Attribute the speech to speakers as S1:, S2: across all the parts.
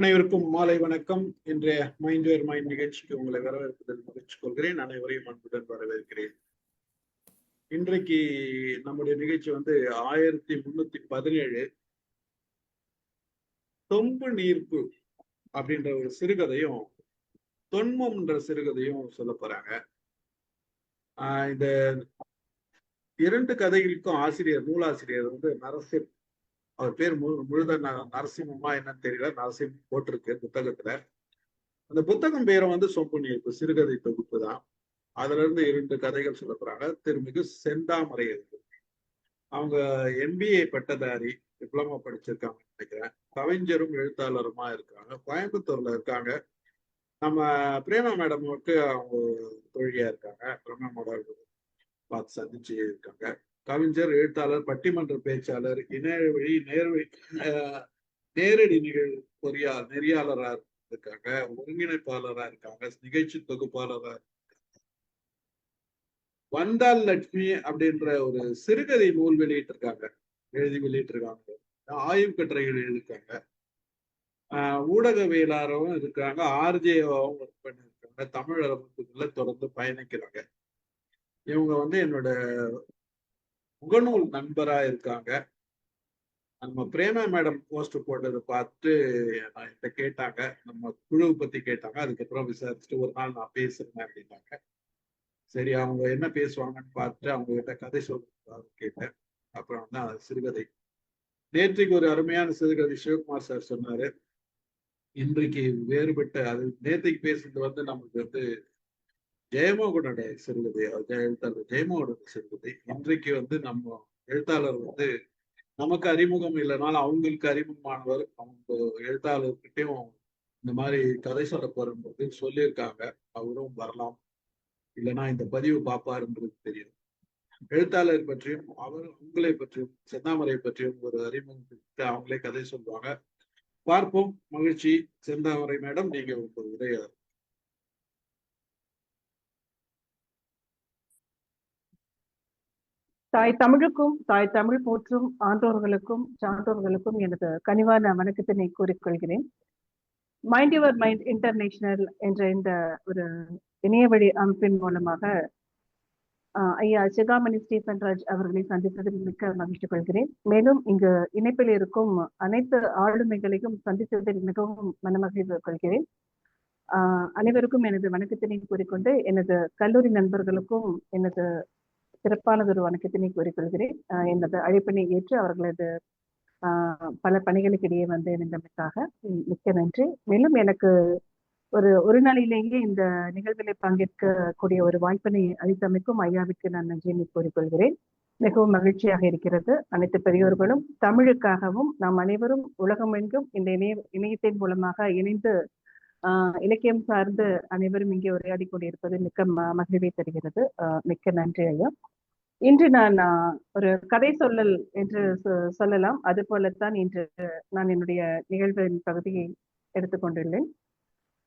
S1: அனைவருக்கும் மாலை வணக்கம். இன்றைய மைண்ட் யுவர் மைண்ட் நிகழ்ச்சிக்கு உங்களை வரவேற்பதில் மகிழ்ச்சி கொள்கிறேன். அனைவரையும் அன்புடன் வரவேற்கிறேன். இன்றைக்கு நம்முடைய நிகழ்ச்சி 1317 தொம்பு நீர்ப்பு அப்படின்ற ஒரு சிறுகதையும் தொன்மம் என்ற சிறுகதையும் சொல்ல போறாங்க. இந்த இரண்டு கதைகளுக்கும் ஆசிரியர் நூலாசிரியர் நரசிம். அவர் பேர் முழுத நரசிம்மமா என்னன்னு தெரியல, நரசிம் போட்டிருக்கு புத்தகத்துல. அந்த புத்தகம் பேரை சொம்பு நீர்ப்பு சிறுகதை தொகுப்பு தான். அதுல இருந்து இரண்டு கதைகள் சொல்ல போறாங்க. திருமிகு செந்தாமரை அவங்க MBA பட்டதாரி, டிப்ளமா படிச்சிருக்காங்கன்னு நினைக்கிறேன். கவிஞரும் எழுத்தாளருமா இருக்காங்க. கோயம்புத்தூர்ல இருக்காங்க. நம்ம பிரேமா மேடமுக்கு அவங்க தொழிலியா இருக்காங்க. பிரேமா மேடம் பார்த்து சந்திச்சு இருக்காங்க. கவிஞர், எழுத்தாளர், பட்டிமன்ற பேச்சாளர், இணையவழி நேரடி நெறியாளரா இருக்காங்க. ஒருங்கிணைப்பாளரா இருக்காங்க. நிகழ்ச்சி தொகுப்பாளரா வந்தால் லட்சுமி அப்படின்ற ஒரு சிறுகதை நூல் எழுதி வெளியிட்டிருக்காங்க. ஆய்வு கட்டுரைகள் எழுதியிருக்காங்க. ஊடகவியலாளரும் இருக்காங்க. RJ-வாவும் ஒர்க் பண்ணியிருக்காங்க. தமிழ் அரங்குல தொடர்ந்து பயணிக்கிறாங்க. இவங்க என்னோட முகநூல் நண்பரா இருக்காங்க. நம்ம பிரேமா மேடம் போஸ்ட் போட்டதை பார்த்து என்கிட்ட கேட்டாங்க, நம்ம குழுவை பத்தி கேட்டாங்க. அதுக்கப்புறம் விசாரிச்சுட்டு ஒரு நாள் நான் பேசுறேன் அப்படின்னாங்க. சரி, அவங்க என்ன பேசுவாங்கன்னு பார்த்துட்டு அவங்க கிட்ட கதை சொல்ல கேட்டேன். அப்புறம் சிறுகதை நேற்றுக்கு ஒரு அருமையான சிறுகதை சிவகுமார் சார் சொன்னாரு. இன்றைக்கு வேறுபட்ட அது நேற்றுக்கு பேசுறது நமக்கு ஜெயமோகனோட சிறுகதை, எழுத்தாளர் ஜெயமோகனோட சிறுகதை. இன்றைக்கு நம்ம எழுத்தாளர் நமக்கு அறிமுகம் இல்லைனாலும் அவங்களுக்கு அறிமுகமானவர். அவங்க எழுத்தாளர்கிட்டையும் இந்த மாதிரி கதை சொல்ல போறது சொல்லியிருக்காங்க. அவரும் வரலாம், இல்லைன்னா இந்த பதிவு பார்ப்பாருன்றது தெரியும். எழுத்தாளர் பற்றியும் அவங்களை பற்றியும் செந்தாமரை பற்றியும் ஒரு அறிமுகம் அவங்களே கதை சொல்லுவாங்க. பார்ப்போம். மகிழ்ச்சி. செந்தாமரை மேடம், நீங்க ஒரு உரையாளர்.
S2: தாய் தமிழுக்கும் தாய் தமிழ் போற்றும் ஆன்றோர்களுக்கும் சான்றோர்களுக்கும் எனது கனிவான வணக்கத்தினை கூறிக்கொள்கிறேன். மைண்ட் யுவர் மைண்ட் இன்டர்நேஷனல் என்ற இந்த ஒரு இணையவழி அமைப்பின் மூலமாக ஐயா சிகாமணி ஸ்டீபன் ராஜ் அவர்களை சந்திப்பதில் மிக்க மகிழ்ச்சி கொள்கிறேன். மேலும் இங்கு இணைப்பில் இருக்கும் அனைத்து ஆளுமைகளையும் சந்தித்ததில் மிகவும் மனமகிழ்வு கொள்கிறேன். அனைவருக்கும் எனது வணக்கத்தினை கூறிக்கொண்டு எனது கல்லூரி நண்பர்களுக்கும் எனது சிறப்பானதொரு வணக்கத்தினை கூறிக்கொள்கிறேன். எனது அழைப்பினை ஏற்று அவர்களது பல பணிகளுக்கு இடையே இணைந்தமைக்காக மிக்க நன்றி. மேலும் எனக்கு ஒரு நாளிலேயே இந்த நிகழ்விலை பங்கேற்கக்கூடிய ஒரு வாய்ப்பினை அளித்தமைக்கும் ஐயாவிற்கு நான் நன்றியினை கூறிக்கொள்கிறேன். மிகவும் மகிழ்ச்சியாக இருக்கிறது. அனைத்து பெரியோர்களும் தமிழுக்காகவும் நாம் அனைவரும் உலகமெங்கும் இந்த இணையத்தின் மூலமாக இணைந்து இலக்கியம் சார்ந்து அனைவரும் இங்கே உரையாடி கொண்டிருப்பது மிக்க மகிழ்வை தருகிறது. மிக்க நன்றி ஐயா. இன்று நான் ஒரு கதை சொல்லல் என்று சொல்லலாம். அது போலத்தான் இன்று நான் என்னுடைய நிகழ்வின் பகுதியை எடுத்துக்கொண்டுள்ளேன்.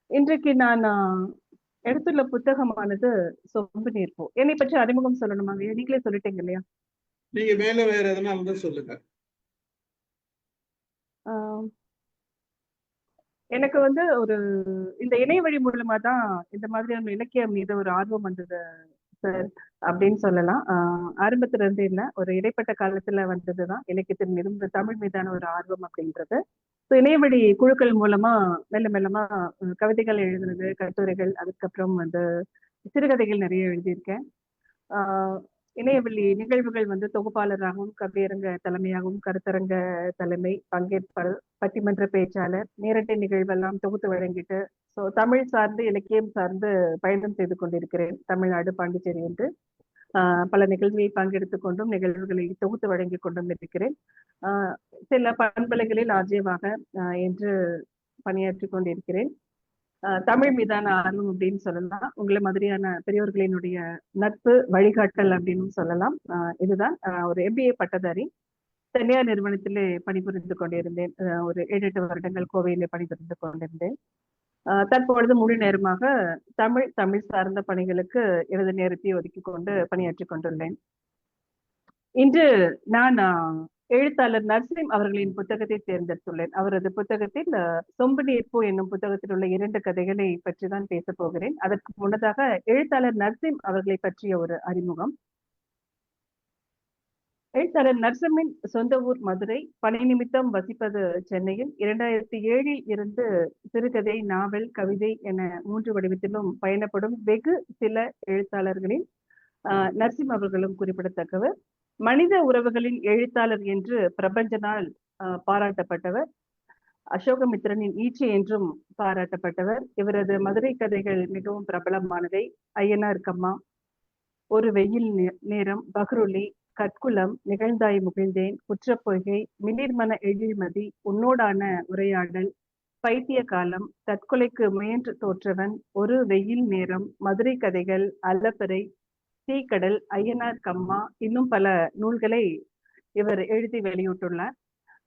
S2: இன்றைக்கு நான் எடுத்துள்ள புத்தகமானது சொம்பு நீர்ப்பு. என்னை பற்றி அறிமுகம் சொல்லணுமாங்க? நீங்களே சொல்லிட்டீங்க இல்லையா?
S1: நீங்க மேல வேற எதனால சொல்லுங்க.
S2: எனக்கு ஒரு இந்த இணையவழி மூலமா தான் இந்த மாதிரியான இலக்கியம் மீது ஒரு ஆர்வம் வந்தது சார் அப்படின்னு சொல்லலாம். ஆரம்பத்துல இருந்து இல்லை, ஒரு இடைப்பட்ட காலத்துல வந்ததுதான் இலக்கியத்தின் மீது தமிழ் மீதான ஒரு ஆர்வம் அப்படின்றது. இணையவழி குழுக்கள் மூலமா மெல்ல மெல்லமா கவிதைகள் எழுதுனது, கட்டுரைகள், அதுக்கப்புறம் சிறுகதைகள் நிறைய எழுதியிருக்கேன். இணையவழி நிகழ்வுகள் தொகுப்பாளராகவும், கவியரங்க தலைமையாகவும், கருத்தரங்க தலைமை, பங்கேற்பாளர், பட்டிமன்ற பேச்சாளர், நேரடி நிகழ்வெல்லாம் தொகுத்து வழங்கிட்டு தமிழ் சார்ந்து இலக்கியம் சார்ந்து பயணம் செய்து கொண்டிருக்கிறேன். தமிழ்நாடு, பாண்டிச்சேரி என்று பல நிகழ்வுகளில் பங்கெடுத்துக் கொண்டும் நிகழ்வுகளை தொகுத்து வழங்கி கொண்டும் இருக்கிறேன். சில பண்பலைகளில் ஆர்ஜியமாக என்று பணியாற்றி கொண்டிருக்கிறேன். தமிழ் மீதான ஆர்வம் அப்படின்னு சொல்லலாம். உங்களை மாதிரியான பெரியோர்களினுடைய நட்பு வழிகாட்டல் அப்படின்னு சொல்லலாம். இதுதான். ஒரு MBA பட்டதாரி, தனியார் நிறுவனத்திலே பணிபுரிந்து கொண்டிருந்தேன். ஒரு 7-8 வருடங்கள் கோவையிலே பணிபுரிந்து கொண்டிருந்தேன். தற்பொழுது முழு நேரமாக தமிழ் சார்ந்த பணிகளுக்கு எனது நேரத்தை ஒதுக்கி கொண்டு பணியாற்றி கொண்டுள்ளேன். இன்று நான் எழுத்தாளர் நர்சிம் அவர்களின் புத்தகத்தை தேர்ந்தெடுத்துள்ளேன். அவரது புத்தகத்தில் சொம்பு நீர்ப்பூ என்னும் புத்தகத்தில் உள்ள 2 கதைகளை பற்றி தான் பேசப் போகிறேன். அதற்கு முன்னதாக எழுத்தாளர் நர்சிம் அவர்களை பற்றிய ஒரு அறிமுகம். எழுத்தாளர் நர்சிமின் சொந்த ஊர் மதுரை, பணி நிமித்தம் வசிப்பது சென்னையில். 2007 இருந்து சிறுகதை, நாவல், கவிதை என 3 வடிவத்திலும் பயணப்படும் வெகு சில எழுத்தாளர்களில் நர்சிம் அவர்களும் குறிப்பிடத்தக்கவர். மனித உறவுகளின் எழுத்தாளர் என்று பிரபஞ்சனால் பாராட்டப்பட்டவர். அசோகமித்திரனின் ஈச்சி என்றும் பாராட்டப்பட்டவர். இவரது மதுரை கதைகள் மிகவும் பிரபலமானவை. ஐயனார் கம்மா, ஒரு வெயில் நேரம், பஹ்ருலி, கற்குளம், நிகழ்ந்தாய் முகிழ்ந்தேன், குற்றப்பொய்கை, மிளிர்மன எழில்மதி, உன்னோடான உரையாடல், பைத்திய காலம், தற்கொலைக்கு முயன்று தோற்றவன், ஒரு வெயில் நேரம், மதுரை கதைகள், அல்லப்பறை, தீக்கடல், ஐயனார் கம்மா, இன்னும் பல நூல்களை இவர் எழுதி வெளியிட்டுள்ளார்.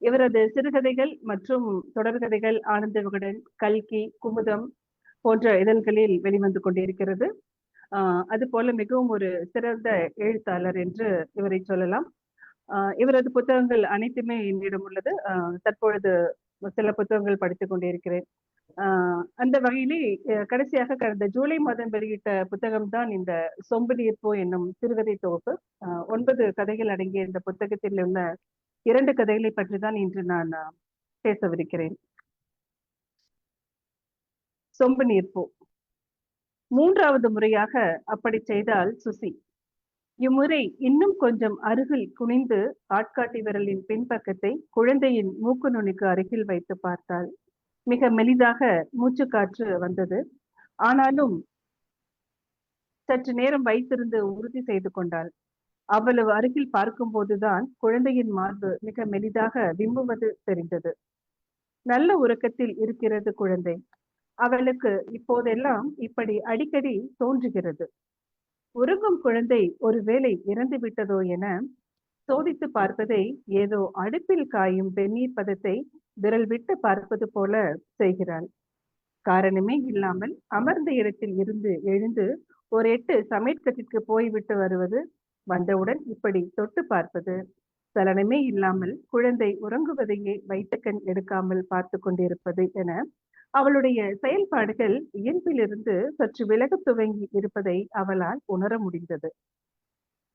S2: இவரது சிறுகதைகள் மற்றும் தொடர்கதைகள் ஆனந்த விகடன், கல்கி, குமுதம் போன்ற இதழ்களில் வெளிவந்து கொண்டிருக்கிறது. அது போல மிகவும் ஒரு சிறந்த எழுத்தாளர் என்று இவரை சொல்லலாம். இவரது புத்தகங்கள் அனைத்துமே என்னிடம் உள்ளது. தற்பொழுது சில புத்தகங்கள் படித்துக் கொண்டிருக்கிறேன். அந்த வகையிலே கடைசியாக கடந்த ஜூலை மாதம் வெளியிட்ட புத்தகம் தான் இந்த சொம்பு நீர்ப்பூ என்னும் சிறுகதை தொகுப்பு. 9 கதைகள் அடங்கிய இந்த புத்தகத்தில் உள்ள 2 கதைகளை பற்றி தான் இன்று நான் பேசவிருக்கிறேன். சொம்பு நீர்ப்பூ. 3வது முறையாக அப்படி செய்தால் சுசி. இம்முறை இன்னும் கொஞ்சம் அருகில் குனிந்து ஆட்காட்டி விரலின் பின்பக்கத்தை குழந்தையின் மூக்கு நுனிக்கு அருகில் வைத்து பார்த்தாள். மிக மெலிதாக மூச்சுக்காற்று வந்தது. ஆனாலும் சற்று நேரம் வைத்திருந்து உறுதி செய்து கொண்டாள். அவ்வளவு அருகில் பார்க்கும் போதுதான் குழந்தையின் மார்பு மிக மெலிதாக விம்புவது தெரிந்தது. நல்ல உறக்கத்தில் இருக்கிறது குழந்தை. அவளுக்கு இப்போதெல்லாம் இப்படி அடிக்கடி தோன்றுகிறது. உறங்கும் குழந்தை ஒருவேளை இறந்து விட்டதோ என சோதித்து பார்ப்பதை ஏதோ அடுப்பில் காயும் வெந்நீர் பதத்தை விரல் விட்டு பார்ப்பது போல செய்கிறாள். காரணமே இல்லாமல் அமர்ந்த இடத்தில் இருந்து எழுந்து ஒரு 8 சமையற்கட்டிற்கு போய்விட்டு வருவது, வந்தவுடன் இப்படி தொட்டு பார்ப்பது, சலனமே இல்லாமல் குழந்தை உறங்குவதையே வைத்த கண் எடுக்காமல் பார்த்து கொண்டிருப்பது என அவளுடைய செயல்பாடுகள் இயல்பிலிருந்து சற்று விலக துவங்கி இருப்பதை அவளால் உணர முடிந்தது.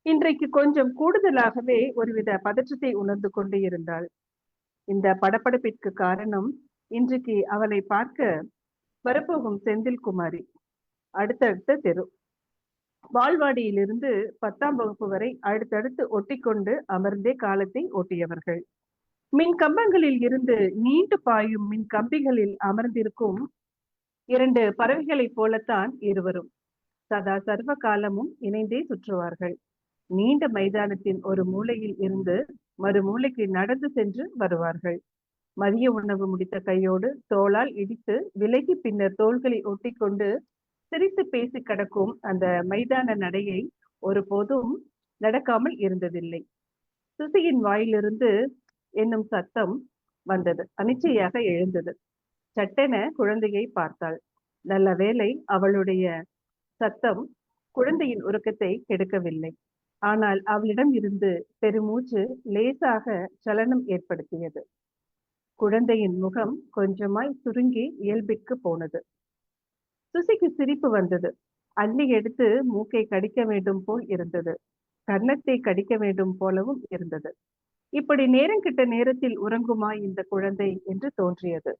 S2: இன்றைக்கு கொஞ்சம் கூடுதலாகவே ஒருவித பதற்றத்தை உணர்ந்து கொண்டு இருந்தாள். இந்த படபடப்பிற்கு காரணம் இன்றைக்கு அவளை பார்க்க வரப்போகும் செந்தில் குமாரி. அடுத்தடுத்த தெரு. வால்வாடியிலிருந்து 10ஆம் வகுப்பு வரை அடுத்தடுத்து ஒட்டிக்கொண்டு அமர்ந்தே காலத்தை ஓட்டியவர்கள். மின் கம்பங்களில் இருந்து நீண்டு பாயும் மின் கம்பிகளில் அமர்ந்திருக்கும் 2 பறவைகளைப் போலத்தான் இருவரும். சதா சர்வ காலமும் இணைந்தே சுற்றுவார்கள். நீண்ட மைதானத்தின் ஒரு மூலையில் இருந்து மறு மூலைக்கு நடந்து சென்று வருவார்கள். மதிய உணவு முடித்த கையோடு தோளால் இடித்து விலகி பின்னர் தோள்களை ஒட்டிக்கொண்டு சிரித்து பேசி கடக்கும் அந்த மைதான நடையை ஒருபோதும் நடக்காமல் இருந்ததில்லை. சுசியின் வாயிலிருந்து என்னும் சத்தம் வந்தது. அனிச்சையாக எழுந்தது. சட்டென குழந்தையை பார்த்தாள். நல்ல வேளை அவளுடைய சத்தம் குழந்தையின் உறக்கத்தை கெடுக்கவில்லை. ஆனால் அவளிடம் இருந்து பெருமூச்சு லேசாக சலனம் ஏற்படுத்தியது. குழந்தையின் முகம் கொஞ்சமாய் சுருங்கி இயல்பிற்கு போனது. சுசிக்கு சிரிப்பு வந்தது. அள்ளி எடுத்து மூக்கை கடிக்க வேண்டும் போல் இருந்தது. கன்னத்தை கடிக்க வேண்டும் போலவும் இருந்தது. இப்படி நேரங்கிட்ட நேரத்தில் உறங்குமா இந்த குழந்தை என்று தோன்றியது.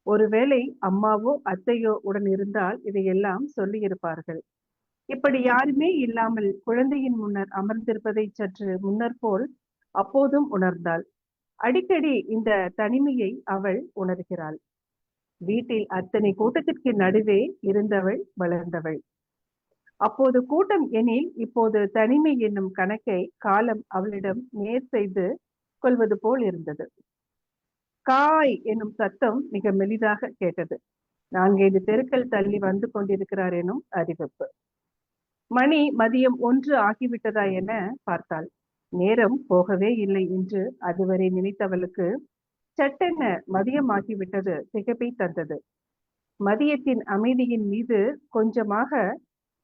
S2: ஒருவேளை அம்மாவோ அத்தையோ உடன் இருந்தால் இதையெல்லாம் சொல்லியிருப்பார்கள். இப்படி யாருமே இல்லாமல் குழந்தையின் முன்னர் அமர்ந்திருப்பதை சற்று முன்னர் போல் அப்போதும் உணர்ந்தாள். அடிக்கடி இந்த தனிமையை அவள் உணர்கிறாள். வீட்டில் அத்தனை கூட்டத்திற்கு நடுவே இருந்தவள் வளர்ந்தவள். அப்போது கூட்டம் எனில் இப்போது தனிமை என்னும் கணக்கை காலம் அவளிடம் நேர் செய்து கொள்வது போல் இருந்தது. காய் என்னும் சத்தம் மிக மெலிதாக கேட்டது. 4-5 தெருக்கள் தள்ளி வந்து கொண்டிருக்கிறார் எனும் அறிவிப்பு. மணி மதியம் 1 ஆகிவிட்டதா என பார்த்தாள். நேரம் போகவே இல்லை என்று அதுவரை நினைத்தவளுக்கு சட்டென மதியம் ஆகிவிட்டது திகைப்பை தந்தது. மதியத்தின் அமைதியின் மீது கொஞ்சமாக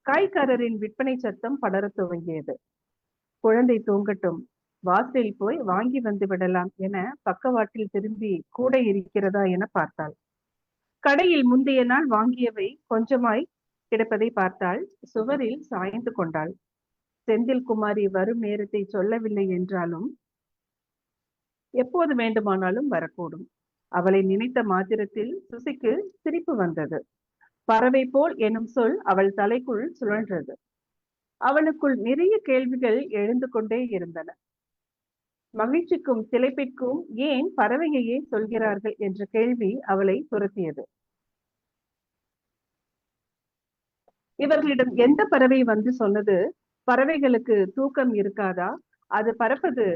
S2: காய்காரரின் விற்பனை சத்தம் படர துவங்கியது. குழந்தை தூங்கட்டும், வாசலில் போய் வாங்கி வந்து விடலாம் என பக்கவாட்டில் திரும்பி கூடை இருக்கிறதா என பார்த்தாள். கடையில் முந்தைய நாள் வாங்கியவை கொஞ்சமாய் கிடப்பதை பார்த்தாள். சுவரில் சாய்ந்து கொண்டாள். செந்தில்குமாரி வரும் நேரத்தை சொல்லவில்லை என்றாலும் எப்போது வேண்டுமானாலும் வரக்கூடும். அவளை நினைத்த மாத்திரத்தில் சுசிக்கு சிரிப்பு வந்தது. பறவை போல் எனும் சொல் அவள் தலைக்குள் சுழன்றது. அவளுக்குள் நிறைய கேள்விகள் எழுந்து கொண்டே இருந்தன. மகிழ்ச்சிக்கும் திளைப்பிற்கும் ஏன் பறவையையே சொல்கிறார்கள் என்ற கேள்வி அவளை துரத்தியது. இவர்களிடம் எந்த பறவை வந்து சொன்னது, பறவைகளுக்கு தூக்கம் இருக்காதா, அது பறப்பது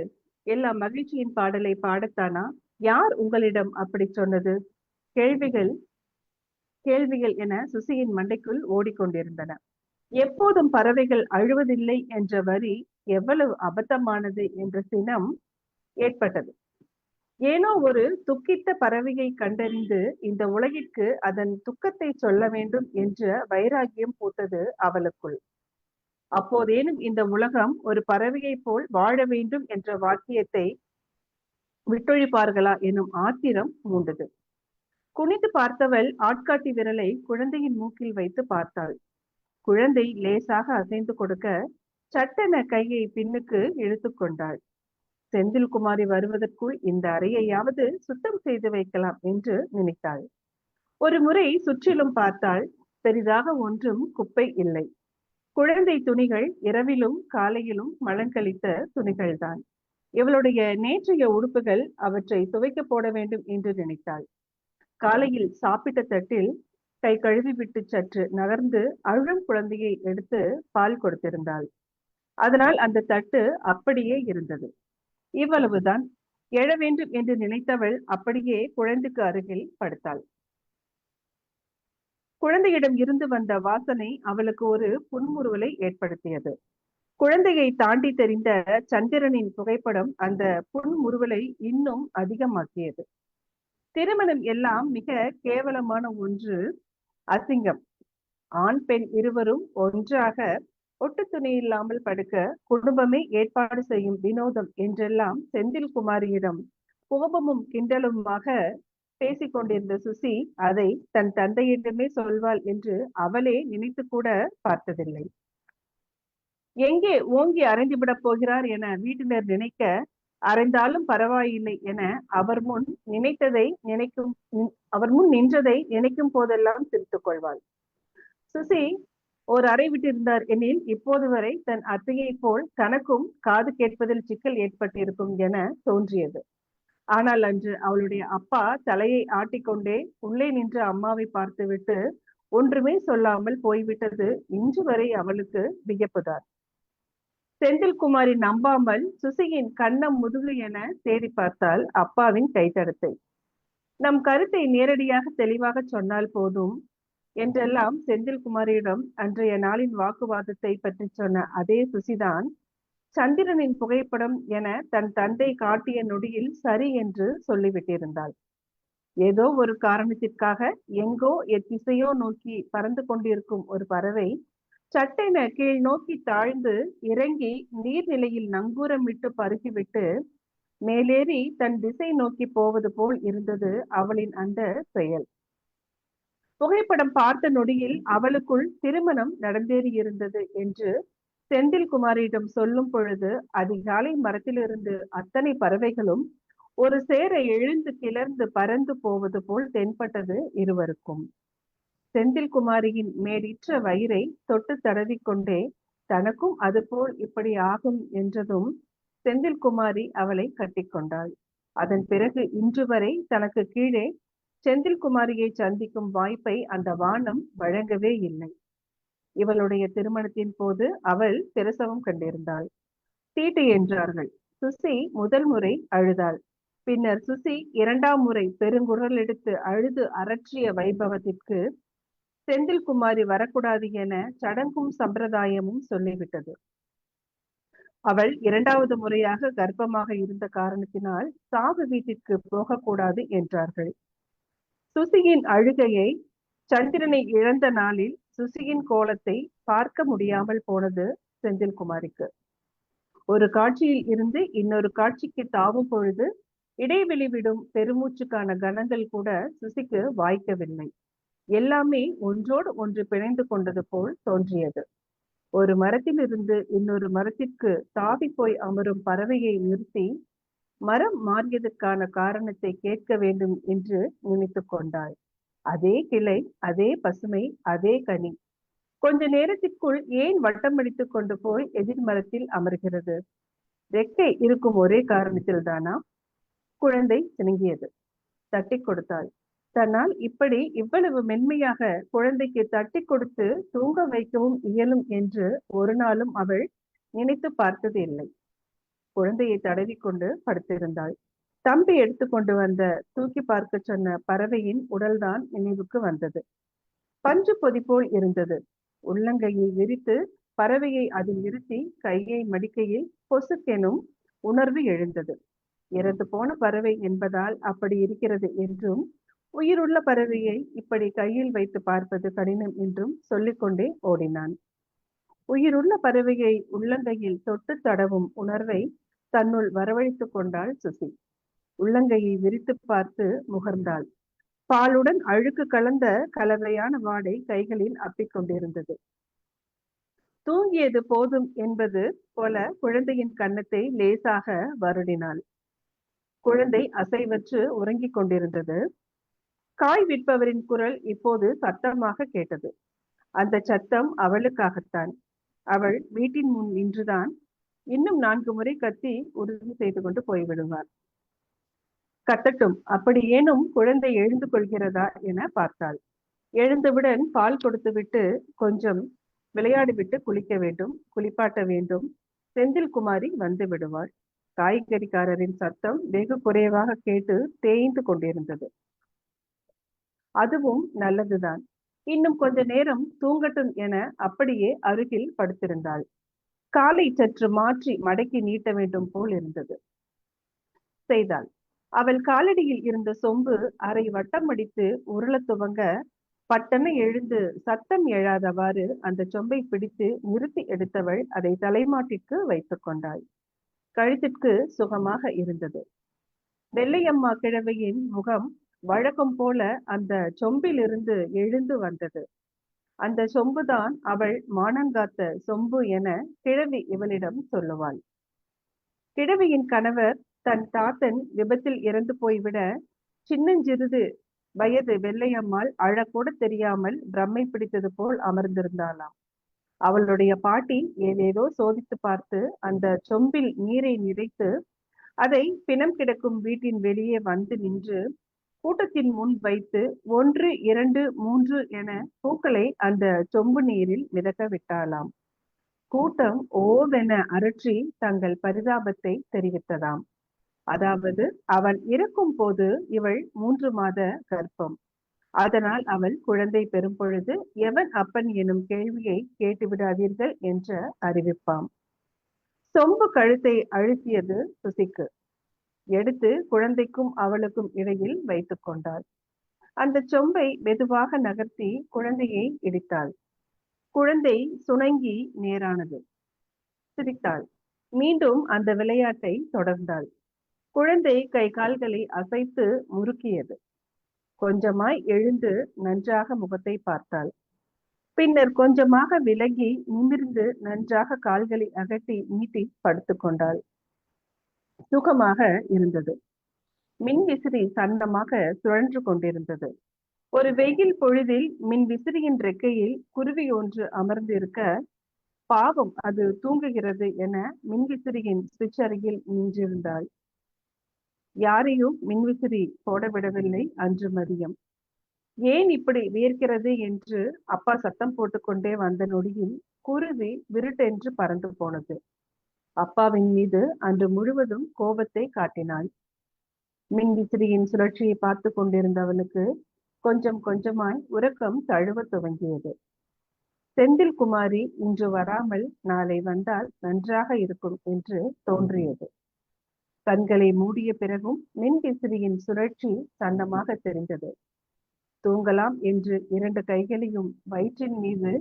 S2: எல்லாம் மகிழ்ச்சியின் பாடலை பாடத்தானா, யார் உங்களிடம் அப்படி சொன்னது? கேள்விகள் கேள்விகள் என சுசியின் மண்டைக்குள் ஓடிக்கொண்டிருந்தன. எப்போதும் பறவைகள் அழுவதில்லை என்ற வரி எவ்வளவு அபத்தமானது என்ற சினம் ஏற்பட்டது. ஏனோ ஒரு துக்கித்த பறவையை கண்டறிந்து இந்த உலகிற்கு அதன் துக்கத்தை சொல்ல வேண்டும் என்ற வைராகியம் பூத்தது அவளுக்குள். அப்போதேனும் இந்த உலகம் ஒரு பறவையை போல் வாழ வேண்டும் என்ற வாக்கியத்தை விட்டொழிப்பார்களா எனும் ஆத்திரம் மூண்டது. குனிந்து பார்த்தவள் ஆட்காட்டி விரலை குழந்தையின் மூக்கில் வைத்து பார்த்தாள். குழந்தை லேசாக அசைந்து கொடுக்க சட்டென கையை பின்னுக்கு இழுத்து கொண்டாள். செந்தில்குமாரி வருவதற்குள் இந்த அறையையாவது சுத்தம் செய்து வைக்கலாம் என்று நினைத்தாள். ஒரு முறை சுற்றிலும் பார்த்தாள். பெரிதாக ஒன்றும் குப்பை இல்லை. குழந்தை துணிகள் இரவிலும் காலையிலும் மலங்கழித்த துணிகள்தான். இவளுடைய நேற்றைய உடுப்புகள், அவற்றை துவைக்க போட வேண்டும் என்று நினைத்தாள். காலையில் சாப்பிட்ட தட்டில் கை கழுவிவிட்டு சற்று நகர்ந்து அழும் குழந்தையை எடுத்து பால் கொடுத்திருந்தாள். அதனால் அந்த தட்டு அப்படியே இருந்தது. இவ்வளவுதான். எழ வேண்டும் என்று நினைத்தவள் அப்படியே குழந்தைக்கு அருகில் படுத்தாள். குழந்தையிடம் இருந்து வந்த வாசனை அவளுக்கு ஒரு புன்முறுவலை ஏற்படுத்தியது. குழந்தையை தாண்டி தெரிந்த சந்திரனின் புகைப்படம் அந்த புன்முறுவலை இன்னும் அதிகமாக்கியது. திருமணம் எல்லாம் மிக கேவலமான ஒன்று, அசிங்கம். ஆண் பெண் இருவரும் ஒன்றாக ஒட்டு துணி இல்லாமல் படுக்க குடும்பமே ஏற்பாடு செய்யும் வினோதம் என்றெல்லாம் செந்தில்குமாரியிடம் கோபமும் கிண்டலுமாக பேசிக் கொண்டிருந்த சுசி அதை தன் தந்தையிடமே சொல்வாள் என்று அவளே நினைத்து கூட பார்த்ததில்லை. எங்கே ஓங்கி அரைந்துவிடப் போகிறார் என வீட்டினர் நினைக்க, அரைந்தாலும் பரவாயில்லை என அவர் முன் நின்றதை நினைக்கும் போதெல்லாம் சிரித்துக் கொள்வாள். சுசி ஒரு அறை விட்டிருந்தார் எனில் இப்போது வரை தன் அத்தையை போல் தனக்கும் காது கேட்பதில் சிக்கல் ஏற்பட்டிருக்கும் என தோன்றியது. ஆனால் அன்று அவளுடைய அப்பா தலையை ஆட்டிக்கொண்டே உள்ளே நின்ற அம்மாவை பார்த்துவிட்டு ஒன்றுமே சொல்லாமல் போய்விட்டது இன்று வரை அவளுக்கு வியப்புதான். செந்தில்குமாரி நம்பாமல் சுசியின் கண்ணம் முதுகு என தேடி பார்த்தால் அப்பாவின் கைத்தடத்தை. நம் கருத்தை நேரடியாக தெளிவாக சொன்னால் போதும் என்றெல்லாம் செந்தில்குமாரியிடம் அன்றைய நாளின் வாக்குவாதத்தை பற்றி சொன்ன அதே சுசிதான் சந்திரனின் புகைப்படம் என தன் தந்தை காட்டிய நொடியில் சரி என்று சொல்லிவிட்டிருந்தாள். ஏதோ ஒரு காரணத்திற்காக எங்கோ எத்திசையோ நோக்கி பறந்து கொண்டிருக்கும் ஒரு பறவை சட்டென கீழ் நோக்கி தாழ்ந்து இறங்கி நீர்நிலையில் நங்கூரமிட்டு பருகிவிட்டு மேலேறி தன் திசை நோக்கி போவது போல் இருந்தது அவளின் அந்த செயல். புகைப்படம் பார்த்த நொடியில் அவளுக்குள் திருமணம் நடந்தேறி இருந்தது என்று செந்தில்குமாரியிடம் சொல்லும் பொழுது அதிகாலை மரத்திலிருந்து அத்தனை பறவைகளும் ஒரு சேர எழுந்து கிளர்ந்து பறந்து போவது போல் தென்பட்டது இருவருக்கும். செந்தில்குமாரியின் மேலிற்ற வயிறை தொட்டு தடவிக்கொண்டே தனக்கும் அது போல் இப்படி ஆகும் என்றதும் செந்தில்குமாரி அவளை கட்டிக்கொண்டாள். அதன் பிறகு இன்று வரை தனக்கு கீழே செந்தில்குமாரியை சந்திக்கும் வாய்ப்பை அந்த வானம் வழங்கவே இல்லை. இவளுடைய திருமணத்தின் போது அவள் பிரசவம் கண்டிருந்தாள். தீட்டு என்றார்கள். சுசி முதல் முறை அழுதாள். பின்னர் சுசி இரண்டாம் முறை பெருங்குரல் எடுத்து அழுது அரற்றிய வைபவத்திற்கு செந்தில்குமாரி வரக்கூடாது என சடங்கும் சம்பிரதாயமும் சொல்லிவிட்டது. அவள் இரண்டாவது முறையாக கர்ப்பமாக இருந்த காரணத்தினால் சாவு வீட்டிற்கு போகக்கூடாது என்றார்கள். சுசியின் அழுகையை, சந்திரனை இழந்த நாளில் சுசியின் கோலத்தை பார்க்க முடியாமல் போனது செந்தில்குமாரிக்கு. ஒரு காட்சியில் இருந்து இன்னொரு காட்சிக்கு தாவும் பொழுது இடைவெளி விடும் பெருமூச்சுக்கான கணங்கள் கூட சுசிக்கு வாய்க்கவில்லை. எல்லாமே ஒன்றோடு ஒன்று பிணைந்து கொண்டது போல் தோன்றியது. ஒரு மரத்திலிருந்து இன்னொரு மரத்திற்கு தாவி போய் அமரும் பறவையை நிறுத்தி மரம் மாறியதற்கான காரணத்தை கேட்க வேண்டும் என்று நினைத்து கொண்டாள். அதே கிளை, அதே பசுமை, அதே கனி. கொஞ்ச நேரத்திற்குள் ஏன் வட்டம் அடித்துக் கொண்டு போய் எதிர் மரத்தில் அமர்கிறது? ரெக்கை இருக்கும் ஒரே காரணத்தில் தானா? குழந்தை சினுங்கியது. தட்டி கொடுத்தாள். தன்னால் இப்படி இவ்வளவு மென்மையாக குழந்தைக்கு தட்டி கொடுத்து தூங்க வைக்கவும் இயலும் என்று ஒரு நாளும் அவள் நினைத்து பார்த்தது இல்லை. குழந்தையை தடவி கொண்டு படுத்திருந்தாள். தம்பி எடுத்துக்கொண்டு வந்த தூக்கி பார்க்க சொன்ன பறவையின் உடல்தான் நினைவுக்கு வந்தது. பஞ்சு பொதி போல் இருந்தது. உள்ளங்கையை விரித்து பறவையை அதில் இருத்தி கையை மடிக்கையில் பொசுக்கெனும் உணர்வு எழுந்தது. இறந்து போன பறவை என்பதால் அப்படி இருக்கிறது என்றும், உயிருள்ள பறவையை இப்படி கையில் வைத்து பார்ப்பது கடினம் என்றும் சொல்லிக்கொண்டே ஓடினான். உயிருள்ள பறவையை உள்ளங்கையில் தொட்டு தடவும் உணர்வை தன்னுள் வரவழைத்துக் கொண்டாள் சுசி. உள்ளங்கையை விரித்து பார்த்து முகர்ந்தாள். பாலுடன் அழுக்கு கலந்த கலவையான வாடை கைகளில் அப்பிக் கொண்டிருந்தது. தூங்கியது போதும் என்பது போல குழந்தையின் கன்னத்தை லேசாக வருடினாள். குழந்தை அசைவற்று உறங்கிக் கொண்டிருந்தது. காய் விற்பவரின் குரல் இப்போது சத்தமாக கேட்டது. அந்த சத்தம் அவளுக்காகத்தான். அவள் வீட்டின் முன் நின்றுதான் இன்னும் 4 முறை கத்தி உறுதி செய்து கொண்டு போய்விடுவார். கத்தட்டும், அப்படி ஏனும் குழந்தை எழுந்து கொள்கிறதா என பார்த்தாள். எழுந்தவுடன் பால் கொடுத்துவிட்டு கொஞ்சம் விளையாடிவிட்டு குளிக்க வேண்டும், குளிப்பாட்ட வேண்டும். செந்தில் குமாரி வந்து விடுவாள். காய்கறிக்காரரின் சத்தம் வெகு குறைவாக கேட்டு தேய்ந்து கொண்டிருந்தது. அதுவும் நல்லதுதான். இன்னும் கொஞ்ச நேரம் தூங்கட்டும் என அப்படியே அருகில் படுத்திருந்தாள். காலை சற்று மாற்றி மடக்கி நீட்ட வேண்டும் போல் இருந்தது. செய்தாள். அவள் காலடியில் இருந்த சொம்பு அரை வட்டம் அடித்து உருள துவங்க பட்டன எழுந்து சத்தம் எழாதவாறு அந்த சொம்பை பிடித்து நிறுத்தி எடுத்தவள் அதை தலைமாட்டிற்கு வைத்துக் கொண்டாள். கழுத்திற்கு சுகமாக இருந்தது. வெள்ளையம்மா கிழவியின் முகம் வழக்கம் போல அந்த சொம்பிலிருந்து எழுந்து வந்தது. அந்த சொம்புதான் அவள் மானங்காத்த சொம்பு என கிழவி இவளிடம் சொல்லுவாள். கிழவியின் கணவர் தன் தாத்தன் விபத்தில் இறந்து போய்விட சின்னஞ்சிறிது வயது வெள்ளையம்மாள் அழக்கூட தெரியாமல் பிரம்மை பிடித்தது போல் அமர்ந்திருந்தாளாம். அவளுடைய பாட்டி ஏதேதோ சோதித்து பார்த்து அந்த சொம்பில் நீரை நிறைத்து அதை பிணம் கிடக்கும் வீட்டின் வெளியே வந்து நின்று கூட்டத்தின் முன் வைத்து 1, 2, 3 என பூக்களை அந்த சொம்பு நீரில் மிதக்க விட்டாளாம். கூட்டம் ஓவென அரற்றி தங்கள் பரிதாபத்தை தெரிவித்ததாம். அதாவது அவன் இருக்கும் போது இவள் 3 மாத கர்ப்பம். அதனால் அவள் குழந்தை பெறும் பொழுது எவன் அப்பன் எனும் கேள்வியை கேட்டுவிடாதீர்கள் என்ற அறிவிப்பாம். சொம்பு கழுத்தை அழுத்தியது சுசிக்கு. எடுத்து குழந்தைக்கும் அவளுக்கும் இடையில் வைத்துக் கொண்டாள். அந்த சொம்பை மெதுவாக நகர்த்தி குழந்தையை இடித்தாள். குழந்தை சுணங்கி நேரானது. சிரித்தாள். மீண்டும் அந்த விளையாட்டை தொடர்ந்தாள். குழந்தை கை கால்களை அசைத்து முறுக்கியது. கொஞ்சமாய் எழுந்து நன்றாக முகத்தை பார்த்தாள். பின்னர் கொஞ்சமாக விலகி நிமிர்ந்து நன்றாக கால்களை அகட்டி நீட்டி படுத்துக் கொண்டாள். சுகமாக இருந்தது. மின் விசிறி சன்னமாக சுழன்று கொண்டிருந்தது. ஒரு வெயில் பொழுதில் மின் விசிறியின் ரெக்கையில் குருவி ஒன்று அமர்ந்திருக்க, பாவம் அது தூங்குகிறது என மின்விசிறியின் சுவிட்ச் அருகில் நின்றிருந்தாள். யாரையும் மின்விசிறி போட விடவில்லை அன்று மதியம். ஏன் இப்படி வியர்க்கிறது என்று அப்பா சத்தம் போட்டுக்கொண்டே வந்த நொடியில் குருவி விருட்டென்று பறந்து போனது. அப்பாவின் மீது அன்று முழுவதும் கோபத்தை காட்டினாள். மின் விசிறியின் சுழற்சியை பார்த்து கொண்டிருந்தவனுக்கு கொஞ்சம் கொஞ்சமாய் உறக்கம் தழுவ துவங்கியது. செந்தில் குமாரி இன்று வராமல் நாளை வந்தால் நன்றாக இருக்கும் என்று தோன்றியது. கண்களை மூடிய பிறகும் மின் விசிறியின் சுழற்சி சன்னமாக தெரிந்தது. தூங்கலாம் என்று 2 கைகளையும் வயிற்றின் மீது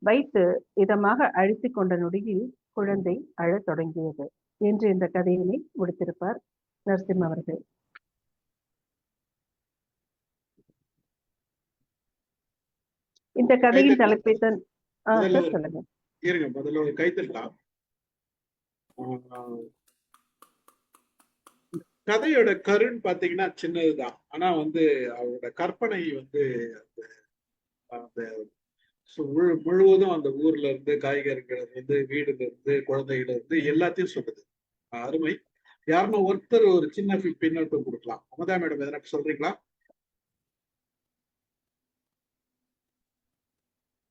S2: வைத்து இதமாக அழுத்திக் கொண்ட நொடியில் குழந்தை அழத் தொடங்கியது என்று இந்த கதையினை முடித்திருப்பார் நரசிம்ம அவர்கள். இந்த கதையின் தலைப்பை தான் சொல்லுங்க.
S1: இருங்க, முதல்ல ஒரு கைத்தட்டலாம். கதையோட கருன்னு பாத்தீங்கன்னா சின்னதுதான். ஆனா வந்து அவரோட கற்பனை வந்து அந்த முழுவதும் அந்த ஊர்ல இருந்து, காய்கறிகள் இருந்து, வீடுல இருந்து, குழந்தைகள் இருந்து எல்லாத்தையும் சொல்லுது. அருமை. யாருன்னா ஒருத்தர் ஒரு சின்ன பின்னோட்டம் கொடுக்கலாம். அமுதா மேடம் எதனா சொல்றீங்களா?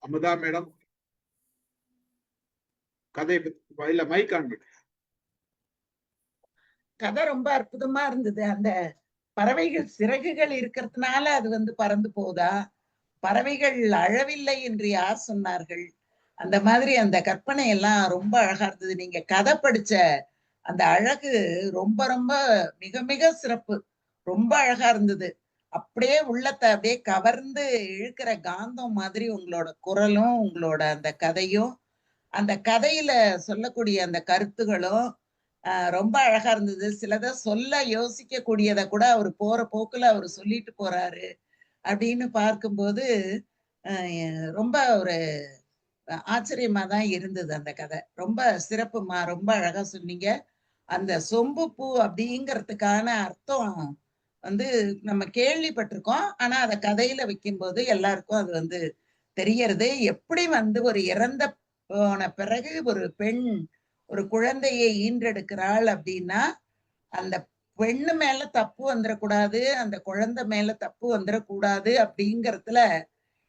S1: அமுதா மேடம் கதை இல்ல, மைக் ஆன் பண்ணு.
S3: கதை ரொம்ப அற்புதமா இருந்தது. அந்த பறவைகள் சிறகுகள் இருக்கிறதுனால அது வந்து பறந்து போதா, பறவைகள் அழவில்லை என்று யார் சொன்னார்கள்? அந்த மாதிரி அந்த கற்பனை எல்லாம் ரொம்ப அழகா இருந்தது. நீங்க கதை படிச்ச அந்த அழகு ரொம்ப ரொம்ப மிக மிக சிறப்பு. ரொம்ப அழகா இருந்தது. அப்படியே உள்ளத்தை அப்படியே கவர்ந்து இழுக்கிற காந்தம் மாதிரி உங்களோட குரலும் உங்களோட அந்த கதையும், அந்த கதையில சொல்லக்கூடிய அந்த கருத்துகளும் ரொம்ப அழகா இருந்தது. சிலதை சொல்ல யோசிக்க கூடியதை கூட அவர் போற போக்குல அவர் சொல்லிட்டு போறாரு அப்படின்னு பார்க்கும்போது ரொம்ப ஒரு ஆச்சரியமா தான் இருந்தது அந்த கதை. ரொம்ப சிறப்புமா, ரொம்ப அழகா சொன்னீங்க. அந்த சொம்பு பூ அப்படிங்கிறதுக்கான அர்த்தம் வந்து நம்ம கேள்விப்பட்டிருக்கோம். ஆனா அதை கதையில வைக்கும்போது எல்லாருக்கும் அது வந்து தெரியறது. எப்படி வந்து ஒரு இறந்த போன பிறகு ஒரு பெண் ஒரு குழந்தையை ஈன்றெடுக்கிறாள் அப்படின்னா அந்த பெண்ணு மேல தப்பு வந்துடக்கூடாது, அந்த குழந்தை மேல தப்பு வந்துடக்கூடாது அப்படிங்கறதுல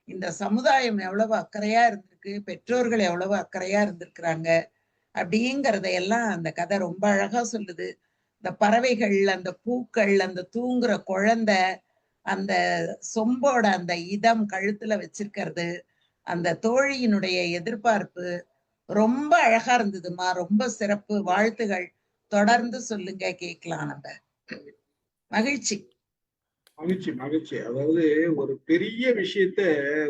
S3: இந்த சமுதாயம் எவ்வளவு அக்கறையா இருந்திருக்கு, பெற்றோர்கள் எவ்வளவு அக்கறையா இருந்திருக்கிறாங்க அப்படிங்கறதையெல்லாம் அந்த கதை ரொம்ப அழகா சொல்லுது. இந்த பறவைகள், அந்த பூக்கள், அந்த தூங்குற குழந்தை, அந்த சொம்போட அந்த இதம் கழுத்துல வச்சிருக்கிறது, அந்த தோழியினுடைய எதிர்பார்ப்பு ரொம்ப அழகா இருந்ததுமா. ரொம்ப சிறப்பு. வாழ்த்துகள். தொடர்ந்து சொல்லுங்க, கேட்கலாம் நம்ம. மகிழ்ச்சி
S1: மகிழ்ச்சி மகிழ்ச்சி. அதாவது ஒரு பெரிய விஷயத்த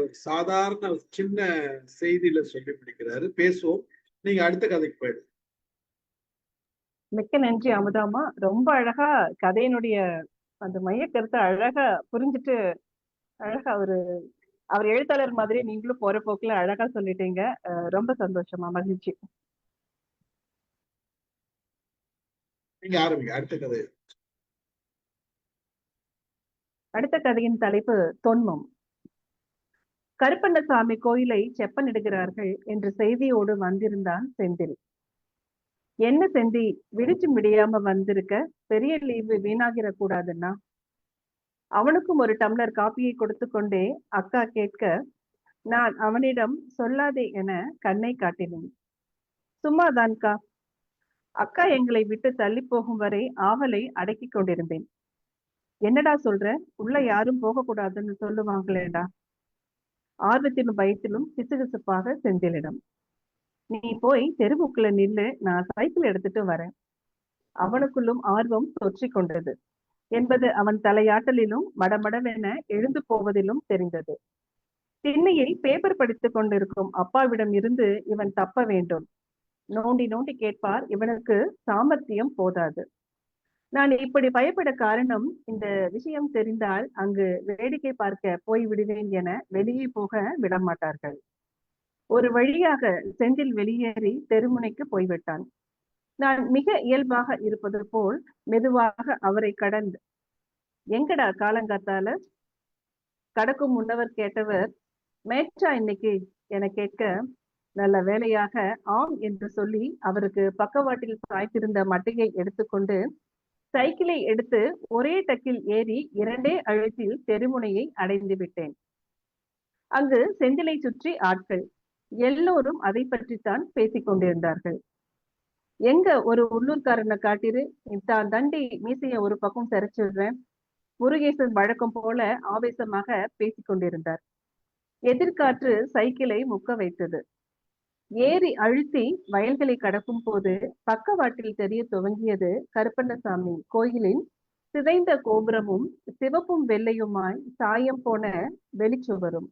S1: ஒரு சாதாரண சின்ன செய்தியில சொல்லி முடிக்கிறாரு. பேசுவோம். நீங்க அடுத்த கதைக்கு போயிடுங்க.
S2: மிக்க நன்றி அமுதாமா. ரொம்ப அழகா கதையினுடைய அந்த மைய கருத்தை அழகா புரிஞ்சுட்டு அழகா அவர் எழுத்தாளர் மாதிரி நீங்களும் போற போக்குல அழகா சொல்லிட்டீங்க. ரொம்ப சந்தோஷமா, மகிழ்ச்சி.
S1: நீங்க ஆரம்பிங்க அடுத்த கதை.
S2: அடுத்த கதையின் தலைப்பு தொன்மம். கருப்பண்ணசாமி கோயிலை செப்பனிடுகிறார்கள் என்ற செய்தியோடு வந்திருந்தான் செந்தில். என்ன செந்தி, விடிச்சு முடியாம வந்திருக்க, பெரிய லீவு வீணாகிற கூடாதுன்னா? அவனுக்கும் ஒரு டம்ளர் காப்பியை கொடுத்து கொண்டே அக்கா கேட்க, நான் அவனிடம் சொல்லாதே என கண்ணை காட்டினேன். சும்மாதான்கா. அக்கா எங்களை விட்டு தள்ளி போகும் வரை ஆவலை அடக்கி கொண்டிருந்தேன். என்னடா சொல்ற, உள்ள யாரும் போக கூடாதுன்னு சொல்லுவாங்களேடா? ஆர்வத்திலும் பயத்திலும் பிசுபிசுப்பாக செந்திலிடம். நீ போய் தெருவுக்குள்ள நில்லு, நான் சைக்கிள் எடுத்துட்டு வரேன். அவனுக்குள்ளும் ஆர்வம் தொற்றிக் கொண்டது என்பது அவன் தலையாட்டலிலும் மடமடவென எழுந்து போவதிலும் தெரிந்தது. திண்ணையில் பேப்பர் படித்துக் கொண்டிருக்கும் அப்பாவிடம் இருந்து இவன் தப்ப வேண்டும். நோண்டி நோண்டி கேட்பார், இவனுக்கு சாமர்த்தியம் போதாது. நான் இப்படி பயப்பட காரணம், இந்த விஷயம் தெரிந்தால் அங்கு வேடிக்கை பார்க்க போய் விடுவேன் என வெளியே போக விடமாட்டார்கள். ஒரு வழியாக செந்தில் வெளியேறி தெருமுனைக்கு போய்விட்டான். நான் மிக இயல்பாக இருப்பது போல் மெதுவாக அவரை கடந்து, எங்கடா காலங்காத்தால? கடக்கும் முன்னவர் கேட்டவர், மேட்சா இன்னைக்கு என கேட்க, நல்ல வேளையாக ஆம் என்று சொல்லி அவருக்கு பக்கவாட்டில் சாய்த்திருந்த மட்டையை எடுத்துக்கொண்டு சைக்கிளை எடுத்து ஒரே டக்கில் ஏறி 2 அழுத்தில் தெருமுனையை அடைந்து விட்டேன். அங்கு செந்திலை சுற்றி ஆட்கள் எல்லோரும் அதை பற்றித்தான் பேசிக் கொண்டிருந்தார்கள். எங்க ஒரு உள்ளூர்காரனை காட்டிரு, தான் தண்டி மீசைய ஒரு பக்கம் சரிச்சிடுறேன். முருகேசன் வழக்கம் போல ஆவேசமாக பேசிக் கொண்டிருந்தார். எதிர்காற்று சைக்கிளை முக்க வைத்தது. ஏறி அழுத்தி வயல்களை கடக்கும் போது பக்கவாட்டில் தெரிய துவங்கியது கருப்பண்ணசாமி கோயிலின் சிதைந்த கோபுரமும் சிவப்பும் வெள்ளையுமாய் சாயம் போன வெளிச்சுவரும்.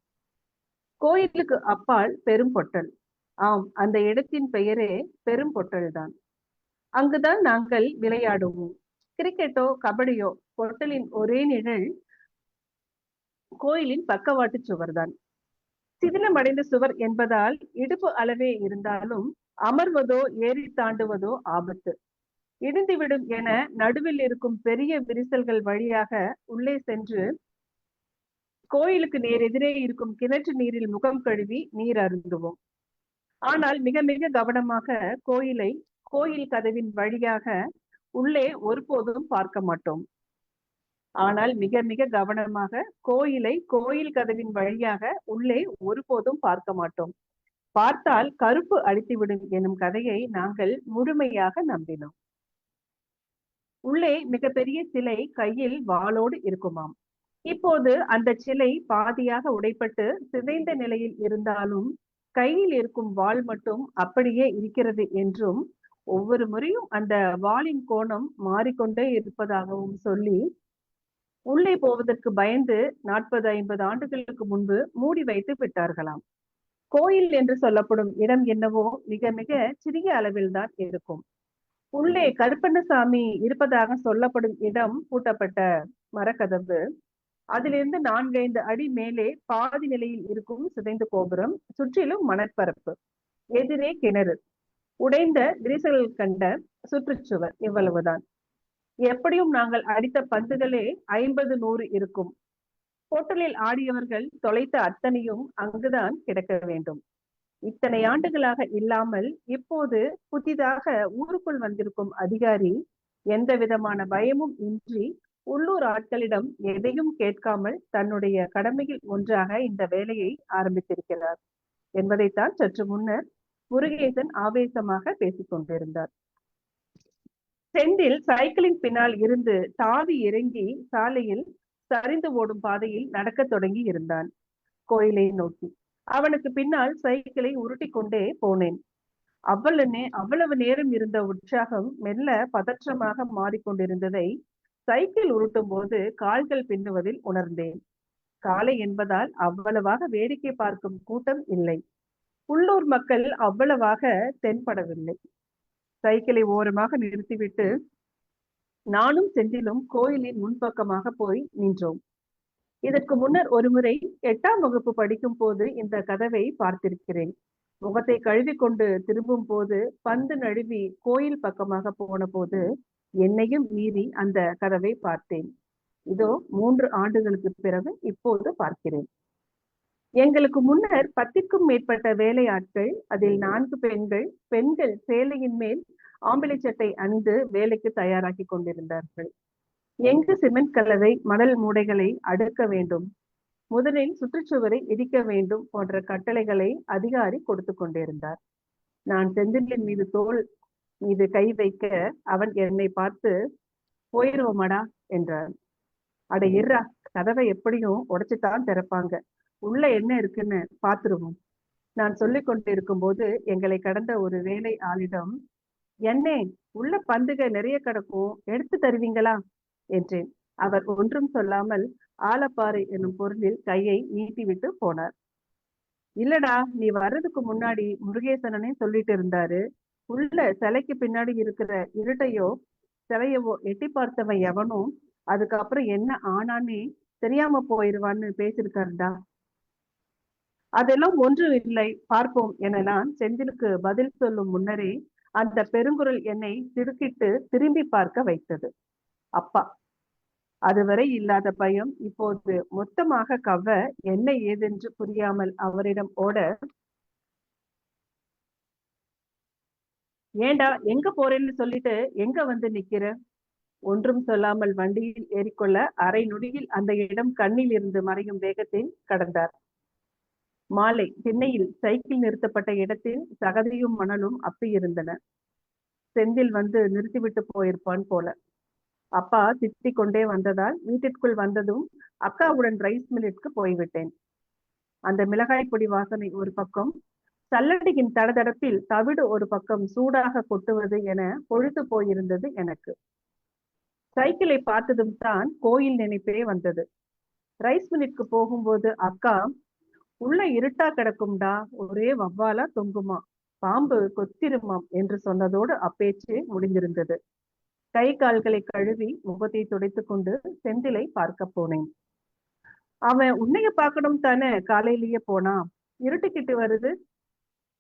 S2: கோயிலுக்கு அப்பால் பெரும் பொட்டல், ஆம், அந்த இடத்தின் பெயரே பெரும்பொட்டல்தான். அங்குதான் நாங்கள் விளையாடுவோம். கிரிக்கெட்டோ கபடியோ. பொட்டலின் ஒரே நிழல் கோயிலின் பக்கவாட்டு சுவர்தான். சிதிலமடைந்த சுவர் என்பதால் இடுப்பு அளவே இருந்தாலும் அமர்வதோ ஏறி தாண்டுவதோ ஆபத்து. இடிந்துவிடும் என நடுவில் இருக்கும் பெரிய விரிசல்கள் வழியாக உள்ளே சென்று கோயிலுக்கு நேர் எதிரே இருக்கும் கிணற்று நீரில் முகம் கழுவி நீர் அருந்துவோம். ஆனால் மிக மிக கவனமாக கோயில் கதவின் வழியாக உள்ளே ஒருபோதும் பார்க்க மாட்டோம். ஆனால் மிக மிக கவனமாக கோயில் கதவின் வழியாக உள்ளே ஒருபோதும் பார்க்க மாட்டோம். பார்த்தால் கருப்பு அடித்துவிடும் எனும் கதையை நாங்கள் முழுமையாக நம்பினோம். உள்ளே மிகப்பெரிய சிலை கையில் வாளோடு இருக்குமாம். இப்போது அந்த சிலை பாதியாக உடைப்பட்டு சிதைந்த நிலையில் இருந்தாலும் கையில் இருக்கும் வாள் மட்டும் அப்படியே இருக்கிறது என்றும், ஒவ்வொரு முறையும் அந்த வாளின் கோணம் மாறிக்கொண்டே இருப்பதாகவும் சொல்லி உள்ளே போவதற்கு பயந்து 40-50 ஆண்டுகளுக்கு முன்பு மூடி வைத்து விட்டார்களாம். கோயில் என்று சொல்லப்படும் இடம் என்னவோ மிக மிக சிறிய அளவில் தான் இருக்கும். உள்ளே கருப்பண்ணசாமி இருப்பதாக சொல்லப்படும் இடம் பூட்டப்பட்ட மரக்கதவு, அதிலிருந்து 4-5 அடி மேலே பாதி நிலையில் இருக்கும் சிதைந்த கோபுரம், சுற்றிலும் மணற்பரப்பு, எதிரே கிணறு, உடைந்த விரிசல்கள் கண்ட சுற்றுச்சுவர், இவ்வளவுதான். எப்படியும் நாங்கள் அடித்த பந்துகளே 50-100 இருக்கும். ஹோட்டலில் ஆடியவர்கள் தொலைத்த அத்தனையும் அங்குதான் கிடக்க வேண்டும். இத்தனை ஆண்டுகளாக இல்லாமல் இப்போது புதிதாக ஊருக்குள் வந்திருக்கும் அதிகாரி எந்த விதமான பயமும் இன்றி உள்ளூர் ஆட்களிடம் எதையும் கேட்காமல் தன்னுடைய கடமையில் ஒன்றாக இந்த வேலையை ஆரம்பித்திருக்கிறார் என்பதைத்தான் சற்று முன்னர் முருகேசன் ஆவேசமாக பேசிக் கொண்டிருந்தார். செந்தில் சைக்கிளின் பின்னால் இருந்து தாவி இறங்கி சாலையில் சரிந்து ஓடும் பாதையில் நடக்க தொடங்கி இருந்தான் கோயிலை நோக்கி. அவனுக்கு பின்னால் சைக்கிளை உருட்டி கொண்டே போனேன். அவ்வளவு நேரம் இருந்த உற்சாகம் மெல்ல பதற்றமாக மாறிக்கொண்டிருந்ததை சைக்கிள் உருட்டும் போது கால்கள் பின்னுவதில் உணர்ந்தேன். காலை என்பதால் அவ்வளவாக வேடிக்கை பார்க்கும் கூட்டம் இல்லை. உள்ளூர் மக்கள் அவ்வளவாக தென்படவில்லை. சைக்கிளை ஓரமாக நிறுத்திவிட்டு நானும் செந்திலும் கோயிலின் முன்பக்கமாக போய் நின்றோம். இதற்கு முன்னர் ஒருமுறை 8ஆம் வகுப்பு படிக்கும் போது இந்த கதவை பார்த்திருக்கிறேன். முகத்தை கழுவி கொண்டு திரும்பும் போது பந்து நழுவி கோயில் பக்கமாக போன போது என்னையும் மீறி அந்த கதவை பார்த்தேன். இதோ 3 ஆண்டுகளுக்கு பிறகு இப்போது பார்க்கிறேன். எங்களுக்கு முன்னர் 10க்கும் மேற்பட்ட வேலையாட்கள், அதில் 4 பெண்கள். பெண்கள் சேலையின் மேல் ஆம்பளை சட்டை அணிந்து வேலைக்கு தயாராகி கொண்டிருந்தார்கள். எங்கு சிமெண்ட் கலவை, மணல் மூடைகளை அடுக்க வேண்டும், முதலில் சுற்றுச்சுவரை இடிக்க வேண்டும் போன்ற கட்டளைகளை அதிகாரி கொடுத்து கொண்டிருந்தார். நான் செந்திலின் தோள் மீது கை வைக்க அவன் என்னை பார்த்து, போயிருவோமாடா என்றார். அட இருடா, கதவை எப்படியும் உடைச்சுதான் திறப்பாங்க, உள்ள என்ன இருக்குன்னு பாத்துருவோம். நான் சொல்லிக் கொண்டிருக்கும் போது எங்களை கடந்த ஒரு வேலை ஆளிடம், என்னே உள்ள பந்துக நிறைய கிடக்கும், எடுத்து தருவீங்களா என்றேன். அவர் ஒன்றும் சொல்லாமல் ஆலப்பாறை என்னும் பொருளில் கையை நீட்டிவிட்டு போனார். இல்லடா, நீ வர்றதுக்கு முன்னாடி முருகேசனனே சொல்லிட்டு இருந்தாரு, உள்ள சிலைக்கு பின்னாடி இருக்கிற இருட்டையோ சிலையவோ எட்டி பார்த்தவன் எவனும் அதுக்கப்புறம் என்ன ஆனானே தெரியாம போயிருவான்னு பேசியிருக்காருடா. அதெல்லாம் ஒன்றும் இல்லை, பார்ப்போம் என நான் செந்திலுக்கு பதில் சொல்லும் முன்னரே அந்த பெருங்குரல் என்னை திடுக்கிட்டு திரும்பி பார்க்க வைத்தது. அப்பா. அதுவரை இல்லாத பயம் இப்போது மொத்தமாக கவ்வ என்ன ஏதென்று புரியாமல் அவரிடம் ஓட, ஏண்டா எங்க போறேன்னு சொல்லிட்டு எங்க வந்து நிக்கிற? ஒன்றும் சொல்லாமல் வண்டியில் ஏறிக்கொள்ள அரை நொடியில் அந்த இடம் கண்ணில் இருந்து மறையும் வேகத்தில் கடந்தார். மாலை திண்ணையில் சைக்கிள் நிறுத்தப்பட்ட இடத்தில் சகதியும் மணலும் அப்பி இருந்தன. செந்தில் வந்து நிறுத்திவிட்டு போயிருப்பான் போல. அப்பா திட்டிக் கொண்டே வந்ததால் வீட்டிற்குள் வந்ததும் அக்காவுடன் ரைஸ் மில்லிற்கு போய்விட்டேன். அந்த மிளகாய் பொடி வாசனை ஒரு பக்கம், சல்லடியின் தடதடப்பில் தவிடு ஒரு பக்கம் சூடாக கொட்டுவது என பொழுது போயிருந்தது எனக்கு. சைக்கிளை பார்த்ததும் தான் கோயில் நினைப்பே வந்தது. ரைஸ் மில்லிற்கு போகும்போது அக்கா, உள்ள இருட்டா கிடக்கும்டா, ஒரே வவ்வாலா தொங்குமா, பாம்பு கொத்திருமாம் என்று சொன்னதோடு அப்பேச்சு முடிந்திருந்தது. கை கால்களை கழுவி முகத்தை துடைத்துக் கொண்டு செந்திலை பார்க்க போனேன். அவன் உன்னைய பார்க்கணும் தானே காலையிலேயே போனான், இருட்டுக்கிட்டு வருது.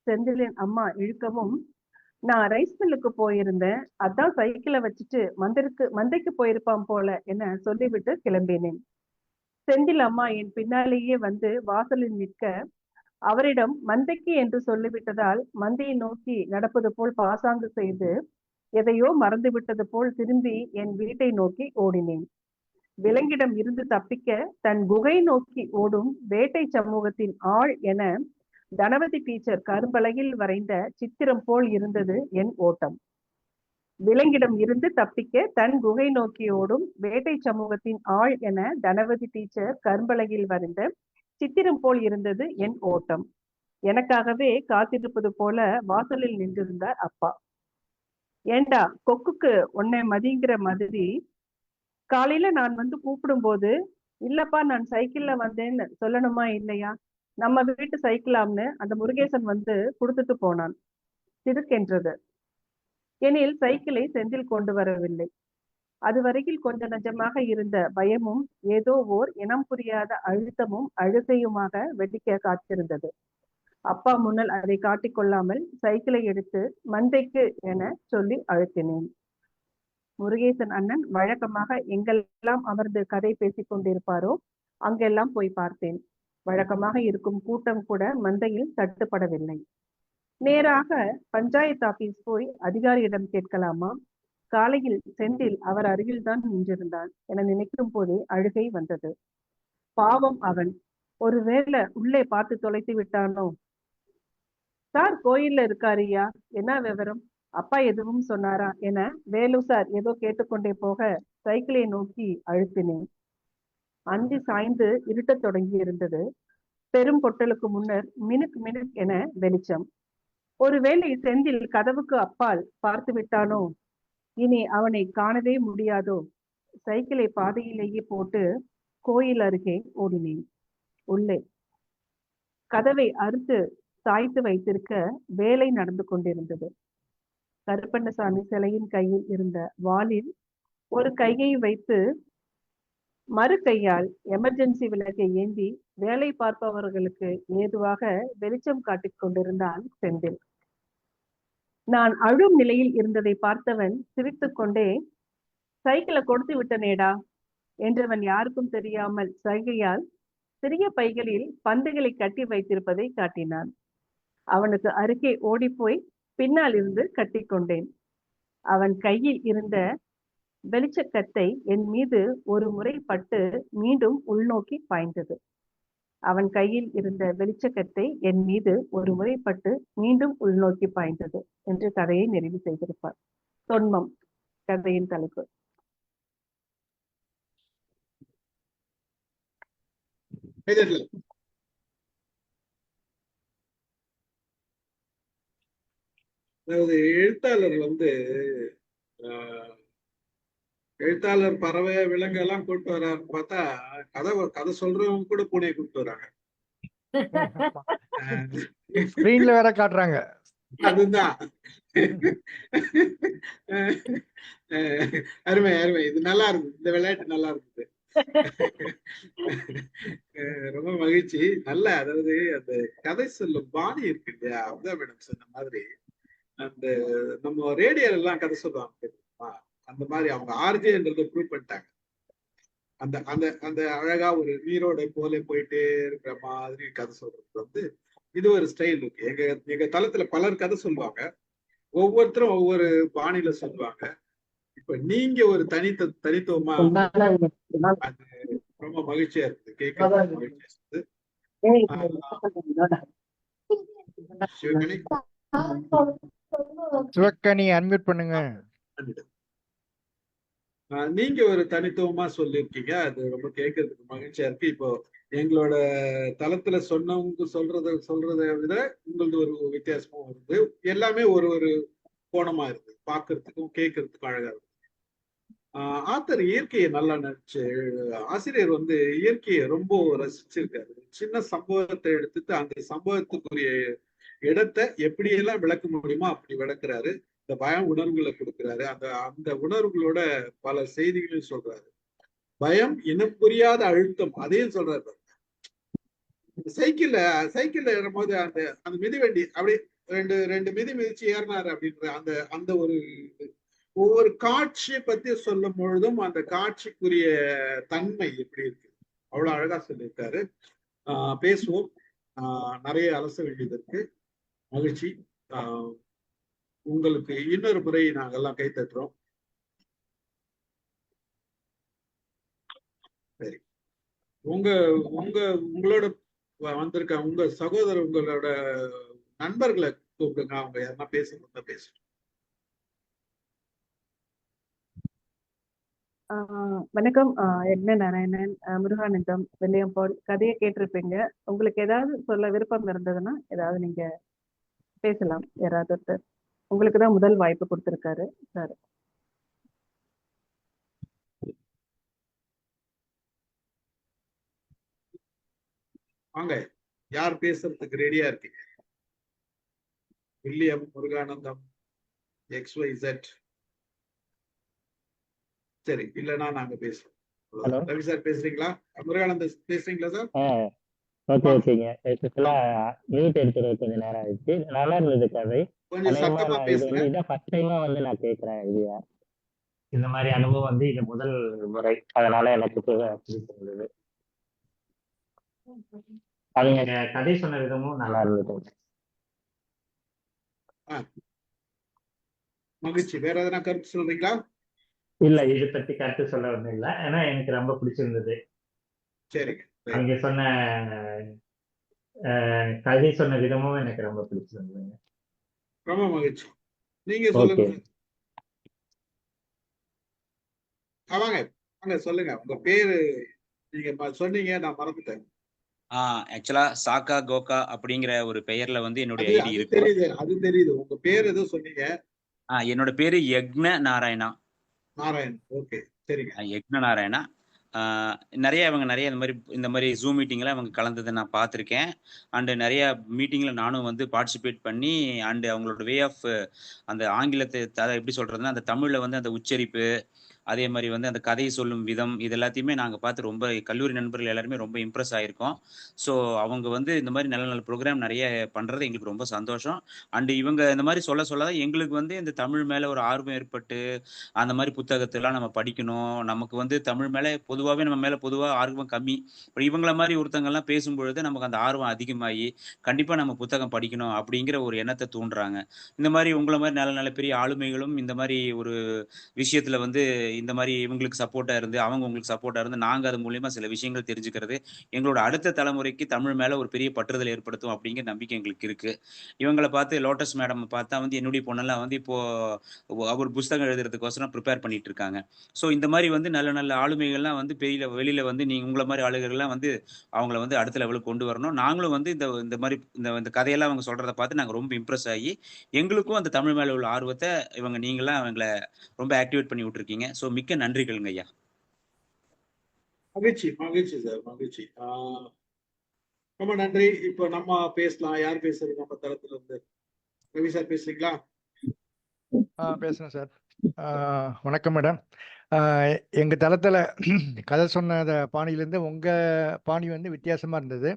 S2: செந்திலின் அம்மா இழுக்கவும், நான் ரைஸ் மில்லுக்கு போயிருந்தேன், அதான் சைக்கிளை வச்சுட்டு மந்தைக்கு போயிருப்பான் போல என சொல்லிவிட்டு கிளம்பினேன். செந்தில் அம்மா என் பின்னாலேயே வந்து வாசலில் நிற்க, அவரிடம் மந்தைக்கு என்று சொல்லிவிட்டதால் மந்தையை நோக்கி நடப்பது போல் பாசாங்கு செய்து எதையோ மறந்து விட்டது போல் திரும்பி என் வீட்டை நோக்கி ஓடினேன். விலங்கிடம் இருந்து தப்பிக்க தன் குகை நோக்கி ஓடும் வேட்டை சமூகத்தின் ஆள் என தனவதி டீச்சர் கரும்பலகையில் வரைந்த சித்திரம் போல் இருந்தது என் ஓட்டம். விலங்கிடம் இருந்து தப்பிக்க தன் குகை நோக்கி ஓடும் வேட்டை சமூகத்தின் ஆள் என தனவதி டீச்சர் கரும்பலகையில் வரைந்த சித்திரம் போல் இருந்தது என் ஓட்டம். எனக்காகவே காத்திருப்பது போல வாசலில் நின்றிருந்தார் அப்பா. ஏண்டா கொக்குக்கு உன்னை மதிங்கிற மாதிரி காலையில நான் வந்து கூப்பிடும் போது, இல்லப்பா நான் சைக்கிள்ல வந்தேன்னு சொல்லணுமா இல்லையா? நம்ம வீட்டு சைக்கிளாம்னு அந்த முருகேசன் வந்து கொடுத்துட்டு போனான். திடுக்கென்றது. எனில் சைக்கிளை செந்தில் கொண்டு வரவில்லை. அதுவரையில் கொஞ்ச நஞ்சமாக இருந்த பயமும் ஏதோ ஓர் இனம் புரியாத அழுத்தமும் அழுகையுமாக வெடிக்க காத்திருந்தது. அப்பா முன்னல் அதை காட்டிக்கொள்ளாமல் சைக்கிளை எடுத்து மந்தைக்கு என சொல்லி அழுத்தினேன். முருகேசன் அண்ணன் வழக்கமாக எங்கெல்லாம் அமர்ந்து கதை பேசிக் கொண்டிருப்பாரோ அங்கெல்லாம் போய் பார்த்தேன். வழக்கமாக இருக்கும் கூட்டம் கூட மந்தையில் தட்டுப்படவில்லை. நேராக பஞ்சாயத்து ஆபீஸ் போய் அதிகாரியிடம் கேட்கலாமா? காலையில் செந்தில் அவர் அருகில்தான் நின்றிருந்தான் என நினைக்கும் போதே அழுகை வந்தது. பாவம் அவன், ஒருவேளை உள்ளே பார்த்து தொலைத்து விட்டானோ? சார் கோயில்ல இருக்காருயா, என்ன விவரம்? அப்பா எதுவும் சொன்னாரா என வேலு சார் ஏதோ கேட்டுக்கொண்டே போக சைக்கிளை நோக்கி அழுத்தினேன். அந்தி சாய்ந்து இருட்டத் தொடங்கி இருந்தது. பெரும் பொட்டலுக்கு முன்னர் மினுக் மினுக் என வெளிச்சம். ஒருவேளை செந்தில் கதவுக்கு அப்பால் பார்த்து விட்டானோ? இனி அவனை காணவே முடியாதோ? சைக்கிளை பாதையிலேயே போட்டு கோயில் அருகே ஓடினேன். உள்ளே கதவை அறுத்து சாய்த்து வைத்திருக்க வேலை நடந்து கொண்டிருந்தது. கருப்பண்ணசாமி சிலையின் கையில் இருந்த வாளில் ஒரு கையை வைத்து மறு கையால் எமர்ஜென்சி விளக்கை ஏந்தி வேலை பார்ப்பவர்களுக்கு ஏதுவாக வெளிச்சம் காட்டிக் கொண்டிருந்தான் செந்தில். நான் அழும் நிலையில் இருந்ததை பார்த்தவன் சிரித்துக் கொண்டே, சைக்கிளை கொடுத்து விட்டனேடா என்றவன் யாருக்கும் தெரியாமல் சைகையால் சிறிய பைகளில் பந்துகளை கட்டி வைத்திருப்பதை காட்டினான். அவனுக்கு அருகே ஓடிப்போய் பின்னால் இருந்து கட்டி கொண்டேன். அவன் கையில் இருந்த வெளிச்சக்கத்தை என் மீது ஒரு முறை பட்டு மீண்டும் உள்நோக்கி பாய்ந்தது. அவன் கையில் இருந்த வெளிச்சக்கத்தை என் மீது ஒரு முறை பட்டு மீண்டும் உள்நோக்கி பாய்ந்தது என்று கதையை நிறைவு செய்திருப்பார். தொன்மம் கதையின் தலைப்பு.
S1: அதாவது எழுத்தாளர் வந்து எழுத்தாளர் பறவை விலங்கு எல்லாம் கூப்பிட்டு வர்றாருன்னு பார்த்தா கதை சொல்றவங்க கூட பூனையை கூப்பிட்டு வராங்க.
S4: ஸ்கிரீன்ல வேற காட்டுறாங்க.
S1: அதுதான் அருமை அருமை. இது நல்லா இருக்கு, இந்த விளையாட்டு நல்லா இருக்குது. ரொம்ப மகிழ்ச்சி. நல்ல, அதாவது அந்த கதை சொல்லும் பாணி இருக்கு இல்லையா, அப்தா மேடம் சொன்ன மாதிரி அந்த நம்ம ரேடியோல எல்லாம் கதை சொல்லுவாங்க, அந்த மாதிரி அவங்க ஆர்ஜேன்றதை ப்ரூவ் பண்ணிட்டாங்க. அந்த அந்த அந்த அழகா ஒரு நீரோட போல போயிட்டே இருக்கிற மாதிரி கதை சொல்றது வந்து இது ஒரு ஸ்டைல் இருக்கு. எங்க தளத்துல பலர் கதை சொல்லுவாங்க, ஒவ்வொருத்தரும் ஒவ்வொரு பாணியில சொல்லுவாங்க. இப்ப நீங்க ஒரு தனித்துவமா, அது ரொம்ப மகிழ்ச்சியா இருக்குது, கேட்க மகிழ்ச்சியா இருக்குது.
S4: சிவக்கனி அன்மியூட் பண்ணுங்க.
S1: நீங்க ஒரு தனித்துவமா சொல்லியிருக்கீங்க, அது ரொம்ப கேட்கறதுக்கு மகிழ்ச்சியா இருக்கு. இப்போ எங்களோட தளத்துல சொன்னவங்க சொல்றதை விட உங்களது ஒரு வித்தியாசமும் வருது. எல்லாமே ஒரு ஒரு கோணமா இருக்கு, பாக்குறதுக்கும் கேட்கறதுக்கும் அழகா இருக்கு. ஆத்தர் இயற்கையை நல்லா நினைச்சு, ஆசிரியர் வந்து இயற்கையை ரொம்ப ரசிச்சிருக்காரு. சின்ன சம்பவத்தை எடுத்துட்டு அந்த சம்பவத்துக்குரிய இடத்தை எப்படியெல்லாம் விளக்க முடியுமோ அப்படி விளக்குறாரு. இந்த பயம் உணர்வுகளை கொடுக்குறாரு. அந்த அந்த உணர்வுகளோட பல செய்திகளையும் சொல்றாரு. பயம் இனம் புரியாத அழுத்தம், அதையும் சொல்றாரு. சைக்கிள்ல ஏறும்போது அந்த அந்த மிதிவண்டி அப்படி ரெண்டு ரெண்டு மிதிச்சு ஏறினாரு அப்படின்ற அந்த அந்த ஒரு ஒவ்வொரு காட்சியை பத்தி சொல்லும் பொழுதும் அந்த காட்சிக்குரிய தன்மை எப்படி இருக்கு அவ்வளவு அழகா சொல்லியிருக்காரு. பேசுவோம். நிறைய அலச வேண்டியது இருக்கு. மகிழ்ச்சி. உங்களுக்கு இன்னொரு முறை நாங்கெல்லாம் கை தட்டுறோம். சரி, உங்க உங்க உங்களோட வந்திருக்க உங்க சகோதரர், உங்களோட நண்பர்களை கூப்பிடுங்க. அவங்க யாருன்னா பேசணும் பேசணும்.
S2: வணக்கம். என்ன நாராயணன், முருகானந்தம், வில்லியம் பால், கதையை கேட்டிருப்பீங்க. உங்களுக்கு ஏதாவது சொல்ல விருப்பம் இருந்ததுன்னா ஏதாவது நீங்க பேசலாம். யாராவது ஒருத்தர். உங்களுக்கு தான் முதல் வாய்ப்பு கொடுத்திருக்காரு சார்.
S1: வாங்க, யார் பேசுறதுக்கு ரெடியா இருக்கீங்க? William, Muruganandam, XYZ. சரி, இல்லைன்னா நாங்க பேசுவோம். ரவி சார் பேசுறீங்களா? முருகானந்தம் பேசுறீங்களா சார்?
S5: ஓகேங்க. மியூட் எடுத்துறது கொஞ்சம் நேரம் ஆயிடுச்சு. நல்லா இருந்தது கதை.
S1: கொஞ்சம் சத்தமா பேசுங்க.
S5: இதான் ஃபர்ஸ்ட் டைமா வந்து நான் கேட்கிறேன். ஐடியா இந்த மாதிரி அனுபவம் வந்து இது முதல் முறை, அதனால எனக்கு பிடிச்சிருந்தது. அவங்க கதை சொன்ன விதமும் நல்லா இருந்தது.
S1: மகிழ்ச்சி. வேற எதனா கருத்து சொல்றீங்களா?
S5: இல்ல, இதை பத்தி கருத்து சொல்ல ஒண்ணும் இல்லை. ஏன்னா எனக்கு ரொம்ப பிடிச்சிருந்தது.
S1: சரிங்க.
S5: அவங்க சொன்ன கதை சொன்ன விதமும் எனக்கு ரொம்ப பிடிச்சிருந்ததுங்க.
S1: ரொம்ப மகிழ்ச்சி. நீங்க சொல்லுங்க. வாங்க வாங்க, சொல்லுங்க. உங்க பேரு நீங்க சொன்னீங்க, நான் மறந்துட்டேன்.
S6: ஆக்சுவலா சாக்கா கோகா அப்படிங்கிற ஒரு பெயர்ல வந்து என்னுடைய ஐடி இருக்கு.
S1: அது தெரியுது. உங்க பேர் எதுவும் சொன்னீங்க?
S6: என்னோட பேரு யக்ன நாராயணா.
S1: ஓகே, சரிங்க.
S6: யக்ன நாராயணா. நிறைய இந்த மாதிரி ஜூம் மீட்டிங்ல அவங்க கலந்ததை நான் பார்த்துருக்கேன். அண்டு நிறைய மீட்டிங்ல நானும் வந்து பார்ட்டிசிபேட் பண்ணி அண்டு அவங்களோட வே ஆஃப் அந்த ஆங்கிலத்தை எப்படி சொல்றதுன்னா அந்த தமிழ்ல வந்து அந்த உச்சரிப்பு, அதே மாதிரி வந்து அந்த கதையை சொல்லும் விதம், இது எல்லாத்தையுமே நாங்கள் பார்த்து ரொம்ப கல்லூரி நண்பர்கள் எல்லாருமே ரொம்ப இம்ப்ரெஸ் ஆகிருக்கோம். ஸோ அவங்க வந்து இந்த மாதிரி நல்ல நல்ல ப்ரோக்ராம் நிறைய பண்ணுறது எங்களுக்கு ரொம்ப சந்தோஷம். அண்டு இவங்க இந்த மாதிரி சொல்ல தான் எங்களுக்கு வந்து இந்த தமிழ் மேலே ஒரு ஆர்வம் ஏற்பட்டு அந்த மாதிரி புத்தகத்தெல்லாம் நம்ம படிக்கணும். நமக்கு வந்து தமிழ் மேலே பொதுவாகவே நம்ம மேலே பொதுவாக ஆர்வம் கம்மி. இப்போ இவங்கள மாதிரி ஒருத்தங்கள்லாம் பேசும்பொழுது நமக்கு அந்த ஆர்வம் அதிகமாகி கண்டிப்பாக நம்ம புத்தகம் படிக்கணும் அப்படிங்கிற ஒரு எண்ணத்தை தூண்டுறாங்க. இந்த மாதிரி உங்களை மாதிரி நல்ல நல்ல பெரிய ஆளுமைகளும் இந்த மாதிரி ஒரு விஷயத்தில் வந்து இந்த மாதிரி இவங்களுக்கு சப்போர்ட்டா இருந்து அவங்க உங்களுக்கு சப்போர்ட்டா இருந்து நாங்க அது மூலியமா சில விஷயங்கள் தெரிஞ்சுக்கிறது எங்களோட அடுத்த தலைமுறைக்கு தமிழ் மேல ஒரு பெரிய பற்றுதல் ஏற்படுத்தும் அப்படிங்கிற நம்பிக்கை எங்களுக்கு இருக்கு. இவங்களை பார்த்து லோட்டஸ் மேடம் பார்த்தா வந்து என்னுடைய பொண்ணெல்லாம் வந்து இப்போ அவர் புத்தகம் எழுதுறதுக்கோசரம் ப்ரிப்பேர் பண்ணிட்டு இருக்காங்க. ஸோ இந்த மாதிரி வந்து நல்ல நல்ல ஆளுமைகள்லாம் வந்து வெளியில வந்து நீங்க உங்களை மாதிரி ஆளுகள்லாம் வந்து அவங்கள வந்து அடுத்த லெவலுக்கு கொண்டு வரணும். நாங்களும் வந்து இந்த இந்த மாதிரி இந்த கதையெல்லாம் அவங்க சொல்றதை பார்த்து நாங்கள் ரொம்ப இம்ப்ரெஸ் ஆகி எங்களுக்கும் அந்த தமிழ் மேல உள்ள ஆர்வத்தை நீங்களாம் அவங்களை ரொம்ப ஆக்டிவேட் பண்ணி விட்டுருக்கீங்க. ஸோ மிக்க நன்றிகள்ங்க ஐயா.
S1: மகிழ்ச்சி மகிழ்ச்சி சார், மகிழ்ச்சி. ரொம்ப நன்றி. இப்போ நம்ம பேசலாம். யார் பேசுறது நம்ம தளத்துல இருந்து? ரவி சார் பேசுறீங்களா?
S4: பேசுறேன் சார். வணக்கம் மேடம். எங்க தளத்துல கதை சொன்ன பாணியிலேருந்து உங்க பாணி வந்து வித்தியாசமா இருந்தது.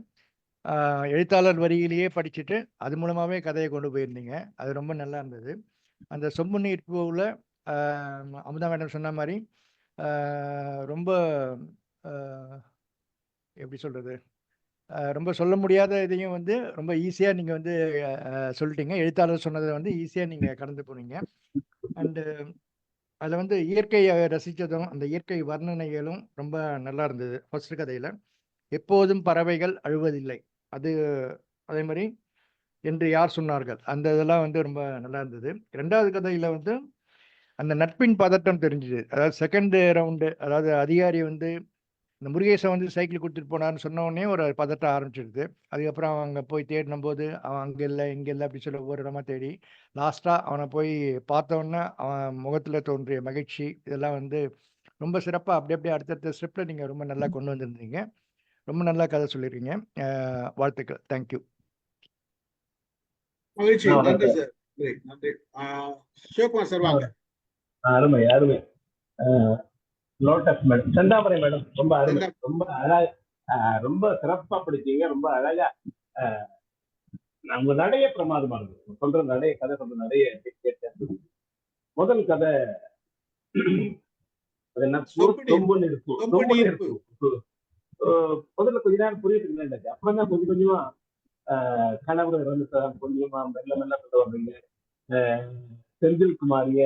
S4: எழுத்தாளர் வரியிலேயே படிச்சுட்டு அது மூலமாவே கதையை கொண்டு போயிருந்தீங்க. அது ரொம்ப நல்லா இருந்தது. அந்த சொம்பு நீர் பூவில் அமுதா மேடம் சொன்ன மாதிரி ரொம்ப எப்படி சொல்றது, ரொம்ப சொல்ல முடியாத இதையும் வந்து ரொம்ப ஈஸியாக நீங்கள் வந்து சொல்லிட்டீங்க. எழுத்தாளர் சொன்னதை வந்து ஈஸியாக நீங்கள் கடந்து போனீங்க. அண்டு அதில் வந்து இயற்கையை ரசித்ததும் அந்த இயற்கை வர்ணனைகளும் ரொம்ப நல்லா இருந்தது. ஃபர்ஸ்ட் கதையில் எப்போதும் பறவைகள் அழுவதில்லை, அது அதே மாதிரி என்று யார் சொன்னார்கள், அந்த இதெல்லாம் வந்து ரொம்ப நல்லா இருந்தது. ரெண்டாவது கதையில் வந்து அந்த நட்பின் பதட்டம் தெரிஞ்சுது. அதாவது செகண்ட் ரவுண்டு, அதாவது அதிகாரி வந்து இந்த முருகேசன் வந்து சைக்கிள் கொடுத்துட்டு போனான்னு சொன்ன உடனே ஒரு பதட்டம் ஆரம்பிச்சிடுது. அதுக்கப்புறம் அவன் அங்கே போய் தேடினும் போது அவன் அங்கே இல்லை இங்கே இல்லை அப்படி சொல்லி ஒவ்வொரு இடமா தேடி லாஸ்ட்டாக அவனை போய் பார்த்த உடனே அவன் முகத்தில் தோன்றிய மகிழ்ச்சி இதெல்லாம் வந்து ரொம்ப சிறப்பாக அப்படி அப்படியே அடுத்தடுத்த ஸ்டெப்பில் நீங்கள் ரொம்ப நல்லா கொண்டு வந்திருந்தீங்க. ரொம்ப நல்லா கதை சொல்லியிருக்கீங்க. வாழ்த்துக்கள். தேங்க்யூ.
S1: மகிழ்ச்சி. நன்றி சார். நன்றி. சிவகுமார் சார் வாங்க.
S7: அருமை அருமை. லோட்டஸ் மேடம், செந்தாமரை மேடம், ரொம்ப அருமை, ரொம்ப அழகா, ரொம்ப சிறப்பா படிச்சீங்க, ரொம்ப அழகா. உங்க நடைய பிரமாதமா இருக்கு. சொல்ற நடைய, கதை சொல்ற நடைய கேட்டேன். முதல் கதை அது என்ன, சொம்பு நெருப்பு. சொம்பு நெருப்பு முதல்ல கொஞ்ச நேரம் புரியுது இல்லை, அப்புறம் தான் கொஞ்சம் கொஞ்சமா கணவர் இறந்துட்டார், கொஞ்சமா மெல்ல மெல்ல கொண்டு வர்றீங்க. செந்தில் குமாரிய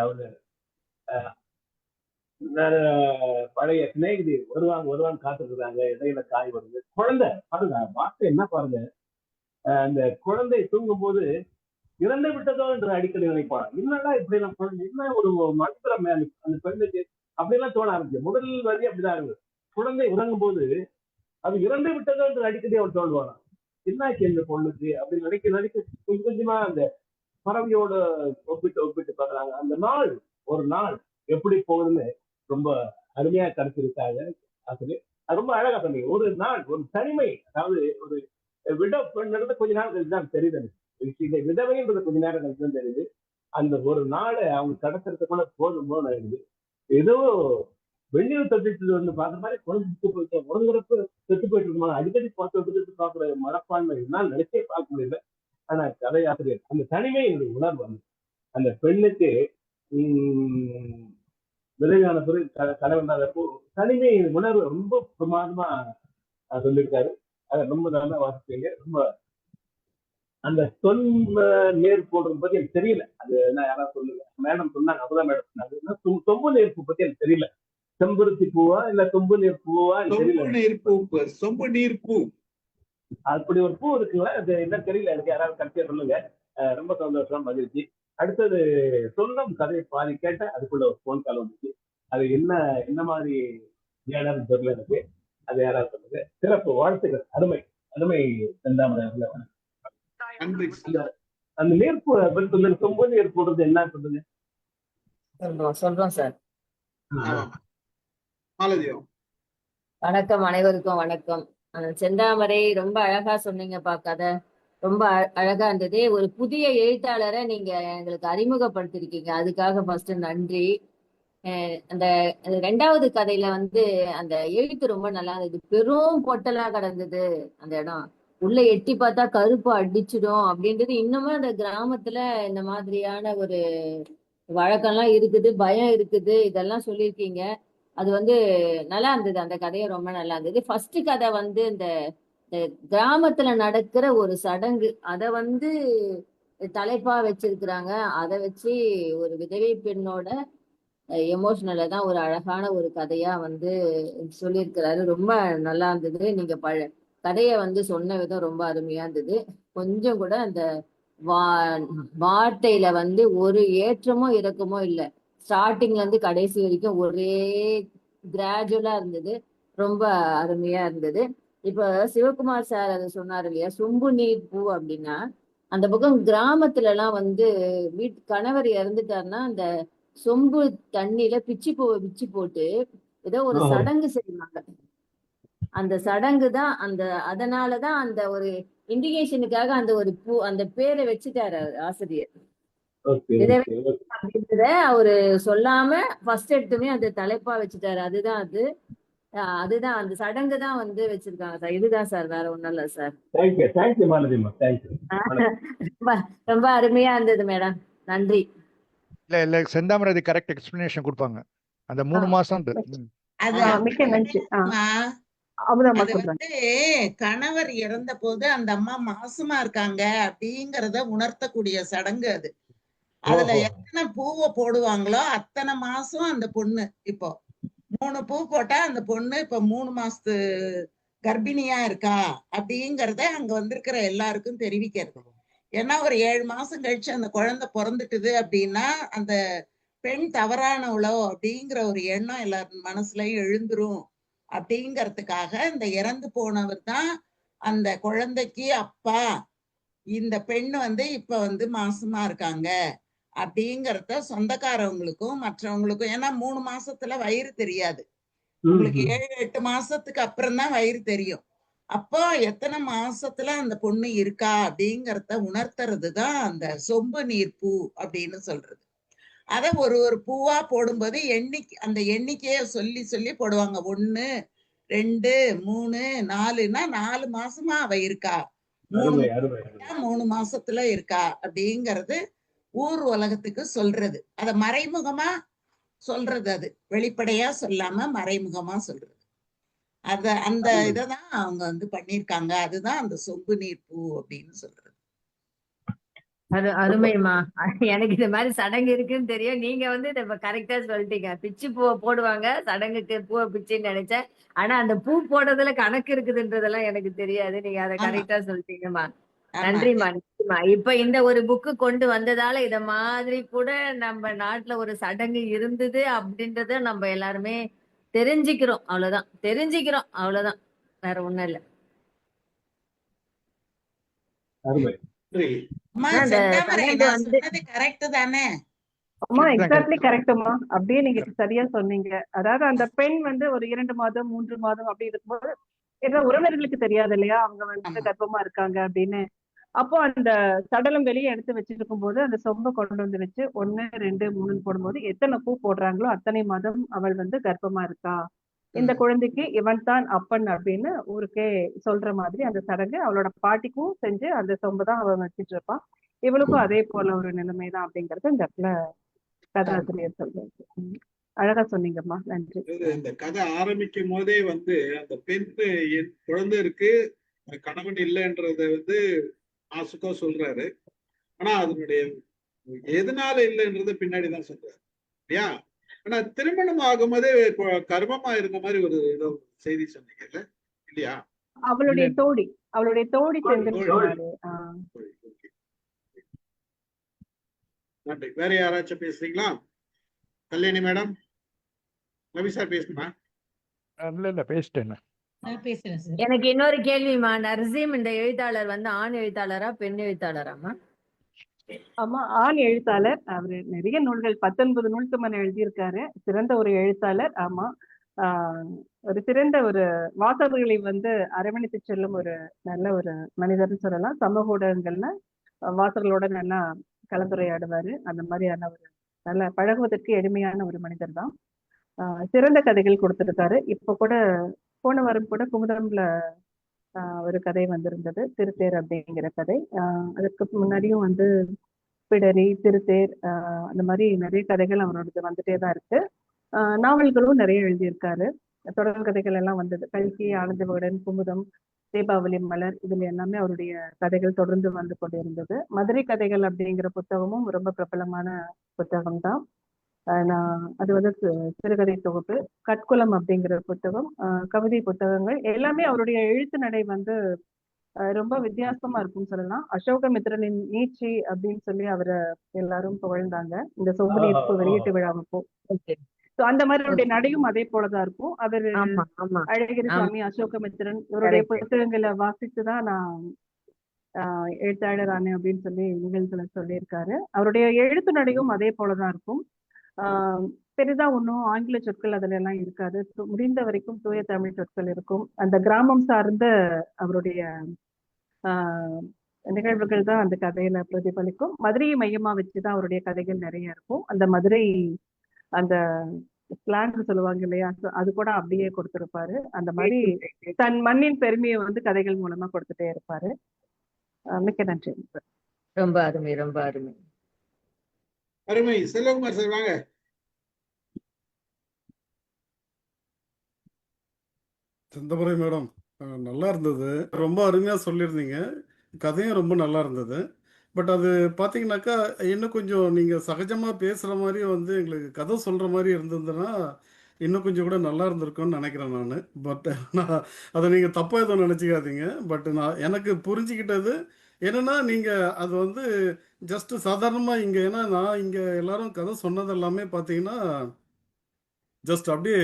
S7: அவரு பழைய சிநேகிதி வருவாங்க காத்துருக்குறாங்க, இடையில காய் வருது. குழந்தை பாருங்க, வார்த்தை என்ன பாருங்க, அந்த குழந்தை தூங்கும் போது இறந்து விட்டதோ என்று அடிக்கடி நினைப்பான். என்னடா இப்படி எல்லாம் குழந்தை, என்ன ஒரு மந்திரமே அந்த பெண்ணுக்கு அப்படியெல்லாம் தோண ஆரம்பிச்சு. முதல் வரி அப்படிதான் இருக்கு. குழந்தை உறங்கும் போது அது இறந்து விட்டதோ என்று அடிக்கடி அவன் தோல்வானா, என்னாச்சு இந்த பொண்ணுக்கு அப்படின்னு நினைக்க கொஞ்சம் கொஞ்சமா அந்த பறவையோட ஒப்பிட்டு பாக்குறாங்க. அந்த நாள் ஒரு நாள் எப்படி போகுதுன்னு ரொம்ப அருமையா கருத்திருக்காங்க. அது ரொம்ப அழகா சொன்னீங்க. ஒரு நாள் ஒரு தனிமை, அதாவது ஒரு விட பெண்ணுறது கொஞ்ச நாள் கழிச்சு தான் தெரியுது. விதவைன்றது கொஞ்ச நேரம் கழிச்சு தான் தெரியுது. அந்த ஒரு நாளை அவங்க கடத்துறதுக்குள்ள போதும் போது ஆயிடுது. ஏதோ வெந்நீர் தட்டிட்டு வந்து பார்த்த மாதிரி குழந்தை செத்து போயிட்டு உறங்குறப்ப செத்து போயிட்டு இருக்குமா அடிக்கடி பார்த்து பார்க்குற மனப்பான்மை என்னால் நினைச்சே பார்க்க முடியல. ஆனா கதையாசிரியர் அந்த தனிமை என்னுடைய உணர்வு வந்து அந்த பெண்ணுக்கு விளைவான பிறகு கனவுனாதப்போ தனிமை உணர்வு ரொம்ப பிரமாதமா சொல்லியிருக்காரு. அதை ரொம்ப நல்லா வாசிப்பீங்க. ரொம்ப அந்த நேர்ப்பு போடுறது பத்தி எனக்கு தெரியல. அது என்ன யாராவது சொல்லுங்க, மேடம் சொன்னாங்க, அப்பதான் மேடம் சொன்னாங்க. சொம்பு நேர்ப்பு பத்தி எனக்கு தெரியல. செம்பருத்தி பூவா இல்ல சொம்பு நீர் பூவா தெரியல.
S1: சொம்பு நீர் பூ
S7: அப்படி ஒரு பூ இருக்குங்களா, அது என்ன தெரியல எனக்கு, யாராவது கட்சியா சொல்லுங்க. ரொம்ப சந்தோஷம், மகிழ்ச்சி. அடுத்தது சொந்தம் கதையை பாதி கேட்டேன், அதுக்குள்ள ஒரு போன் கால் வந்துச்சு. அது என்ன மாதிரி ஏடான்னு தெரியல எனக்கு, அது யாராவது சொல்லுங்க. சிறப்பு, வாழ்த்துக்கள், அருமை அருமை. செந்தாமரை அந்த நேர்ப்பு சொல்லுங்க, சொம்பு நீர் போடுறது என்ன சொல்லுங்க.
S8: சொல்றோம் சார். வணக்கம், அனைவருக்கும் வணக்கம். செந்தாமரை ரொம்ப அழகா சொன்னீங்கப்பா கதை, ரொம்ப அழகா இருந்தது. ஒரு புதிய எழுத்தாளரை நீங்க எங்களுக்கு அறிமுகப்படுத்திருக்கீங்க, அதுக்காக ஃபர்ஸ்ட் நன்றி. அந்த 2வது கதையில வந்து அந்த எழுத்து ரொம்ப நல்லா இருந்தது. பெரும் பொட்டலா கிடந்தது அந்த இடம், உள்ள எட்டி பார்த்தா கருப்பு அடிச்சிடும் அப்படின்றது. இன்னமும் அந்த கிராமத்துல இந்த மாதிரியான ஒரு வழக்கம்லாம் இருக்குது, பயம் இருக்குது, இதெல்லாம் சொல்லியிருக்கீங்க. அது வந்து நல்லா இருந்தது, அந்த கதையும் ரொம்ப நல்லா இருந்தது. ஃபர்ஸ்ட் கதை வந்து இந்த கிராமத்துல நடக்கிற ஒரு சடங்கு, அதை வந்து தலைப்பா வச்சிருக்கிறாங்க. அதை வச்சு ஒரு விதவை பெண்ணோட எமோஷனலை தான் ஒரு அழகான ஒரு கதையா வந்து சொல்லியிருக்கிறாரு. ரொம்ப நல்லா இருந்தது. நீங்க கதையை வந்து சொன்ன விதம் ரொம்ப அருமையா இருந்தது. கொஞ்சம் கூட அந்த வார்த்தையில வந்து ஒரு ஏற்றமோ இறக்கமோ இல்லை. ஸ்டார்டிங்ல இருந்து கடைசி வரைக்கும் ஒரே கிராஜுவலா இருந்தது, ரொம்ப அருமையா இருந்தது. இப்ப சிவகுமார் சார் அதை சொன்னார் இல்லையா, சொம்பு நீர் பூ அப்படின்னா, அந்த பக்கம் கிராமத்துல எல்லாம் வந்து கணவர் இறந்துட்டாருன்னா அந்த சொம்பு தண்ணியில பிச்சி பூவை பிச்சு போட்டு ஏதோ ஒரு சடங்கு செய்வாங்க. அந்த சடங்கு தான் அதனாலதான் அந்த ஒரு இண்டிகேஷனுக்காக அந்த ஒரு பூ, அந்த பேரை வச்சுட்டாரு ஆசிரியர். அப்படின்றத அவரு சொல்லாம ஃபர்ஸ்ட் எடுத்துமே அந்த தலைப்பா வச்சுட்டாரு. அதுதான் அந்த சடங்கு தான் வந்து வச்சிருக்காங்க சார். இதுதான் சார், வேற ஒண்ணும் இல்ல சார். ரொம்ப அருமையா இருந்தது மேடம், நன்றி.
S4: இல்ல செந்தாமரை அது கரெக்ட் எக்ஸ்பிளனேஷன் கொடுப்பாங்க. அந்த 3 மாசம்
S3: கணவர் இறந்த போது அந்த அம்மா மாசமா இருக்காங்க அப்படிங்கறத உணர்த்தக்கூடிய சடங்கு அது. அதுல எத்தனை பூவை போடுவாங்களோ அத்தனை மாசம் அந்த பொண்ணு, இப்போ 3 பூ போட்டா அந்த பொண்ணு இப்ப 3 மாசத்து கர்ப்பிணியா இருக்கா அப்படிங்கறத அங்க வந்திருக்கிற எல்லாருக்கும் தெரிவிக்கிறது. ஏன்னா ஒரு 7 மாசம் கழிச்சு அந்த குழந்தை பிறந்துட்டுது அப்படின்னா அந்த பெண் தவறானவளோ அப்படிங்கிற ஒரு எண்ணம் எல்லார் மனசுலயும் எழுந்துரும் அப்படிங்கறதுக்காக இந்த இறந்து போனவர் தான் அந்த குழந்தைக்கு அப்பா, இந்த பெண் இப்ப மாசமா இருக்காங்க அப்படிங்கறத சொந்தக்காரவங்களுக்கும் மற்றவங்களுக்கும், ஏன்னா 3 மாசத்துல வயிறு தெரியாது, உங்களுக்கு 7-8 மாசத்துக்கு அப்புறம் தான் வயிறு தெரியும். அப்போ எத்தனை மாசத்துல அந்த பொண்ணு இருக்கா அப்படிங்கறத உணர்த்துறது தான் அந்த சொம்பு நீர் பூ அப்படின்னு சொல்றது. அத ஒரு ஒரு பூவா போடும்போது அந்த எண்ணிக்கைய சொல்லி சொல்லி போடுவாங்க. 1, 2, 3, 4ன்னா 4 மாசமா அவ இருக்கா, 3 மாசத்துல இருக்கா அப்படிங்கறது ஊர் உலகத்துக்கு சொல்றது. அத மறைமுகமா சொல்றது, அது வெளிப்படையா சொல்லாம மறைமுகமா சொல்றது. அந்த இததான் அவங்க பண்ணிருக்காங்க. அதுதான் அந்த சொம்பு நீர் பூ அப்படின்னு சொல்றது.
S8: அருமைமா. எனக்கு இந்த மாதிரி சடங்கு இருக்குன்னு தெரியும். நீங்க இத கரெக்டா சொல்லிட்டீங்க. பிச்சு பூவை போடுவாங்க சடங்குக்கு, பூவை பிச்சுன்னு நினைச்சேன். ஆனா அந்த பூ போடுறதுல கணக்கு இருக்குதுன்றதெல்லாம் எனக்கு தெரியாது. நீங்க அதை கரெக்டா சொல்லிட்டீங்கம்மா. நன்றிம்மா, நன்றிம்மா. இப்ப இந்த ஒரு புக்கு கொண்டு வந்ததால இத மாதிரி கூட நம்ம நாட்டுல ஒரு சடங்கு இருந்தது அப்படின்றத நம்ம எல்லாருமே தெரிஞ்சுக்கிறோம். அவ்வளவுதான், தெரிஞ்சுக்கிறோம், அவ்வளவுதான், வேற ஒண்ணும் இல்ல.
S3: கரெக்ட் தானே?
S2: அம்மா, எக்ஸாக்ட்லி கரெக்டுமா. அப்படியே நீங்க சரியா சொன்னீங்க. அதாவது அந்த பெண் ஒரு 2 மாதம் 3 மாதம் அப்படி இருக்கும்போது ஏன்னா உறவினர்களுக்கு தெரியாது இல்லையா அவங்க கர்ப்பமா இருக்காங்க அப்படின்னு. அப்போ அந்த சடலம் வெளியே எடுத்து வச்சிருக்கும் போது அந்த சொம்ப கொண்டு வந்து வச்சு 1, 2, 3 போடும்போது எத்தனை பூ போடுறாங்களோ அத்தனை மாதம் அவள் கர்ப்பமா இருக்கா, இந்த குழந்தைக்கு இவன் தான் அப்பன் அப்படின்னு ஊருக்கே சொல்ற மாதிரி அந்த சடங்கு அவளோட பாட்டிக்கும் செஞ்சு அந்த சொம்பு தான் அவன் வச்சிட்டு இருப்பான். இவளுக்கும் அதே போல ஒரு நிலைமைதான் அப்படிங்கறது இந்த இடத்துல கதாசிரியர் சொல்றாரு. அழகா சொன்னீங்கம்மா, நன்றி.
S1: இந்த கதை ஆரம்பிக்கும் போதே அந்த பெண் என் குழந்தை இருக்கு, கணவன் இல்லைன்றத ஆசுக்கா சொல்றாரு. ஆனா அதனுடைய எதனால இல்லைன்றத பின்னாடிதான் சொல்றாரு இல்லையா? ஆனா திருமணம் ஆகும்போதே கர்ப்பமா இருந்த மாதிரி ஒரு ஏதோ செய்தி சொன்னீங்கல்ல இல்லையா?
S2: அவளுடைய தோழி செஞ்சிருக்காரு.
S1: நன்றி. வேற யாராச்சும் பேசுறீங்களா? கல்யாணி மேடம், ரவி சார் பேசணுமா?
S4: இல்ல பேசிட்டேன்.
S8: எனக்கு இன்னொரு கேள்விமா. நர்சீம் இந்த எழுத்தாளர் ஆண் எழுத்தாளரா பெண் எழுத்தாளராமா?
S2: ஆமா, ஆண் எழுத்தாளர். அவரு நிறைய நூல்கள் 19 நூலுக்கு மேல எழுதியிருக்காரு. சிறந்த ஒரு எழுத்தாளர். ஆமா, ஒரு சிறந்த ஒரு வாசகர்களை அரவணைத்து செல்லும் ஒரு நல்ல ஒரு மனிதர்னு சொல்லலாம். சமூக ஊடகங்கள்ல வாசகர்களோட நல்லா கலந்துரையாடுவாரு. அந்த மாதிரியான ஒரு நல்ல பழகுவதற்கு எளிமையான ஒரு மனிதர் தான். சிறந்த கதைகள் கொடுத்திருக்காரு. இப்ப கூட போன வாரம் கூட குமுதம்ல ஒரு கதை வந்திருந்தது, திருத்தேர் அப்படிங்கிற கதை. அதுக்கு முன்னாடியும் பிடரி, திருத்தேர், அந்த மாதிரி நிறைய கதைகள் அவரோடது வந்துட்டே தான் இருக்கு. நாவல்களும் நிறைய எழுதியிருக்காரு. தொடர் கதைகள் எல்லாம் வந்தது. கல்கி, ஆனந்த விகடன், குமுதம், தீபாவளி மலர், இதுல எல்லாமே அவருடைய கதைகள் தொடர்ந்து வந்து கொண்டிருந்தது. மதுரை கதைகள் அப்படிங்கிற புத்தகமும் ரொம்ப பிரபலமான புத்தகம் தான். அது சிறுகதை தொகுப்பு. கட்குலம் அப்படிங்கிற புத்தகம், கவிதை புத்தகங்கள் எல்லாமே அவருடைய எழுத்து நடை ரொம்ப வித்தியாசமா இருக்கும்னு சொல்லலாம். அசோகமித்திரனின் நீட்சி அப்படின்னு சொல்லி அவரை எல்லாரும் புகழ்ந்தாங்க இந்த சொம்பு நீர்ப்பு வெளியீட்டு விழாவுப்போ. அந்த மாதிரி நடையும் அதே போலதான் இருக்கும். அவரு அழகிரிசாமி, அசோகமித்திரன் இவருடைய புத்தகங்களை வாசித்துதான் நான் எழுத்தாளர் ஆனேன் அப்படின்னு சொல்லி நிகழ்வுகளை சொல்லியிருக்காரு. அவருடைய எழுத்து நடையும் அதே போலதான் இருக்கும். பெரிதா ஒன்றும் ஆங்கில சொற்கள் அதுல எல்லாம் இருக்காது. முடிந்த வரைக்கும் தூய தமிழ் சொற்கள் இருக்கும். அந்த கிராமம் சார்ந்த அவருடைய நிகழ்வுகள் தான் அந்த கதையில பிரதிபலிக்கும். மதுரையை மையமா வச்சுதான் அவருடைய கதைகள் நிறைய இருக்கும். அந்த மதுரை அந்த ஸ்லாங் சொல்லுவாங்க இல்லையா, அது கூட அப்படியே கொடுத்திருப்பாரு. அந்த மாதிரி தன் மண்ணின் பெருமையை கதைகள் மூலமா கொடுத்துட்டே இருப்பாரு. மிக்க நன்றி.
S8: ரொம்ப அருமை, ரொம்ப அருமை.
S1: அருமை. செல்வகுமார் சார் வாங்க.
S9: செந்தமரை மேடம், நல்லா இருந்தது. ரொம்ப அருமையா சொல்லியிருந்தீங்க. கதையும் ரொம்ப நல்லா இருந்தது. பட் அது பார்த்தீங்கன்னாக்கா, இன்னும் கொஞ்சம் நீங்க சகஜமா பேசுற மாரி எங்களுக்கு கதை சொல்ற மாரி இருந்ததுன்னா, இன்னும் கொஞ்சம் கூட நல்லா இருந்திருக்கும்னு நினைக்கிறேன் நானு. பட் நான் அத நீங்க தப்பா எதுவும் நினைச்சுக்காதீங்க. பட் நான் எனக்கு புரிஞ்சுக்கிட்டது, என்னன்னா நீங்க அது வந்து ஜஸ்ட் சாதாரணமா இங்க, ஏன்னா நான் இங்க எல்லாரும் கதை சொன்னது எல்லாமே பாத்தீங்கன்னா ஜஸ்ட் அப்படியே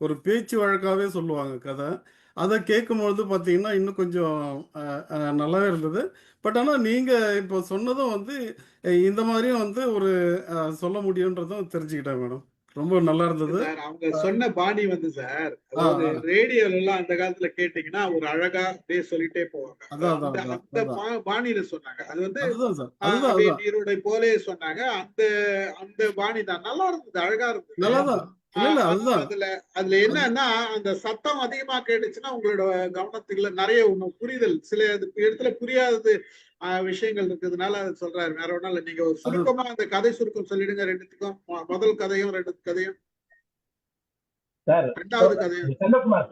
S9: ஒரு பேச்சு வழக்காவே சொல்லுவாங்க கதை. அதை கேட்கும்பொழுது பார்த்தீங்கன்னா இன்னும் கொஞ்சம் நல்லாவே இருந்தது. பட் ஆனால் நீங்கள் இப்போ சொன்னதும் வந்து இந்த மாதிரியும் வந்து ஒரு சொல்ல முடியுன்றதும் தெரிஞ்சுக்கிட்டேன் மேடம். ரொம்ப நல்லா இருந்தது.
S1: சார் அவங்க சொன்ன பாணி வந்து சார், அதாவது ரேடியோல எல்லாம் அந்த காலத்துல கேட்டீங்கன்னா ஒரு அழகா அப்படியே சொல்லிட்டே போவாங்க. அந்த பாணியில சொன்னாங்க. அது வந்து நீருடை போலே சொன்னாங்க. அந்த அந்த பாணி தான் நல்லா இருந்தது, அழகா இருந்தது.
S9: நல்லாதான்.
S1: அதுல என்னன்னா அந்த சத்தம் அதிகமா கேட்டுச்சுன்னா உங்களோட கவனத்துக்குள்ள நிறைய புரிதல் சில இடத்துல புரியாதது விஷயங்கள் இருக்கிறதுனால அது சொல்றாரு. வேற ஒன்றும் இல்லை. நீங்க ஒரு சுருக்கமா அந்த கதை சுருக்கம் சொல்லிடுங்க ரெண்டுத்துக்கும். முதல் கதையும் ரெண்டு கதையும். ரெண்டாவது கதையும்.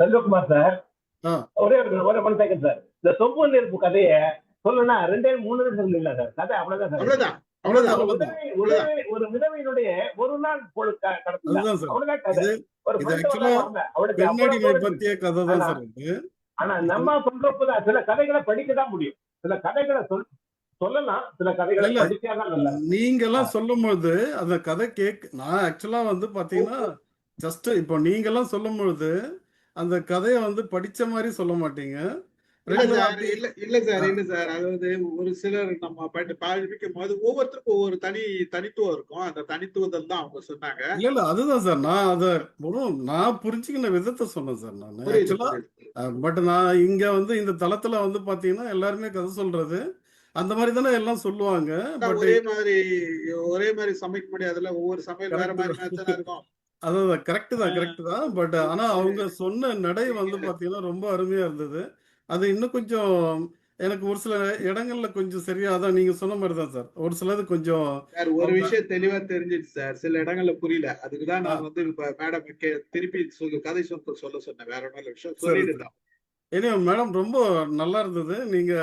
S7: செல்வகுமார் சார், ஒரே ஒன் செகண்ட் சார். இந்த சொம்பு நெருப்பு கதைய சொல்லணும்னா 2-3 நிமிஷம் இல்ல சார். கதை அவ்வளவுதான். ஒரு விதவையினுடைய ஒரு நாள் ஆனா நம்ம சொல்றப்பதான் சில கதைகளை படிக்கதான் முடியும். சில கதைகளை சொல்லலாம், சில கதைகளை படிக்காதான்.
S9: நீங்க எல்லாம் சொல்லும் போது அந்த கதை நான் ஆக்சுவலா வந்து பாத்தீங்கன்னா ஜஸ்ட் இப்போ நீங்க எல்லாம் சொல்லும் பொழுது அந்த கதையை வந்து படிச்ச மாதிரி சொல்ல மாட்டீங்க.
S1: இல்ல சார், அதாவது ஒரு சிலர் நம்ம பாதிக்கும் போது ஒவ்வொருத்தருக்கும் ஒவ்வொரு தனித்துவம் இருக்கும். அந்த தனித்துவத்தில் தான் அவங்க சொன்னாங்க.
S9: இல்ல அதுதான் சார், நான் புரிஞ்சுக்கின விதத்தை சொன்னேன் சார் நான் ஆக்சுவலா. பட் நான் இங்க வந்து இந்த தளத்துல வந்து பாத்தீங்கன்னா எல்லாருமே கதை சொல்றது அந்த மாதிரி தானே எல்லாம் சொல்லுவாங்க.
S1: ஒரே மாதிரி சமைக்க முடியாதுல்ல, ஒவ்வொரு சமையல் வேற மாதிரி இருக்கும்.
S9: அதான் கரெக்ட் தான். பட் ஆனா அவங்க சொன்ன நடை வந்து பாத்தீங்கன்னா ரொம்ப அருமையா இருந்தது. அது இன்னும் கொஞ்சம் எனக்கு ஒரு சில இடங்கள்ல கொஞ்சம் சரியா, அதான் நீங்க சொன்ன மாதிரி தான் சார், ஒரு சிலது கொஞ்சம்
S1: ஒரு விஷயம் தெளிவா தெரிஞ்சிச்சு சார். சில இடங்கள்ல புரியல. அதுக்குதான் நான் வந்து மேடம் திருப்பி கதை சொல்ல சொன்னேன். வேற ஒன்றும் விஷயம் சொல்லிட்டு
S9: ஏன்னா மேடம் ரொம்ப நல்லா இருந்தது. நீங்க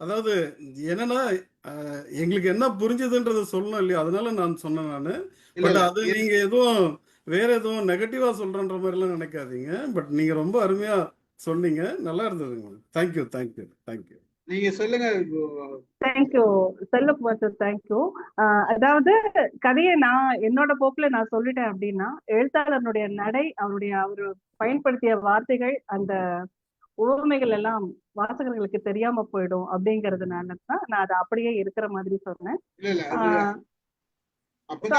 S9: அதாவது என்னன்னா எங்களுக்கு என்ன புரிஞ்சதுன்றத சொல்லணும் இல்லையா, அதனால நான் சொன்னேன் நானு. பட் அது நீங்க எதுவும் வேற எதுவும் நெகட்டிவா சொல்றன்ற மாதிரி எல்லாம் நினைக்காதீங்க. பட் நீங்க ரொம்ப அருமையா சொன்னீங்க, நல்லா இருந்ததுங்க. தேங்க்யூ.
S1: நீங்க சொல்லுங்க.
S2: Thank you Selvakumar sir, thank you. அதாவது கதையை நான் என்னோட போக்குல நான் சொல்லிட்டேன் அப்படின்னா, எழுத்தாளருடைய நடை, அவரு பயன்படுத்திய வார்த்தைகள், அந்த உவமைகள் எல்லாம் வாசகர்களுக்கு தெரியாம போயிடும் அப்படிங்கறதுனால தான் நான் அதை அப்படியே இருக்கிற மாதிரி சொன்னேன்.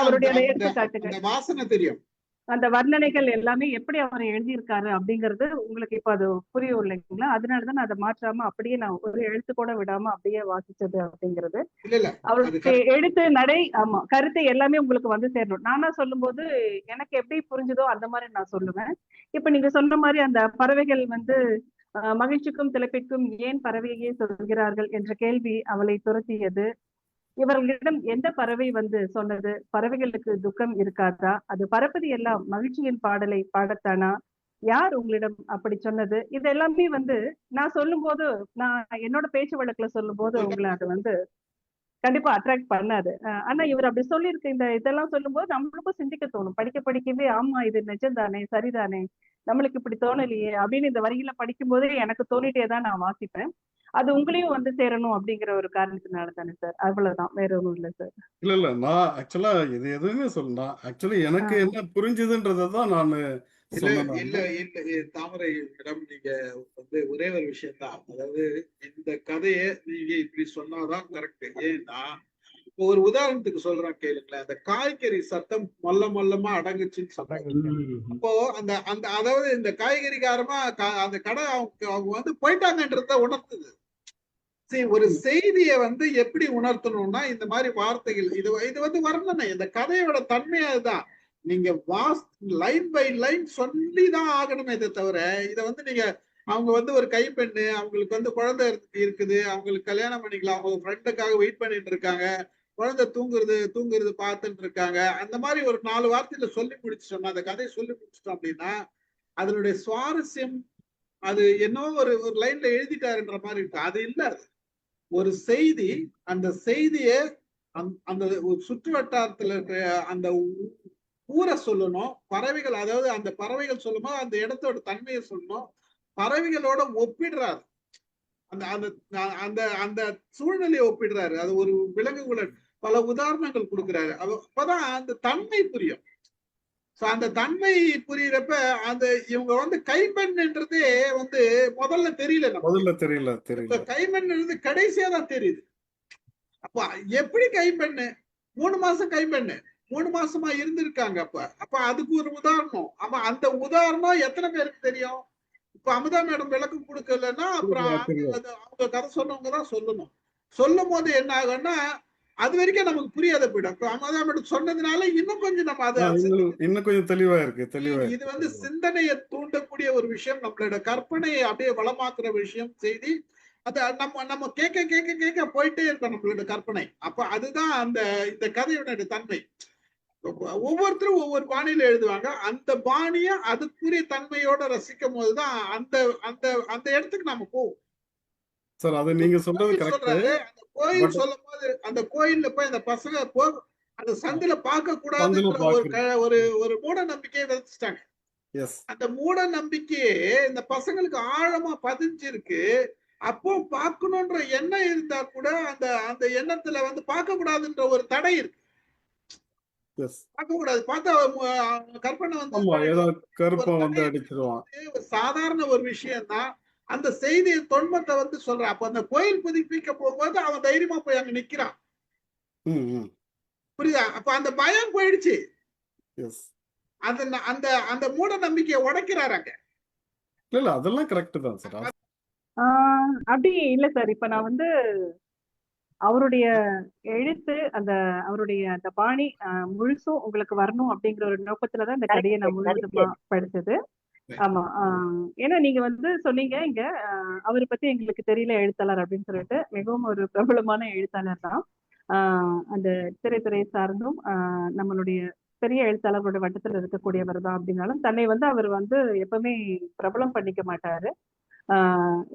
S2: அவருடைய எடுத்துக்காட்டுகள்,
S1: வாசனை தெரியும்,
S2: அந்த வர்ணனைகள் எல்லாமே எப்படி அவர் எழுதியிருக்காரு அப்படிங்கிறது உங்களுக்கு இப்ப அது புரியும் இல்லைங்களா? அதனாலதான் நான் அதை மாற்றாம அப்படியே நான் ஒரு எழுத்து கூட விடாம அப்படியே வாசிச்சது அப்படிங்கிறது. அவருக்கு எழுத்து நடை, ஆமா, கருத்து எல்லாமே உங்களுக்கு வந்து சேரணும். நானா சொல்லும் போது எனக்கு எப்படி புரிஞ்சுதோ அந்த மாதிரி நான் சொல்லுவேன். இப்ப நீங்க சொன்ன மாதிரி அந்த பறவைகள் வந்து மகிழ்ச்சிக்கும் திளைப்பிற்கும் ஏன் பறவையே சொல்கிறார்கள் என்ற கேள்வி அவளை துரத்தியது. இவர்களிடம் எந்த பறவை வந்து சொன்னது, பறவைகளுக்கு துக்கம் இருக்காதா, அது பறப்பது எல்லாம் மகிழ்ச்சியின் பாடலை பாடத்தானா, யார் உங்களிடம் அப்படி சொன்னது, இது எல்லாமே வந்து நான் சொல்லும் போது, நான் என்னோட பேச்சு வழக்குல சொல்லும் போது உங்களை அது வந்து கண்டிப்பா அட்ராக்ட் பண்ணாது. ஆனா இவர் அப்படி சொல்லியிருக்க இந்த இதெல்லாம் சொல்லும் போது நம்மளுக்கும் சிந்திக்க தோணும். படிக்கவே ஆமா இது நிஜம்தானே, சரிதானே, நம்மளுக்கு இப்படி தோணலையே அப்படின்னு இந்த வரிகளை படிக்கும் போதே எனக்கு தோணிட்டே தான் நான் வாசிப்பேன். அது உங்களையும் வந்து சேரணும் அப்படிங்கிற ஒரு காரணத்தினால தானே சார், அவ்வளவுதான், வேற ஒண்ணும் இல்ல சார்.
S9: இல்ல நான் ஆக்சுவலா இது எதுவுமே சொல்லலாம். ஆக்சுவலி எனக்கு என்ன புரிஞ்சுதுன்றதான் நான்
S1: தாமரை மேடம், நீங்க வந்து ஒரே ஒரு விஷயம் தான், அதாவது இந்த கதையை நீங்க இப்படி சொன்னாதான் கரெக்ட். ஏன்னா இப்போ ஒரு உதாரணத்துக்கு சொல்றேன் கேளுங்களேன். அந்த காய்கறி சத்தம் மொல்லமா அடங்குச்சுன்னு சொல்றாங்க. அப்போ அந்த அந்த அதாவது இந்த காய்கறிக்காரமா அந்த கடை அவங்க வந்து போயிட்டாங்கன்றத உணர்த்துது. சரி, ஒரு செய்தியை வந்து எப்படி உணர்த்தணும்னா இந்த மாதிரி வார்த்தைகள், இது வந்து வர்ணனை. இந்த கதையோட தன்மை அதுதான். நீங்க லைன் பை லைன் சொல்லிதான் ஆகணுமே தவிர இதை வந்து நீங்க அவங்க வந்து ஒரு கைப்பெண்ணு, அவங்களுக்கு வந்து குழந்தை இருக்குது, அவங்களுக்கு கல்யாணம் பண்ணிக்கலாம், அவங்க ஃப்ரெண்டுக்காக வெயிட் பண்ணிட்டு இருக்காங்க, குழந்தை தூங்குறது பார்த்துட்டு இருக்காங்க, அந்த மாதிரி ஒரு 4 வார்த்தையில சொல்லி முடிச்சிட்டோம்னா, அந்த கதையை சொல்லி முடிச்சிட்டோம் அப்படின்னா அதனுடைய சுவாரஸ்யம் அது என்னவோ ஒரு லைன்ல எழுதிட்டாருன்ற மாதிரி இருக்கு. அது இல்ல, ஒரு செய்தி, அந்த செய்தியை அந்த சுற்று வட்டாரத்துல இருக்கிற அந்த ஊரை சொல்லணும். பறவைகள், அதாவது அந்த பறவைகள் சொல்லும்போது அந்த இடத்தோட தன்மையை சொல்லணும். பறவைகளோட ஒப்பிடுறாரு. அந்த அந்த அந்த அந்த சூழ்நிலையை ஒப்பிடுறாரு. அது ஒரு விலங்குகளுடன் பல உதாரணங்கள் கொடுக்குறாரு. அப்பதான் அந்த தன்மை புரியும். அந்த தன்மை புரியுறப்ப அந்த இவங்க வந்து கைம்பெண்ன்றதே வந்து முதல்ல தெரியல,
S9: முதல்ல
S1: நமக்கு
S9: தெரியல.
S1: கைம்பெண்ன்றது கடைசியா தான் தெரியுது. அப்ப எப்படி கைம்பெண்ணு 3 மாசம் கைம்பெண்ணு 3 மாசமா இருந்திருக்காங்க. அப்ப அதுக்கு ஒரு உதாரணம். ஆமா, அந்த உதாரணம் எத்தனை பேருக்கு தெரியும்? இப்ப அமுதா மேடம் விளக்கம் கொடுக்கலன்னா அப்புறம் அவங்க கதை சொன்னவங்க தான் சொல்லணும். சொல்லும் போது என்ன ஆகும்னா அது வரைக்கும் நமக்கு புரியாத போயிடும். இப்ப அமுதா மேடம் சொன்னதுனால இன்னும் கொஞ்சம் நம்ம அதை
S9: இன்னும் கொஞ்சம் தெளிவா இருக்கு.
S1: இது வந்து சிந்தனையை தூண்டக்கூடிய ஒரு விஷயம், நம்மளோட கற்பனையை அப்படியே வளமாக்குற விஷயம், செய்தி. அது நம்ம கேட்க கேட்க கேட்க போயிட்டே இருக்கோம் நம்மளோட கற்பனை. அப்ப அதுதான் இந்த கதையோட தன்மை. ஒவ்வொருத்தரும் ஒவ்வொரு பாணியில எழுதுவாங்க. அந்த பாணிய அதுக்குரிய தன்மையோட ரசிக்கும் போதுதான் அந்த அந்த அந்த இடத்துக்கு நாம போவோம்.
S9: சார், அது நீங்க சொல்றது கரெக்ட்.
S1: அந்த கோயில் சொல்லும் போது அந்த கோயில்ல போய் அந்த பசங்க அந்த சந்தில பார்க்க கூடாதுன்ற ஒரு மூட நம்பிக்கையை விதைச்சிட்டாங்க. அந்த மூட நம்பிக்கையே இந்த பசங்களுக்கு ஆழமா பதிஞ்சிருக்கு. அப்போ பார்க்கணுன்ற எண்ணம் இருந்தா கூட அந்த அந்த எண்ணத்துல வந்து பார்க்க கூடாதுன்ற ஒரு தடை இருக்கு. பார்க்க கூடாது. பார்த்தா கற்பனை வந்து சாதாரண ஒரு விஷயம் தான். அந்த செய்தியை தொன்மத்தை வந்து சொல்றான். அப்ப அந்த கோயில் புதுப்பிக்க போகும்போது அவன் தைரியமா போய் அங்க நிக்கிறான். புரியுதா? அப்ப அந்த பயம் போயிடுச்சு. அந்த அந்த அந்த மூட நம்பிக்கையை உடைக்கிறாங்க.
S9: இல்ல அதெல்லாம் கரெக்ட் தான் சார்.
S2: அப்படி இல்ல சார். இப்ப நான் வந்து அவருடைய எழுத்து அவருடைய அந்த பாணி முழுசும் உங்களுக்கு வரணும் அப்படிங்கிற ஒரு நோக்கத்துலதான் இந்த கதையை நான் முழுவதுமா படிச்சது. ஆமா. ஏன்னா நீங்க வந்து சொன்னீங்க இங்க அவரை பத்தி எங்களுக்கு தெரியல எழுத்தாளர் அப்படின்னு சொல்லிட்டு. மிகவும் ஒரு பிரபலமான எழுத்தாளர் தான். அந்த திரைத்துறை சார்ந்தும் நம்மளுடைய பெரிய எழுத்தாளர்களோட வட்டத்துல இருக்கக்கூடியவர் தான். அப்படின்னாலும் தன்னை வந்து அவர் வந்து எப்பவுமே பிரபலம் பண்ணிக்க மாட்டாரு.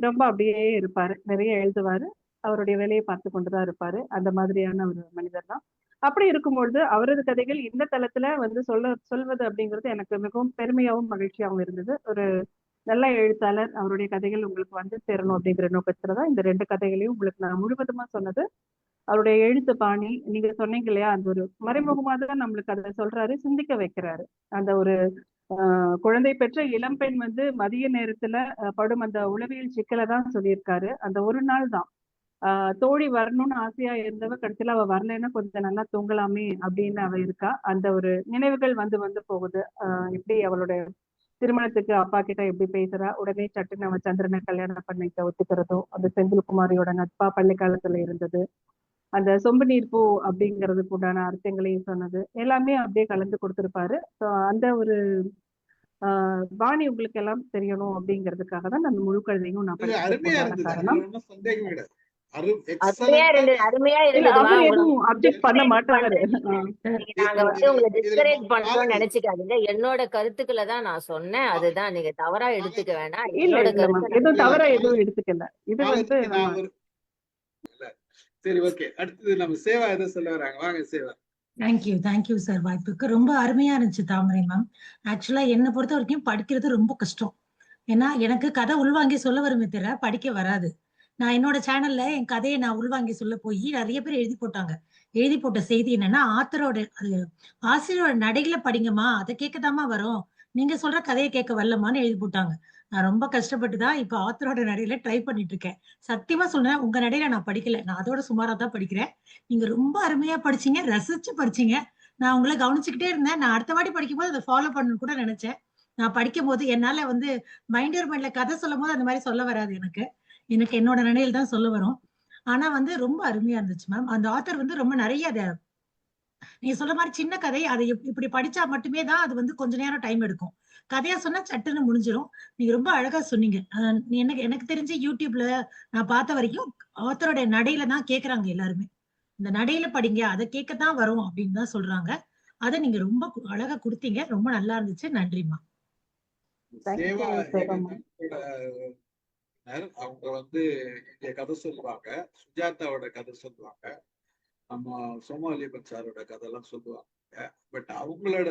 S2: ரொம்ப அப்படியே இருப்பாரு. நிறைய எழுதுவாரு. அவருடைய வேலையை பார்த்து கொண்டுதான் இருப்பாரு. அந்த மாதிரியான ஒரு மனிதர் தான். அப்படி இருக்கும்பொழுது அவரது கதைகள் இந்த தளத்துல வந்து சொல்வது அப்படிங்கிறது எனக்கு மிகவும் பெருமையாகவும் மகிழ்ச்சியாகவும் இருந்தது. ஒரு நல்ல எழுத்தாளர், அவருடைய கதைகள் உங்களுக்கு வந்து சேரணும் அப்படிங்கிற நோக்கத்துலதான் இந்த 2 கதைகளையும் உங்களுக்கு நான் முழுவதுமா சொன்னது. அவருடைய எழுத்து பாணி நீங்க சொன்னீங்க இல்லையா, அந்த ஒரு மறைமுகமா தான் நம்மளுக்கு அதை சொல்றாரு, சிந்திக்க வைக்கிறாரு. அந்த ஒரு குழந்தை பெற்ற இளம்பெண் வந்து மதிய நேரத்துல படும் அந்த உளவியல் சிக்கலை தான் சொல்லியிருக்காரு. அந்த ஒரு நாள் தான் தோழி வரணும்னு ஆசையா இருந்தவ கடைசியில அவ வரலைன்னா கொஞ்சம் நல்லா தூங்கலாமே அப்படின்னு அவ இருக்கா. அந்த ஒரு நினைவுகள் வந்து வந்து போகுது. எப்படி அவளோட திருமணத்துக்கு அப்பா கிட்ட எப்படி பேசுறா, உடனே சட்டுன்னு அவன் சந்திரனை கல்யாணம் பண்ணிக்க ஒத்துக்கிறதோ, அந்த செந்தில்குமாரியோட நட்பா பள்ளி காலத்துல இருந்தது, அந்த சொம்பு நீர் பூ அப்படிங்கிறதுக்கு உண்டான அர்த்தங்களையும் சொன்னது எல்லாமே அப்படியே கலந்து கொடுத்திருப்பாரு. ஸோ அந்த ஒரு பாணி உங்களுக்கு எல்லாம் தெரியணும் அப்படிங்கிறதுக்காக தான் நான் முழு கதையும் நான் படிச்சதுக்கு காரணம்.
S8: அருமையா
S2: பண்ண மாட்டாரு.
S8: நாங்க வந்து உங்களை டிஸ்கரேஜ் பண்றோம்னு நினைச்சுக்காதீங்க. என்னோட கருத்துக்களை தான் நான் சொன்னேன். அதுதான் நீங்க தவறா எடுத்துக்க வேணாம்.
S2: இல்ல எதுவும் தவறா எதுவும் எடுத்துக்கல. இது வந்து
S1: சரி, ஓகே. அடுத்தது நம்ம சேவா எதை சொல்ல வராங்க. வாங்க சேவா.
S10: தேங்க்யூ சார் வாய்ப்புக்கு. ரொம்ப அருமையா இருந்துச்சு தாமரை மேம். ஆக்சுவலா என்னை பொறுத்த வரைக்கும் படிக்கிறது ரொம்ப கஷ்டம். ஏன்னா எனக்கு கதை உள்வாங்கி சொல்ல வருமே தவிர படிக்க வராது. நான் என்னோட சேனல்ல என் கதையை நான் உள்வாங்கி சொல்ல போய் நிறைய பேர் எழுதி போட்டாங்க. எழுதி போட்ட செய்தி என்னன்னா, ஆசிரியரோட நடைகளை படிங்கம்மா, அதை கேட்கதாமா வரும், நீங்க சொல்ற கதையை கேட்க வரலமான்னு எழுதி போட்டாங்க. நான் ரொம்ப கஷ்டப்பட்டுதான் இப்ப ஆத்தரோட நடையில ட்ரை பண்ணிட்டு இருக்கேன். சத்தியமா சொன்னேன், உங்க நடையில நான் படிக்கல, நான் அதோட சுமாரா தான் படிக்கிறேன். நீங்க ரொம்ப அருமையா படிச்சீங்க, ரசிச்சு படிச்சீங்க. நான் உங்களை கவனிச்சுக்கிட்டே இருந்தேன். நான் அடுத்த வாட்டி படிக்கும்போது அதை ஃபாலோ பண்ணணும்னு கூட நினைச்சேன். நான் படிக்கும் போது என்னால வந்து மைண்ட் யுவர் மைண்ட்ல கதை சொல்லும் போது அந்த மாதிரி சொல்ல வராது. எனக்கு என்னோட நிலையில தான் சொல்ல வரும். ஆனா வந்து ரொம்ப அருமையா இருந்துச்சு மேம். அந்த ஆத்தர் வந்து ரொம்ப நிறைய நீங்க சொல்ற மாதிரி சின்ன கதை, அதை இப்படி படிச்சா மட்டுமே தான் அது வந்து கொஞ்ச நேரம் டைம் எடுக்கும். கதையா சொன்னா சட்டுன்னு முடிஞ்சிடும். நீங்க ரொம்ப அழகா சொன்னீங்க. எனக்கு தெரிஞ்சு யூடியூப்ல நான் பார்த்த வரைக்கும் ஆத்தரோட நடையில தான் கேக்குறாங்க எல்லாருமே. இந்த நடையில படிங்க, அதை கேட்கத்தான் வரும் அப்படின்னு தான் சொல்றாங்க. அதை நீங்க ரொம்ப அழகா கொடுத்தீங்க. ரொம்ப நல்லா இருந்துச்சு. நன்றிமா.
S1: அவங்க வந்து இங்க கதை சொல்லுவாங்க, சுஜாதாவோட கதை சொல்லுவாங்க, நம்ம சோமாலிபன் சாரோட கதையெல்லாம் சொல்லுவாங்க. பட் அவங்களோட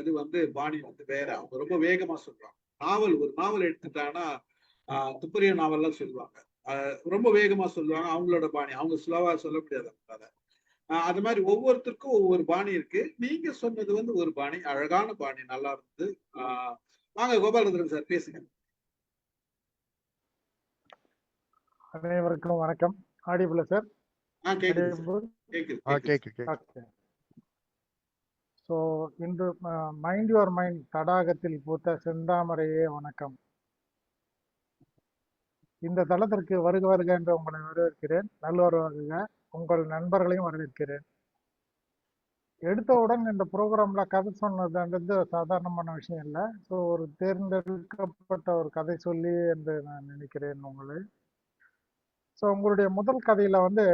S1: இது வந்து பாணி வந்து வேற. அவங்க ரொம்ப வேகமா சொல்லுவாங்க. ஒரு நாவல் எடுத்துட்டாங்கன்னா துப்பறிய நாவல்லாம் சொல்லுவாங்க. ரொம்ப வேகமா சொல்லுவாங்க, அவங்களோட பாணி. அவங்க ஸ்லோவா சொல்ல முடியாது அவங்களால. அது மாதிரி ஒவ்வொருத்தருக்கும் ஒவ்வொரு பாணி இருக்கு. நீங்க சொன்னது வந்து ஒரு பாணி, அழகான பாணி, நல்லா இருந்தது. வாங்க கோபாலரத்னம் சார் பேசுங்க.
S11: அனைவருக்கும் வணக்கம். Audible sir?
S1: கேக்குது.
S11: ஸோ இன்று மைண்ட் யுவர் மைண்ட் தடாகத்தில் பூத்த செந்தாமரையே வணக்கம். இந்த தளத்திற்கு வருக வருக என்று உங்களை வரவேற்கிறேன். நல்லவர் வருக. உங்கள் நண்பர்களையும் வரவேற்கிறேன். எடுத்தவுடன் இந்த ப்ரோக்ராம்ல கதை சொன்னதுன்றது சாதாரணமான விஷயம் இல்லை. ஸோ ஒரு தேர்ந்தெடுக்கப்பட்ட ஒரு கதை சொல்லி என்று நான் நினைக்கிறேன் உங்களை. ஸோ உங்களுடைய முதல் கதையில வந்து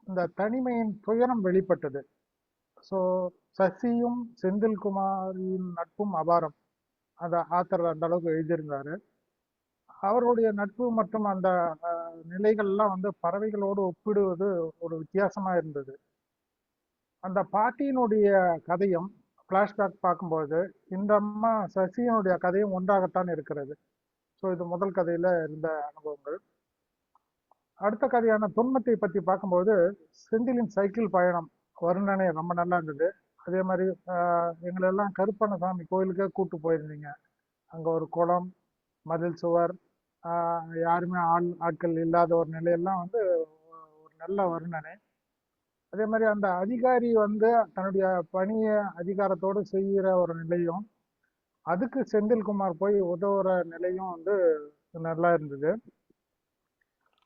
S11: இந்த தனிமையின் துயரம் வெளிப்பட்டது. ஸோ சசியும் செந்தில்குமாரின் நட்பும் அபாரம், அந்த ஆத்தர் அந்த அளவுக்கு எழுதியிருந்தாரு. அவருடைய நட்பு மற்றும் அந்த நிலைகள்லாம் வந்து பறவைகளோடு ஒப்பிடுவது ஒரு வித்தியாசமா இருந்தது. அந்த பாட்டியினுடைய கதையும் பிளாஷ்பேக் பார்க்கும்போது இந்த அம்மா சசியினுடைய கதையும் ஒன்றாகத்தான் இருக்கிறது. ஸோ இது முதல் கதையில இருந்த அனுபவங்கள். அடுத்த கதையான தொன்மத்தை பற்றி பார்க்கும்போது செந்திலின் சைக்கிள் பயணம் வர்ணனை ரொம்ப நல்லா இருந்தது. அதே மாதிரி எங்களெல்லாம் கருப்பண்ணசாமி கோயிலுக்கே கூட்டு போயிருந்தீங்க. அங்கே ஒரு குளம், மதில் சுவர், யாருமே ஆட்கள் இல்லாத ஒரு நிலையெல்லாம் வந்து ஒரு நல்ல வர்ணனை. அதே மாதிரி அந்த அதிகாரி வந்து தன்னுடைய பணியை அதிகாரத்தோடு செய்கிற ஒரு நிலையும், அதுக்கு செந்தில்குமார் போய் உதவுற நிலையும் வந்து நல்லா இருந்தது.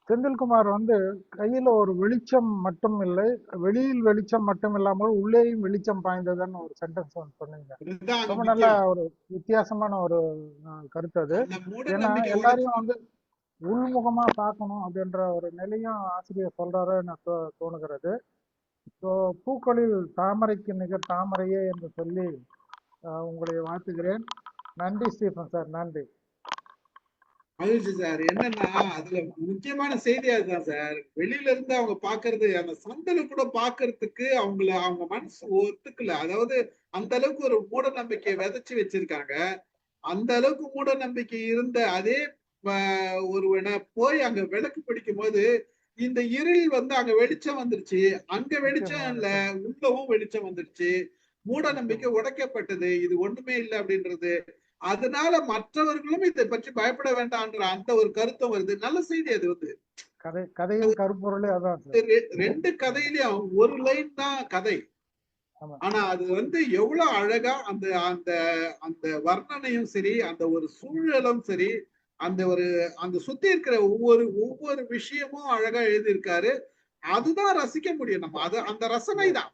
S11: செந்தில்குமார் வந்து கையில ஒரு வெளிச்சம் மட்டும் இல்லை, வெளியில் வெளிச்சம் மட்டும் இல்லாமல் உள்ளேயும் வெளிச்சம் பாய்ந்ததுன்னு ஒரு சென்டென்ஸ் வந்து சொன்னீங்க. ரொம்ப நல்ல ஒரு வித்தியாசமான ஒரு கருத்து அது. ஏன்னா எல்லாரையும் வந்து உள்முகமா பார்க்கணும் அப்படின்ற ஒரு நிலையும் ஆசிரியர் சொல்றாரு எனக்கு தோணுகிறது. ஸோ பூக்களில் தாமரைக்கு நிகர் தாமரையே என்று சொல்லி உங்களை வாழ்த்துகிறேன். நன்றி ஸ்டீஃபன் சார், நன்றி.
S1: மகிழ்ச்சி சார். என்னன்னா அதுல முக்கியமான செய்தி அதுதான் சார். வெளியில இருந்து அவங்க பாக்குறது, அந்த சந்தனை கூட பாக்குறதுக்கு அவங்க மனசு ஒத்துக்கல. அதாவது அந்த அளவுக்கு ஒரு மூட நம்பிக்கையை விதைச்சு வச்சிருக்காங்க. அந்த அளவுக்கு மூட நம்பிக்கை இருந்த அதே ஒருவனை போய் அங்க விளக்கு பிடிக்கும் போது இந்த இருள் வந்து அங்க வெளிச்சம் வந்துருச்சு. அங்க வெளிச்சம் இல்ல, உள்ளவும் வெளிச்சம் வந்துருச்சு. மூட நம்பிக்கை உடைக்கப்பட்டது. இது ஒண்ணுமே இல்லை அப்படின்றது. அதனால மற்றவர்களும் இதை பற்றி பயப்பட வேண்டாம்ன்ற அந்த ஒரு கருத்தும் வருது. நல்ல செய்தி அது வந்து.
S11: கதையின் கருப்பொருளே அதான்.
S1: ரெண்டு கதையிலயும் ஒரு லைன் தான் கதை. ஆனா அது வந்து எவ்வளவு அழகா அந்த அந்த அந்த வர்ணனையும் சரி, அந்த ஒரு சூழலும் சரி, அந்த சுத்தி இருக்கிற ஒவ்வொரு விஷயமும் அழகா எழுதியிருக்காரு. அதுதான் ரசிக்க முடியும் நம்ம. அது அந்த ரசனை தான்.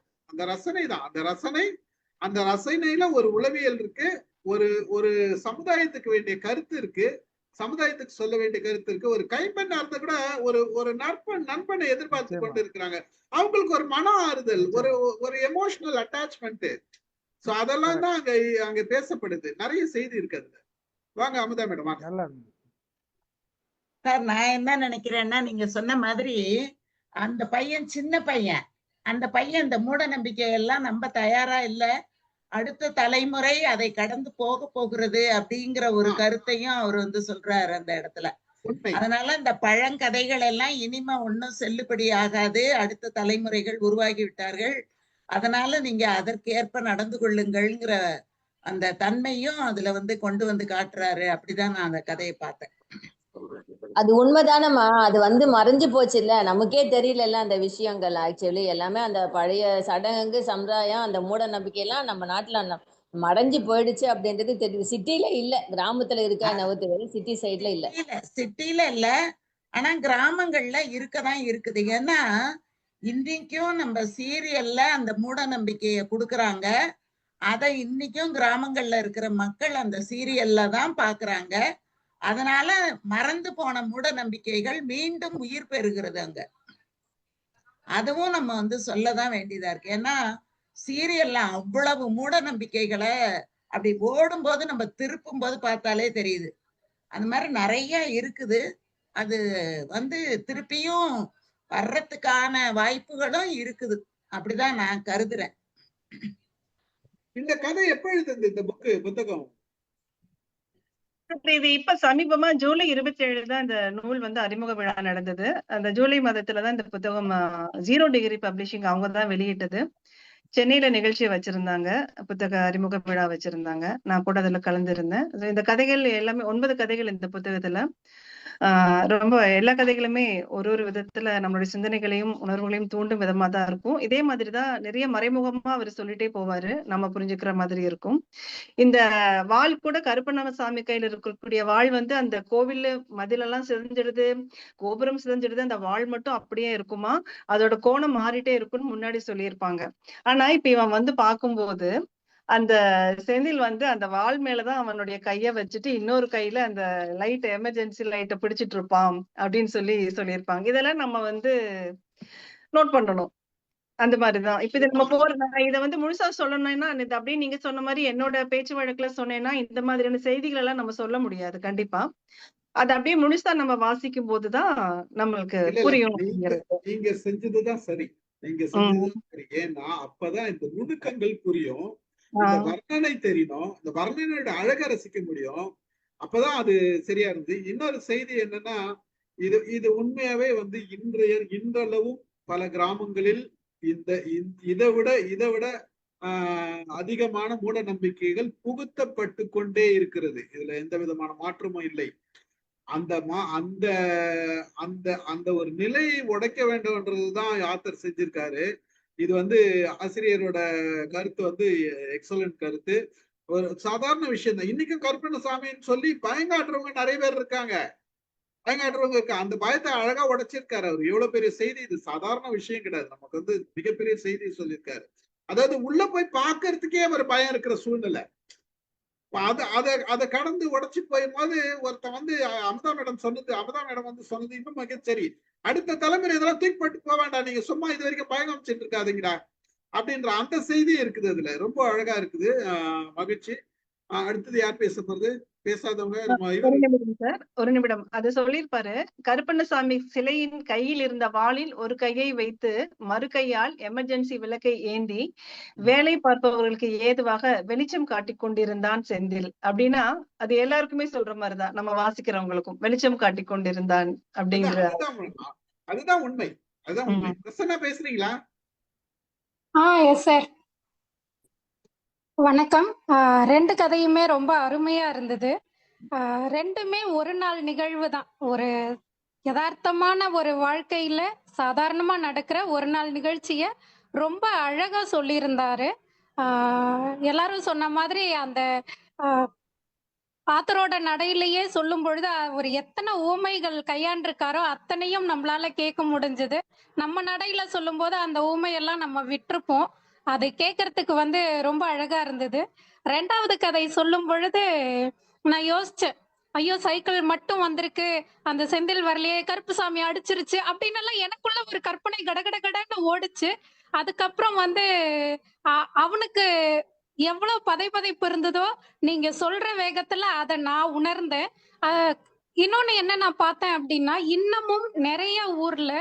S1: அந்த ரசனையில ஒரு உளவியல் இருக்கு, ஒரு சமுதாயத்துக்கு வேண்டிய கருத்து இருக்கு, சமுதாயத்துக்கு சொல்ல வேண்டிய கருத்து இருக்கு. ஒரு கைம்பெண்ணா இருந்தா கூட ஒரு நண்பனை எதிர்பார்த்து கொண்டு இருக்கிறாங்க. அவங்களுக்கு ஒரு மன ஆறுதல், ஒரு எமோஷனல் அட்டாச்மெண்ட். சோ அதெல்லாம் தான் அங்க பேசப்படுது. நிறைய செய்தி இருக்கு அதுல. வாங்க அமுதா மேடம் வாங்க.
S3: சார் நான் என்ன நினைக்கிறேன்னா, நீங்க சொன்ன மாதிரி அந்த பையன் சின்ன பையன், அந்த பையன் இந்த மூட நம்பிக்கையெல்லாம் நம்ப தயாரா இல்ல. அடுத்த தலைமுறை அதை கடந்து போகிறது அப்படிங்கிற ஒரு கருத்தையும் அவர் வந்து சொல்றாரு அந்த இடத்துல. அதனால இந்த பழங்கதைகள் எல்லாம் இனிமே ஒன்னும் செல்லுபடி ஆகாது. அடுத்த தலைமுறைகள் உருவாகி விட்டார்கள். அதனால நீங்க அதற்கேற்ப நடந்து கொள்ளுங்கள்ங்கிற அந்த தன்மையும் அதுல வந்து கொண்டு வந்து காட்டுறாரு. அப்படிதான் நான் அந்த கதையை பார்த்தேன்.
S8: அது உண்மைதானம்மா. அது வந்து மறைஞ்சு போச்சு இல்ல, நமக்கே தெரியல அந்த விஷயங்கள். ஆக்சுவலி எல்லாமே அந்த பழைய சடங்கு சம்பிரதாயம், அந்த மூட நம்பிக்கை எல்லாம் நம்ம நாட்டுல மறைஞ்சு போயிடுச்சு அப்படின்றது தெரியுது. சிட்டில இல்ல, கிராமத்துல இருக்கா நவத்து, சிட்டி சைட்ல இல்ல.
S3: சிட்டில இல்ல, ஆனா கிராமங்கள்ல இருக்கதான் இருக்குது. ஏன்னா இன்னைக்கும் நம்ம சீரியல்ல அந்த மூட நம்பிக்கைய கொடுக்கறாங்க. அதை இன்னைக்கும் கிராமங்கள்ல இருக்கிற மக்கள் அந்த சீரியல்ல தான் பாக்குறாங்க. அதனால மறந்து போன மூட நம்பிக்கைகள் மீண்டும் உயிர் பெறுகிறது அங்க. அதுவும் நம்ம வந்து சொல்லதான் வேண்டியதா இருக்கு. ஏன்னா சீரியல்ல அவ்வளவு மூட நம்பிக்கைகளை அப்படி ஓடும் போது நம்ம திருப்பும் போது பார்த்தாலே தெரியுது. அந்த மாதிரி நிறைய இருக்குது. அது வந்து திருப்பியும் வர்றதுக்கான வாய்ப்புகளும் இருக்குது. அப்படிதான் நான் கருதுறேன்.
S1: இந்த கதை எப்ப எழுதுது இந்த புத்தகம்?
S2: இது இப்ப சமீபமா ஜூலை 27 தான் இந்த நூல் வந்து அறிமுக விழா நடந்தது. அந்த ஜூலை மாதத்துலதான் இந்த புத்தகம் 0 டிகிரி பப்ளிஷிங் அவங்க தான் வெளியிட்டது. சென்னையில நிகழ்ச்சி வச்சிருந்தாங்க. புத்தக அறிமுக விழா வச்சிருந்தாங்க. நான் கூட அதுல கலந்திருந்தேன். இந்த கதைகள் எல்லாமே 9 கதைகள் இந்த புத்தகத்துல. ரொம்ப எல்லா கதைகளுமே ஒரு ஒரு விதத்துல நம்மளுடைய சிந்தனைகளையும் உணர்வுகளையும் தூண்டும் விதமா தான் இருக்கும். இதே மாதிரிதான் நிறைய மறைமுகமா அவர் சொல்லிட்டே போவாரு. நம்ம புரிஞ்சுக்கிற மாதிரி இருக்கும். இந்த வாள் கூட கருப்பண்ணசாமி கையில இருக்கக்கூடிய வாள் வந்து அந்த கோவில்ல மதிலெல்லாம் சிதைஞ்சிடுது, கோபுரம் சிதைஞ்சிடுது, அந்த வாள் மட்டும் அப்படியே இருக்குமா, அதோட கோணம் மாறிட்டே இருக்கும்னு முன்னாடி சொல்லியிருப்பாங்க. ஆனா இப்ப இவன் வந்து பார்க்கும்போது அந்த செந்தில் வந்து அந்த வாள் மேலதான் அவனுடைய கைய வச்சுட்டு இன்னொரு கையில அந்த லைட் எமர்ஜென்சி லைட்டை பிடிச்சிட்டு இருப்பான் அப்படின்னு சொல்லியிருப்பாங்க. இதெல்லாம் நம்ம வந்து நோட் பண்ணணும். அந்த மாதிரிதான். இப்ப இதை நம்ம இதை வந்து முழுசா சொல்லணும்னா இது அப்படியே நீங்க சொன்ன மாதிரி என்னோட பேச்சு வழக்குல சொன்னேன்னா இந்த மாதிரியான செய்திகள் எல்லாம் நம்ம சொல்ல முடியாது கண்டிப்பா. அது அப்படியே முழுசா நம்ம வாசிக்கும் போதுதான் நம்மளுக்கு புரியும்.
S1: நீங்க செஞ்சதுதான் சரி. நீங்க செஞ்சதுதான் சரி. ஏன்னா அப்பதான் இந்த நுணுக்கங்கள் புரியும், இந்த வர்ணனை தெரியணும், இந்த வர்ணனையோட அழக ரசிக்க முடியும். அப்பதான் அது சரியா இருந்து. இன்னொரு செய்தி என்னன்னா, இது உண்மையாவே வந்து இன்றளவும் பல கிராமங்களில் இதை விட அதிகமான மூட நம்பிக்கைகள் புகுத்தப்பட்டு கொண்டே இருக்கிறது. இதுல எந்த விதமான மாற்றமும் இல்லை. அந்த அந்த அந்த ஒரு நிலையை உடைக்க வேண்டும்ன்றதுதான் ஆத்தர் செஞ்சிருக்காரு. இது வந்து ஆசிரியரோட கருத்து வந்து எக்ஸலன்ட் கருத்து. ஒரு சாதாரண விஷயம் தான். இன்னைக்கும் கருப்பண்ணசாமின்னு சொல்லி பயங்காட்டுறவங்க நிறைய பேர் இருக்காங்க. பயங்காட்டுறவங்க இருக்கா. அந்த பயத்தை அழகா உடைச்சிருக்காரு அவர். எவ்வளவு பெரிய செய்தி இது. சாதாரண விஷயம் கிடையாது. நமக்கு வந்து மிகப்பெரிய செய்தி சொல்லியிருக்காரு. அதாவது உள்ள போய் பாக்குறதுக்கே அவர் பயம் இருக்கிற சூழ்நிலை. அதை கடந்து உடைச்சு போயும்போது ஒருத்தன் வந்து அமுதா மேடம் வந்து சொன்னது இன்னும் மிகச்சரி. அடுத்த தலைமுறை இதெல்லாம் தூக்கிப்பட்டு போக வேண்டாம், நீங்க சும்மா இது வரைக்கும் பயம் அமைச்சிட்டு இருக்காதீங்கடா அப்படின்ற அந்த செய்தி இருக்குது. அதுல ரொம்ப அழகா இருக்குது. மகிழ்ச்சி. அடுத்தது யார் பேச போறது? பேசாதவங்க
S2: ஒரு நிமிடம். அது சொல்லியிருப்பாரு, கருப்பண்ணசாமி சிலையின் கையில் இருந்த வாளில் ஒரு கையை வைத்து மறு கையால் எமர்ஜென்சி விளக்கை ஏந்தி வேலை பார்ப்பவர்களுக்கு ஏதுவாக வெளிச்சம் காட்டிக் கொண்டிருந்தான் செந்தில் அப்படின்னா அது எல்லாருக்குமே சொல்ற மாதிரிதான். நம்ம வாசிக்கிறவங்களுக்கும் வெளிச்சம் காட்டிக் கொண்டிருந்தான் அப்படிங்கிற
S1: அதுதான் உண்மை. அதுதான் உண்மை. பிரசன்னா பேசுறீங்களா?
S12: Yes sir. வணக்கம். 2 கதையுமே ரொம்ப அருமையா இருந்தது. 2மே ஒரு நாள் நிகழ்வு தான். ஒரு யதார்த்தமான ஒரு வாழ்க்கையில சாதாரணமா நடக்கிற ஒரு நாள் நிகழ்ச்சிய ரொம்ப அழகா சொல்லியிருந்தாரு. எல்லாரும் சொன்ன மாதிரி அந்த ஆத்தரோட நடையிலேயே சொல்லும் பொழுது அவர் எத்தனை ஊமைகள் கையாண்டிருக்காரோ அத்தனையும் நம்மளால கேட்க முடிஞ்சது. நம்ம நடையில சொல்லும் போது அந்த ஊமையெல்லாம் நம்ம விட்டுருப்போம். அதை கேட்கறதுக்கு வந்து ரொம்ப அழகா இருந்தது. 2வது கதை சொல்லும் பொழுது நான் யோசிச்சேன், ஐயோ சைக்கிள் மட்டும் வந்திருக்கு, அந்த செந்தில் வரலையே, கருப்புசாமி அடிச்சிருச்சு அப்படின்னு எல்லாம் எனக்குள்ள ஒரு கற்பனை கடகடன்னு ஓடுச்சு. அதுக்கப்புறம் வந்து அவனுக்கு எவ்வளவு பதைப்பதைப்பு இருந்ததோ நீங்க சொல்ற வேகத்துல அதை நான் உணர்ந்தேன். இன்னொன்னு என்ன நான் பார்த்தேன் அப்படின்னா, இன்னமும் நிறைய ஊர்ல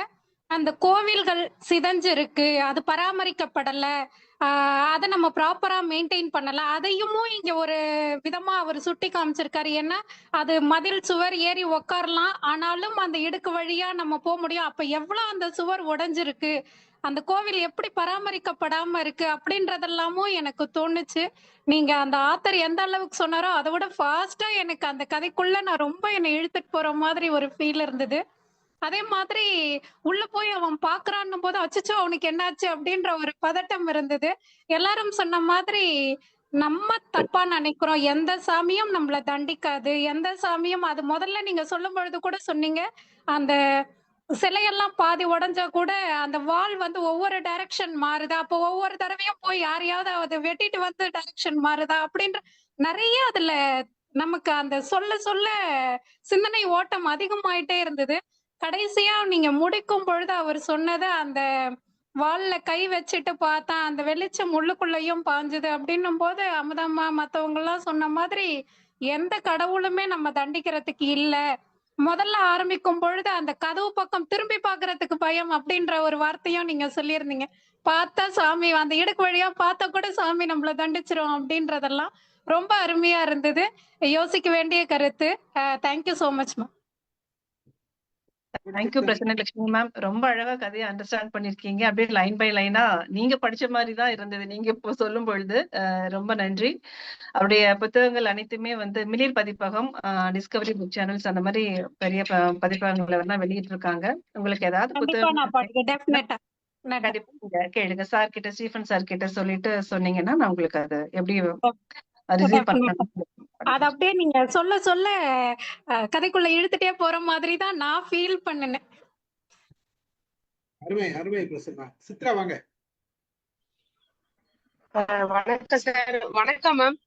S12: அந்த கோவில்கள் சிதைஞ்சிருக்கு, அது பராமரிக்கப்படல, அதை நம்ம ப்ராப்பரா மெயின்டைன் பண்ணல. அதையும் இங்க ஒரு விதமா அவர் சுட்டி காமிச்சிருக்காரு. ஏன்னா அது மதில் சுவர் ஏறி உக்காரலாம், ஆனாலும் அந்த இடுக்கு வழியா நம்ம போக முடியும். அப்ப எவ்வளவு அந்த சுவர் உடைஞ்சிருக்கு, அந்த கோவில் எப்படி பராமரிக்கப்படாம இருக்கு அப்படின்றதெல்லாமும் எனக்கு தோணுச்சு. நீங்க அந்த ஆத்தர் எந்த அளவுக்கு சொன்னாரோ அதை விட ஃபாஸ்டா எனக்கு அந்த கதைக்குள்ள நான் ரொம்ப என்னை இழுத்துட்டு போற மாதிரி ஒரு ஃபீல் இருந்தது. அதே மாதிரி உள்ள போய் அவன் பாக்குறான்னும் போது அச்சச்சோ அவனுக்கு என்னாச்சு அப்படின்ற ஒரு பதட்டம் இருந்தது. எல்லாரும் சொன்ன மாதிரி நம்ம தப்பா நினைக்கிறோம், எந்த சாமியும் நம்மள தண்டிக்காது, எந்த சாமியும். அது முதல்ல நீங்க சொல்லும் பொழுது கூட சொன்னீங்க, அந்த சிலையெல்லாம் பாதி உடைஞ்சா கூட அந்த வால் வந்து ஒவ்வொரு டைரக்ஷன் மாறுதா, அப்போ ஒவ்வொரு தடவையும் போய் யாரையாவது அதை வெட்டிட்டு வந்து டைரக்ஷன் மாறுதா அப்படின்ற நிறைய அதுல நமக்கு அந்த சொல்ல சிந்தனை ஓட்டம் அதிகமாயிட்டே இருந்தது. கடைசியா நீங்க முடிக்கும் பொழுது அவர் சொன்னது, அந்த வால்ல கை வச்சுட்டு பார்த்தா அந்த வெளிச்சம் உள்ளுக்குள்ளேயும் பாஞ்சுது அப்படின்னும் போது, அமுதம்மா மத்தவங்க எல்லாம் சொன்ன மாதிரி எந்த கடவுளுமே நம்ம தண்டிக்கிறதுக்கு இல்ல. முதல்ல ஆரம்பிக்கும் பொழுது அந்த கதவு பக்கம் திரும்பி பாக்குறதுக்கு பயம் அப்படின்ற ஒரு வார்த்தையும் நீங்க சொல்லியிருந்தீங்க. பார்த்தா சாமி அந்த இடுக்கு வழியா பார்த்தா கூட சாமி நம்மள தண்டிச்சிரும் அப்படின்றதெல்லாம் ரொம்ப அருமையா இருந்தது. யோசிக்க வேண்டிய கருத்து. Thank you so much ma'am.
S2: Thank you Prasannalakshmi ma'am. ரொம்ப அழகா கதையை அண்டர்ஸ்டாண்ட் பண்ணிருக்கீங்க. அப்படியே லைன் பை லைனா நீங்க படிச்ச மாதிரி தான் இருந்தது நீங்க இப்போ சொல்லும் பொழுது. ரொம்ப நன்றி. அவருடைய புத்தகங்கள் அனைத்துமே வந்து மிளிர் பதிப்பகம், டிஸ்கவரி புக் சேனல்ஸ் அந்த மாதிரி பெரிய பதிப்பகங்களை வந்து வெளியிட்டு இருக்காங்க. உங்களுக்கு ஏதாவது
S12: கண்டிப்பா நான்
S2: புத்தகம்
S12: படிக்கிறேன். டெஃபினட்டா.
S2: கண்டிப்பா நீங்க கேளுங்க. சார் கிட்ட, ஸ்டீஃபன் சார் கிட்ட சொல்லிட்டு சொன்னீங்கன்னா நான் உங்களுக்கு அது எப்படி ரிசீவ் பண்ண.
S12: அது அப்படியே நீங்க சொல்ல சொல்ல கதைக்குள்ள இழுத்துட்டே போற மாதிரி தான் நான் ஃபீல் பண்ணினேன்.
S1: அருமை அருமை பிரசன்னா. சித்ரா வாங்க.
S13: வணக்கம் சார். வணக்கம் மேம்.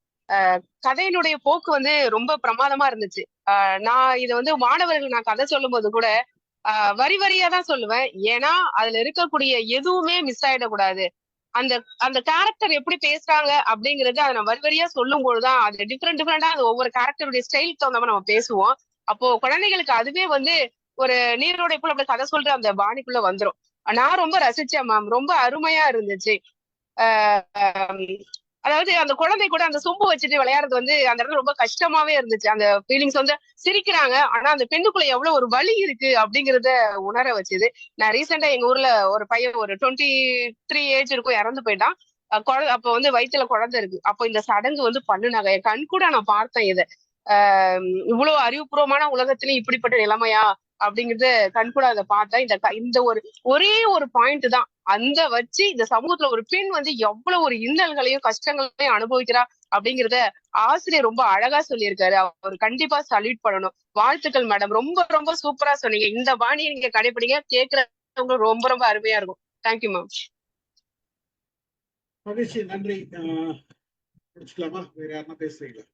S13: கதையினுடைய போக்கு வந்து ரொம்ப பிரமாதமா இருந்துச்சு. நான் இதை வந்து மாணவர்கள் நான் கதை சொல்லும் போது கூட வரி வரியா தான் சொல்லுவேன். ஏன்னா அதுல இருக்கக்கூடிய எதுவுமே மிஸ் ஆயிடக்கூடாது. அந்த அந்த கேரக்டர் எப்படி பேசுறாங்க அப்படிங்கிறது அதை நான் வரி வரியா சொல்லும் போதுதான் அது டிஃப்ரெண்டா அது ஒவ்வொரு கேரக்டருடைய ஸ்டைலுக்கு தகுந்த மாதிரி நம்ம பேசுவோம். அப்போ குழந்தைகளுக்கு அதுவே வந்து ஒரு நீரோடை போல அப்படி கதை சொல்ற அந்த பாணிக்குள்ள வந்துரும். நான் ரொம்ப ரசிச்சேன் மேம். ரொம்ப அருமையா இருந்துச்சு. அதாவது அந்த குழந்தை கூட அந்த சொம்பு வச்சுட்டு விளையாடுறது வந்து அந்த இடத்துல ரொம்ப கஷ்டமாவே இருந்துச்சு. அந்த ஃபீலிங்ஸ் வந்து சிரிக்கிறாங்க, ஆனா அந்த பெண்ணுக்குள்ள எவ்வளவு ஒரு வலி இருக்கு அப்படிங்கறத உணர வச்சுது. நான் ரீசெண்டா எங்க ஊர்ல ஒரு பையன் ஒரு 23 ஏஜ் இருக்கும், இறந்து போயிட்டான். அப்ப வந்து வயிற்றுல குழந்தை இருக்கு. அப்போ இந்த சடங்கு வந்து பண்ணுனாங்க. என் கண் கூட நான் பார்த்தேன் இதை. இவ்வளவு அறிவுபூர்வமான உலகத்திலயும் இப்படிப்பட்ட நிலைமையா அப்படிங்கறது கண்கூட அதை பார்த்தா இந்த ஒரே ஒரு பாயிண்ட் தான் அந்த வச்சு இந்த சமூகத்துல ஒரு பெண் வந்து எவ்வளவு ஒரு இன்னல்களையும் கஷ்டங்களையும் அனுபவிக்கிறா அப்படிங்கறத ஆசிரியர் ரொம்ப அழகா சொல்லியிருக்காரு. அவர் கண்டிப்பா சல்யூட் பண்ணணும். வாழ்த்துக்கள் மேடம். ரொம்ப ரொம்ப சூப்பரா சொன்னீங்க. இந்த பாணியை நீங்க கடைபிடிங்க. கேட்கறவங்க ரொம்ப ரொம்ப அருமையா இருக்கும். Thank you ma'am.
S1: மகிழ்ச்சி, நன்றி. முடிச்சுக்கலாமா? வேற யாருன்னா பேசுறீங்களா?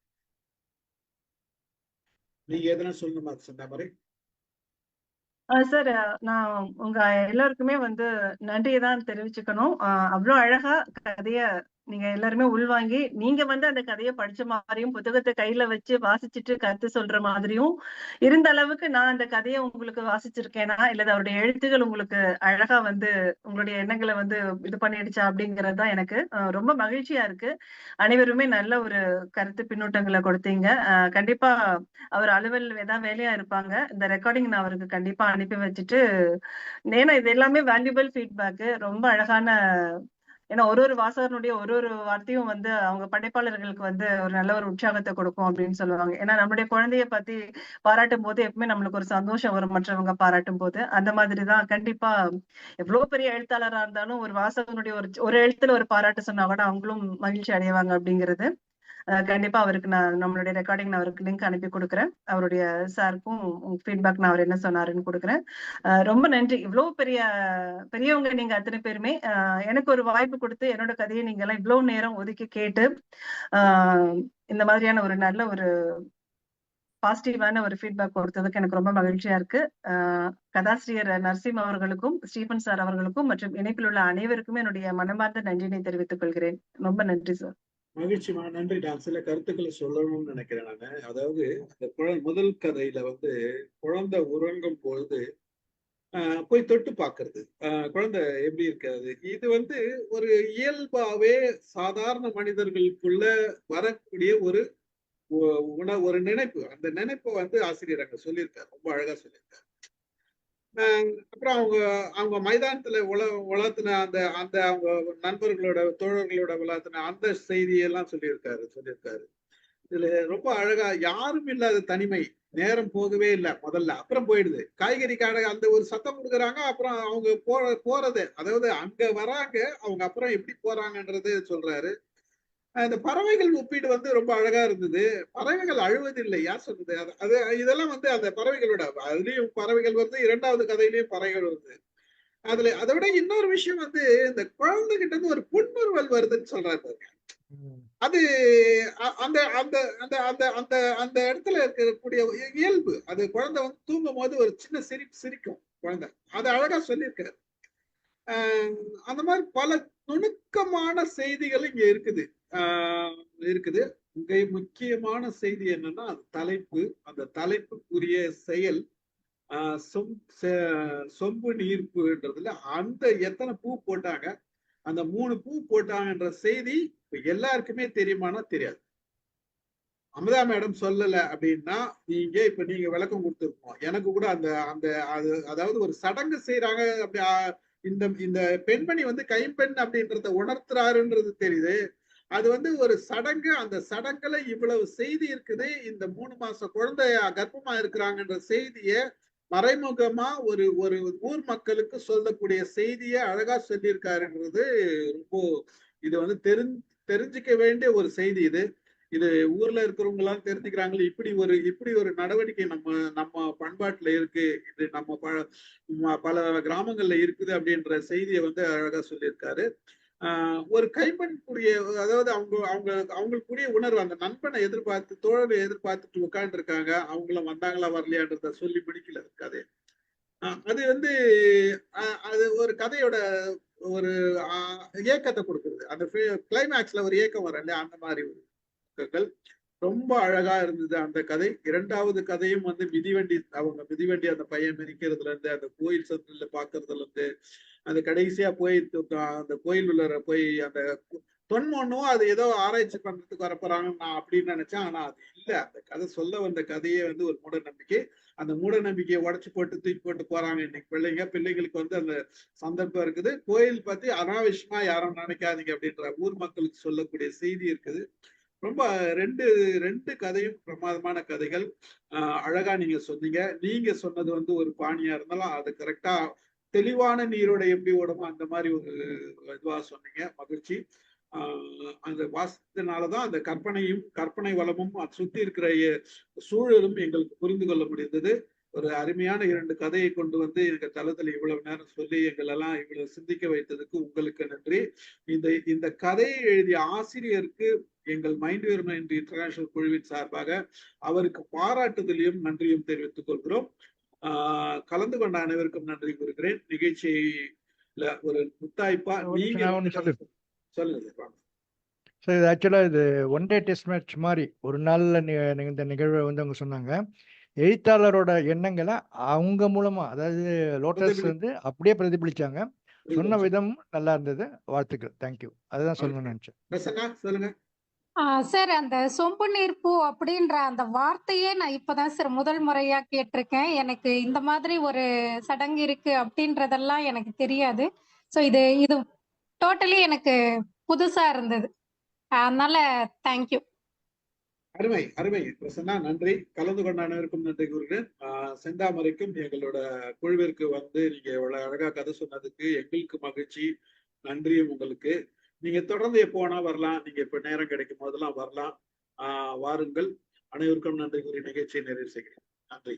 S1: நீங்க எதனா சொல்லணுமா சொன்ன மாதிரி?
S2: சார், நான் உங்க எல்லாருக்குமே வந்து நன்றியை தான் தெரிவிச்சுக்கணும். அவ்வளவு அழகா கதைய நீங்க எல்லாருமே உள்வாங்கி நீங்க வந்து அந்த கதையை படிச்ச மாதிரியும் புத்தகத்தை கையில வச்சு வாசிச்சுட்டு கருத்து சொல்ற மாதிரியும் இருந்த அளவுக்கு நான் அந்த கதையை உங்களுக்கு வாசிச்சிருக்கேனா இல்ல அவருடைய எழுத்துகள் உங்களுக்கு அழகா வந்து உங்களுடைய எண்ணங்களை வந்து இது பண்ணிடுச்சா அப்படிங்கறதுதான் எனக்கு ரொம்ப மகிழ்ச்சியா இருக்கு. அனைவருமே நல்ல ஒரு கருத்து பின்னூட்டங்களை கொடுத்தீங்க. கண்டிப்பா அவர் அலுவல் ஏதாவது வேலையா இருப்பாங்க. இந்த ரெக்கார்டிங் நான் அவருக்கு கண்டிப்பா அனுப்பி வச்சுட்டு, ஏன்னா இது எல்லாமே வேல்யூபிள் ஃபீட்பேக். ரொம்ப அழகான, ஏன்னா ஒரு வாசகனுடைய ஒரு வார்த்தையும் வந்து அவங்க படைப்பாளர்களுக்கு வந்து ஒரு நல்ல ஒரு உற்சாகத்தை கொடுக்கும் அப்படின்னு சொல்லுவாங்க. ஏன்னா நம்மளுடைய குழந்தைய பத்தி பாராட்டும் போது எப்பவுமே நம்மளுக்கு ஒரு சந்தோஷம் வரும் மற்றவங்க பாராட்டும் போது. அந்த மாதிரிதான் கண்டிப்பா எவ்வளவு பெரிய எழுத்தாளரா இருந்தாலும் ஒரு வாசகனுடைய ஒரு எழுத்துல ஒரு பாராட்டு சொன்னா கூட அவங்களும் மகிழ்ச்சி அடைவாங்க அப்படிங்கிறது. கண்டிப்பா அவருக்கு நான் நம்மளுடைய ரெக்கார்டிங் நான் அவருக்கு லிங்க் அனுப்பி கொடுக்குறேன். அவருடைய சாருக்கும் ஃபீட்பேக் நான் அவர் என்ன சொன்னாருன்னு கொடுக்குறேன். ரொம்ப நன்றி. இவ்வளவு பெரியவங்க நீங்க அத்தனை பேருமே எனக்கு ஒரு வாய்ப்பு கொடுத்து என்னோட கதையை நீங்க எல்லாம் இவ்வளவு நேரம் ஒதுக்கி கேட்டு இந்த மாதிரியான ஒரு நல்ல ஒரு பாசிட்டிவான ஒரு ஃபீட்பேக் கொடுத்ததுக்கு எனக்கு ரொம்ப மகிழ்ச்சியா இருக்கு. கதாசிரியர் நரசிம் அவர்களுக்கும் ஸ்டீபன் சார் அவர்களுக்கும் மற்றும் இணைப்பில் உள்ள அனைவருக்குமே என்னுடைய மனமார்ந்த நன்றினை தெரிவித்துக் கொள்கிறேன். ரொம்ப நன்றி சார்.
S1: மகிழ்ச்சிமா, நன்றி. நான் சில கருத்துக்களை சொல்லணும்னு நினைக்கிறேன் நானு. அதாவது அந்த முதல் கதையில வந்து குழந்தை உறங்கும் பொழுது போய் தொட்டு பாக்குறது, குழந்தை எப்படி இருக்காது, இது வந்து ஒரு இயல்பாவே சாதாரண மனிதர்களுக்குள்ள வரக்கூடிய ஒரு ஒரு நினைப்பு. அந்த நினைப்பை வந்து ஆசிரியர் அங்க சொல்லியிருக்காரு, ரொம்ப அழகா சொல்லியிருக்காரு. அப்புறம் அவங்க மைதானத்துல வளர்த்தின அந்த அந்த அவங்க நண்பர்களோட தோழர்களோட வளர்த்தின அந்த செய்தியெல்லாம் சொல்லியிருக்காரு. இதுல ரொம்ப அழகா யாரும் இல்லாத தனிமை, நேரம் போகவே இல்லை முதல்ல, அப்புறம் போயிடுது. காய்கறி கடை அந்த ஒரு சத்தம் கொடுக்குறாங்க, அப்புறம் அவங்க போறது, அதாவது அங்க வராங்க, அவங்க அப்புறம் எப்படி போறாங்கன்றது சொல்றாரு. இந்த பறவைகள் ஒப்பீடு வந்து ரொம்ப அழகா இருந்தது. பறவைகள் அழுவதில்லை, யார் சொன்னது? அது இதெல்லாம் வந்து அந்த பறவைகளோட, அதுலயும் பறவைகள் வந்து 2வது கதையிலயும் பறவைகள் வருது. அதுல அதை விட இன்னொரு விஷயம் வந்து இந்த குழந்தைகிட்ட இருந்து ஒரு புன்முறுவல் வருதுன்னு சொல்றாரு. அது அந்த அந்த அந்த அந்த அந்த அந்த இடத்துல இருக்கக்கூடிய இயல்பு. அது குழந்தை வந்து தூங்கும் போது ஒரு சின்ன சிரிக்கும் குழந்தை. அது அழகா சொல்லியிருக்காரு. அந்த மாதிரி பல நுணுக்கமான செய்திகள் இங்க இருக்குது. இங்க முக்கியமான செய்தி என்னன்னா அது தலைப்பு. அந்த தலைப்புக்குரிய செயல் சொம்பு நீர்ப்புன்றதுல அந்த எத்தனை பூ போட்டாங்க, அந்த 3 பூ போட்டாங்கன்ற செய்தி எல்லாருக்குமே தெரியுமானா தெரியாது. அமுதா மேடம் சொல்லல அப்படின்னா நீங்க விளக்கம் கொடுத்துருக்கோம். எனக்கு கூட அந்த அந்த அது அதாவது ஒரு சடங்கு செய்யறாங்க அப்படி இந்த இந்த பெண்மணி வந்து கைம்பெண் அப்படின்றத உணர்த்துறாருன்றது தெரியுது. அது வந்து ஒரு சடங்கு, அந்த சடங்குல இவ்வளவு செய்தி இருக்குது. இந்த 3 மாச குழந்தை கர்ப்பமா இருக்கிறாங்கன்ற செய்திய மறைமுகமா ஒரு ஒரு ஊர் மக்களுக்கு சொல்லக்கூடிய செய்திய அழகா சொல்லியிருக்காருன்றது ரொம்ப இது வந்து தெரிஞ்சுக்க வேண்டிய ஒரு செய்தி. இது ஊர்ல இருக்கிறவங்க எல்லாம் தெரிஞ்சுக்கிறாங்களே, இப்படி ஒரு நடவடிக்கை நம்ம பண்பாட்டுல இருக்கு, இது நம்ம பல கிராமங்கள்ல இருக்குது அப்படின்ற செய்தியை வந்து அழகா சொல்லியிருக்காரு. ஒரு கைம்பெண்குரிய அதாவது அவங்களுக்குரிய உணர்வு, அந்த நண்பனை எதிர்பார்த்து தோழரை எதிர்பார்த்துட்டு உட்கார்ந்து இருக்காங்க, அவங்களும் வந்தாங்களா வரலையான்றத சொல்லி பிடிக்கல கதை. அது வந்து அது ஒரு கதையோட ஒரு ஏக்கத்தை கொடுக்குறது. அந்த கிளைமேக்ஸ்ல ஒரு ஏக்கம் வர இல்லையா, அந்த மாதிரி ஒரு ரொம்ப அழகா இருந்தது அந்த கதை. 2வது கதையும் வந்து மிதிவண்டி அந்த பையன் மிதிக்கிறதுல இருந்து, அந்த கோயில் சந்தில பாக்குறதுல இருந்து, அந்த கடைசியா போய் அந்த கோயில் உள்ள போய் அந்த தொன்மொன்னும் அது ஏதோ ஆராய்ச்சி பண்றதுக்கு வரப்போறாங்கன்னு நான் அப்படின்னு நினைச்சேன். ஆனா அது இல்ல. அந்த கதை சொல்ல வந்த கதையே வந்து ஒரு மூட நம்பிக்கை. அந்த மூட நம்பிக்கையை உடச்சு போட்டு தூக்கி போட்டு போறாங்க இன்னைக்கு பிள்ளைங்களுக்கு வந்து அந்த சந்தர்ப்பம் இருக்குது. கோயில் பத்தி அனாவசியமா யாரும் நினைக்காதீங்க அப்படின்ற ஊர் மக்களுக்கு சொல்லக்கூடிய செய்தி இருக்குது. ரொம்ப ரெண்டு கதையும் பிரமாதமான கதைகள். அழகா நீங்க சொன்னீங்க. நீங்க சொன்னது வந்து ஒரு பாணியா இருந்தாலும் அது கரெக்டா தெளிவான நீரோட எப்படி ஓடுமோ அந்த மாதிரி ஒரு இதுவா சொன்னீங்க. மகிழ்ச்சி. அந்த வாசத்தினாலதான் அந்த கற்பனை வளமும் சுத்தி இருக்கிற சூழலும் எங்களுக்கு புரிந்து கொள்ள முடிந்தது. ஒரு அருமையான 2 கதையை கொண்டு வந்து எங்க தளத்துல இவ்வளவு நேரம் சொல்லி எங்களெல்லாம் இவ்வளவு சிந்திக்க வைத்ததுக்கு உங்களுக்கு நன்றி. இந்த கதையை எழுதிய ஆசிரியருக்கு எங்கள் மைண்ட் யுவர் மைண்ட் இன்டர்நேஷனல் குழுவின் சார்பாக அவருக்கு பாராட்டுதலையும் நன்றியும் தெரிவித்துக் கொள்கிறோம். கலந்து கொண்ட அனைவருக்கும் நன்றி கூறுகிறேன். நிகழ்ச்சியில ஒரு முத்தாய்ப்பா நீங்க சொல்லுங்க.
S4: சார், இது ஆக்சுவலாக இது ஒன் டே டெஸ்ட் மேட்ச் மாதிரி ஒரு நாளில் இந்த நிகழ்வை வந்து அவங்க சொன்னாங்க. எழுத்தாளரோட எண்ணங்களை அவங்க மூலமா, அதாவது லோட்டஸ் வந்து அப்படியே பிரதிபலிச்சாங்க. சொன்ன விதம் நல்லா இருந்தது. வாழ்த்துக்கள். தேங்க்யூ. அதுதான் சொல்லணும்னு நினைச்சேன்.
S1: சொல்லுங்க
S12: சார். அந்த சொம்பு நீர் பூ அப்படின்ற அந்த வார்த்தையே நான் இப்பதான் சார் முதல் முறையா கேட்டிருக்கேன். எனக்கு இந்த மாதிரி ஒரு சடங்கு இருக்கு அப்படின்றதெல்லாம் எனக்கு தெரியாது. ஸோ இது டோட்டலி எனக்கு புதுசா இருந்தது. அதனால தேங்க்யூ.
S1: அருமை பிரசன்னா, நன்றி. கலந்து கொண்ட அனைவருக்கும் நன்றி கூறுகிறேன். செந்தாமரைக்கும் எங்களோட குழுவிற்கு வந்து நீங்க இவ்வளவு அழகா கதை சொன்னதுக்கு எங்களுக்கு மகிழ்ச்சி. நன்றியும் உங்களுக்கு. நீங்க தொடர்ந்து எப்போனா வரலாம். நீங்க இப்ப நேரம் கிடைக்கும் போதெல்லாம் வரலாம். வாருங்கள். அனைவருக்கும் நன்றி கூறி நிகழ்ச்சியை நிறைவு செய்கிறேன். நன்றி.